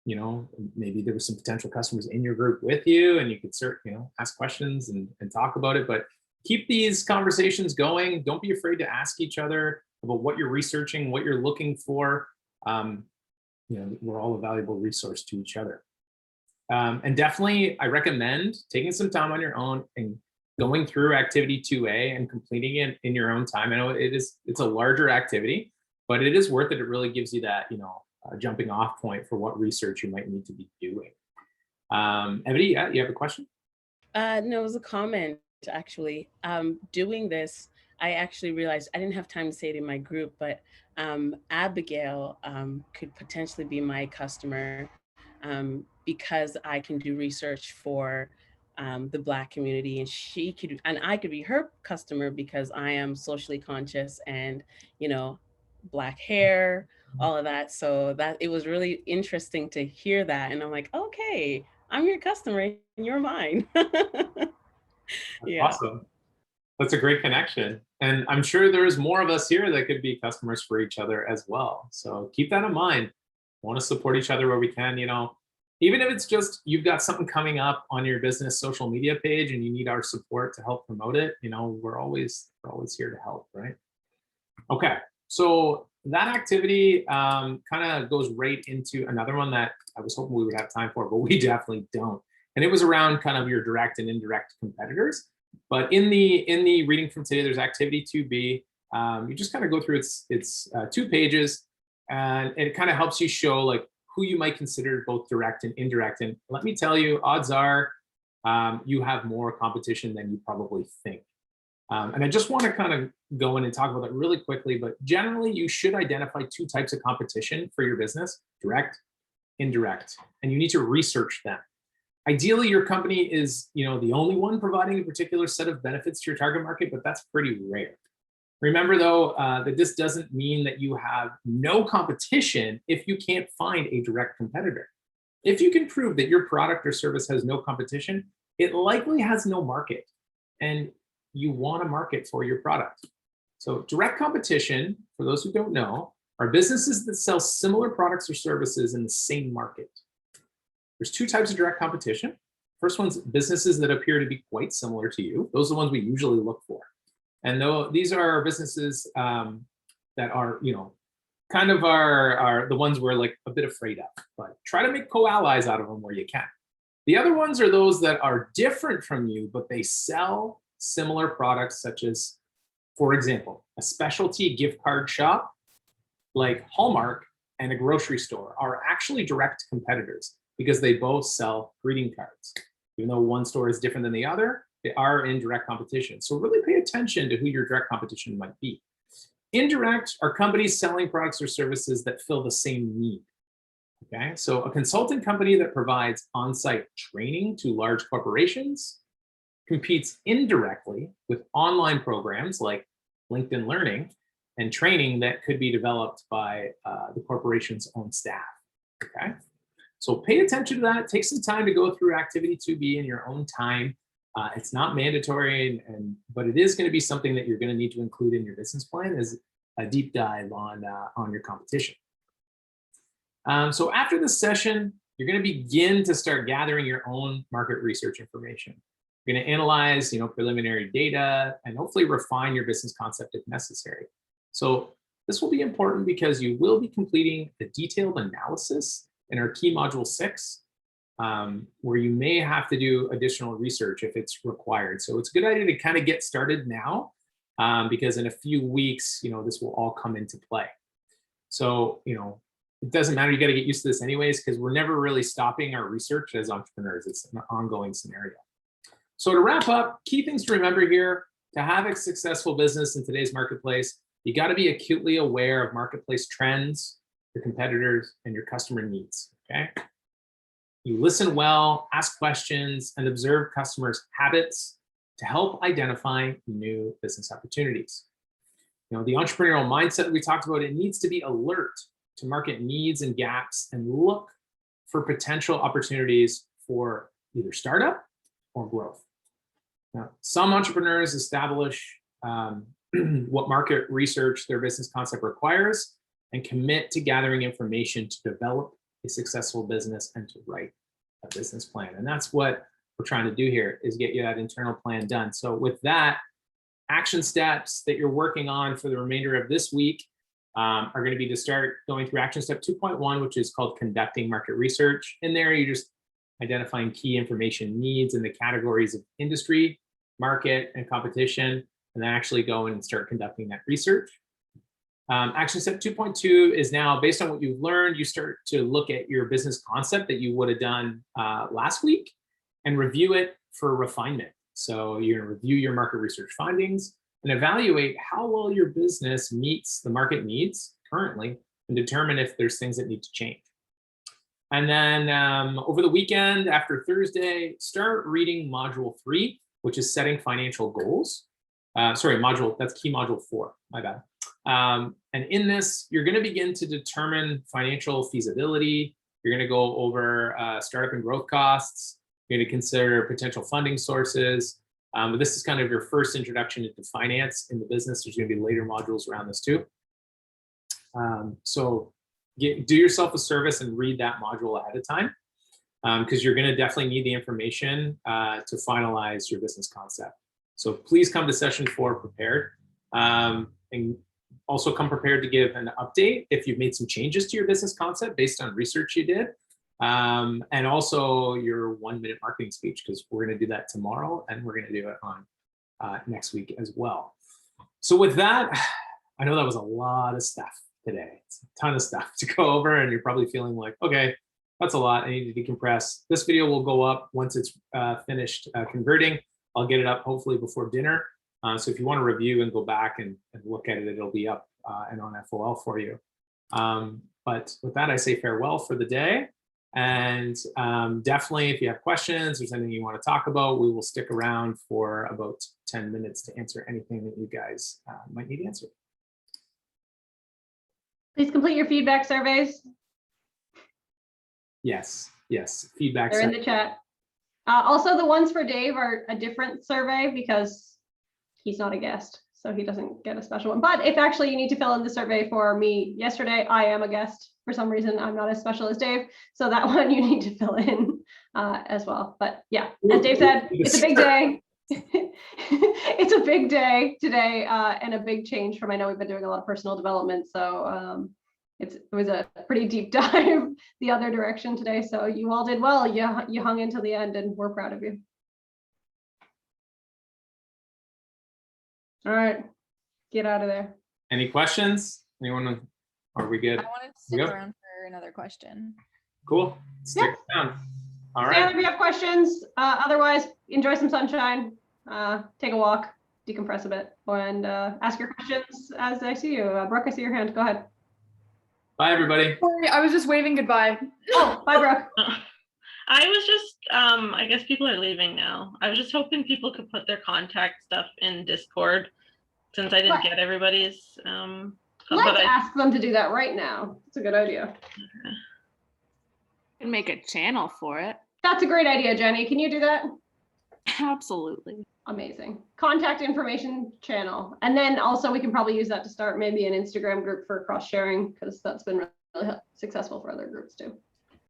maybe there were some potential customers in your group with you, and you could ask questions and talk about it. But keep these conversations going. Don't be afraid to ask each other about what you're researching, what you're looking for. We're all a valuable resource to each other. And definitely, I recommend taking some time on your own and going through activity 2A and completing it in your own time. I know it's a larger activity, but it is worth it. It really gives you that, jumping off point for what research you might need to be doing. Ebony, yeah, you have a question? No, it was a comment, actually. Doing this, I actually realized I didn't have time to say it in my group, but Abigail could potentially be my customer because I can do research for the Black community, and I could be her customer because I am socially conscious and, Black hair, all of that. So that it was really interesting to hear that. And I'm like, okay, I'm your customer and you're mine. Yeah. Awesome. That's a great connection. And I'm sure there's more of us here that could be customers for each other as well. So keep that in mind. Want to support each other where we can, Even if it's just you've got something coming up on your business social media page and you need our support to help promote it, we're always here to help, right? Okay, so that activity kind of goes right into another one that I was hoping we would have time for, but we definitely don't. And it was around kind of your direct and indirect competitors. But in the reading from today, there's activity 2B. You just kind of go through its 2 pages, and it kind of helps you show like who you might consider both direct and indirect. And let me tell you, odds are you have more competition than you probably think. And I just want to kind of go in and talk about that really quickly, but generally you should identify 2 types of competition for your business: direct, indirect, and you need to research them. Ideally, your company is, the only one providing a particular set of benefits to your target market, but that's pretty rare. Remember though, that this doesn't mean that you have no competition if you can't find a direct competitor. If you can prove that your product or service has no competition, it likely has no market, and you want a market for your product. So direct competition, for those who don't know, are businesses that sell similar products or services in the same market. There's 2 types of direct competition. First one's businesses that appear to be quite similar to you. Those are the ones we usually look for. And though these are businesses that are, kind of are the ones we're like a bit afraid of, but try to make co-allies out of them where you can. The other ones are those that are different from you, but they sell similar products, such as, for example, a specialty gift card shop like Hallmark and a grocery store are actually direct competitors because they both sell greeting cards. Even though one store is different than the other, they are in direct competition. So really pay attention to who your direct competition might be. Indirect are companies selling products or services that fill the same need. Okay, so a consulting company that provides on-site training to large corporations competes indirectly with online programs like LinkedIn Learning and training that could be developed by the corporation's own staff. Okay, so pay attention to that. Take some time to go through activity 2B in your own time. It's not mandatory, but it is going to be something that you're going to need to include in your business plan as a deep dive on your competition. So after this session, you're going to begin to start gathering your own market research information. You're going to analyze, preliminary data and hopefully refine your business concept if necessary. So this will be important because you will be completing a detailed analysis in our key module 6, where you may have to do additional research if it's required. So it's a good idea to kind of get started now, because in a few weeks, this will all come into play. So, it doesn't matter, you got to get used to this anyways, because we're never really stopping our research as entrepreneurs. It's an ongoing scenario. So to wrap up, key things to remember here: to have a successful business in today's marketplace, you got to be acutely aware of marketplace trends, your competitors, and your customer needs, okay? You listen well, ask questions, and observe customers' habits to help identify new business opportunities. The entrepreneurial mindset that we talked about, it needs to be alert to market needs and gaps and look for potential opportunities for either startup or growth. Now, some entrepreneurs establish what market research their business concept requires and commit to gathering information to develop a successful business and to write a business plan. And that's what we're trying to do here, is get you that internal plan done. So with that, action steps that you're working on for the remainder of this week are going to be to start going through action step 2.1, which is called conducting market research. In there, you're just identifying key information needs in the categories of industry, market, and competition, and then actually go in and start conducting that research. Action step 2.2 is now, based on what you've learned, you start to look at your business concept that you would have done last week and review it for refinement. So you're going to review your market research findings and evaluate how well your business meets the market needs currently and determine if there's things that need to change. And then over the weekend, after Thursday, start reading module 3, which is setting financial goals. That's key module 4, my bad. And in this, you're going to begin to determine financial feasibility. You're going to go over startup and growth costs. You're going to consider potential funding sources. But this is kind of your first introduction into finance in the business. There's going to be later modules around this too. So do yourself a service and read that module ahead of time. because you're going to definitely need the information to finalize your business concept. So please come to session 4 prepared, and also come prepared to give an update if you've made some changes to your business concept based on research you did, and also your 1-minute marketing speech, because we're going to do that tomorrow and we're going to do it on next week as well. So with that, I know that was a lot of stuff today. It's a ton of stuff to go over, and you're probably feeling like, okay, that's a lot. I need to decompress. This video will go up once it's finished converting. I'll get it up hopefully before dinner. So if you want to review and go back and look at it, it'll be up and on FOL for you. But with that, I say farewell for the day. And definitely, if you have questions, there's anything you want to talk about, we will stick around for about 10 minutes to answer anything that you guys might need answered. Please complete your feedback surveys. Yes, feedback. They're in the chat. Also, the ones for Dave are a different survey because he's not a guest, so he doesn't get a special one. But if actually you need to fill in the survey for me yesterday, I am a guest. For some reason, I'm not as special as Dave. So that one you need to fill in as well. But yeah, as Dave said, it's a big day. It's a big day today and a big change from, I know we've been doing a lot of personal development. So it was a pretty deep dive the other direction today. So you all did well. You hung until the end and we're proud of you. All right, get out of there. Any questions? Anyone? Are we good? I want to stick around for another question. Cool. Stick around. All right. Sam, if you have questions, otherwise enjoy some sunshine, take a walk, decompress a bit, and ask your questions as I see you. Brooke, I see your hand. Go ahead. Bye, everybody. Sorry, I was just waving goodbye. Oh, bye, Brooke. I was just, I guess people are leaving now. I was just hoping people could put their contact stuff in Discord since I didn't get everybody's. Let's ask them to do that right now. It's a good idea. And make a channel for it. That's a great idea, Jenny. Can you do that? Absolutely. Amazing. Contact information channel. And then also we can probably use that to start maybe an Instagram group for cross sharing because that's been really successful for other groups too.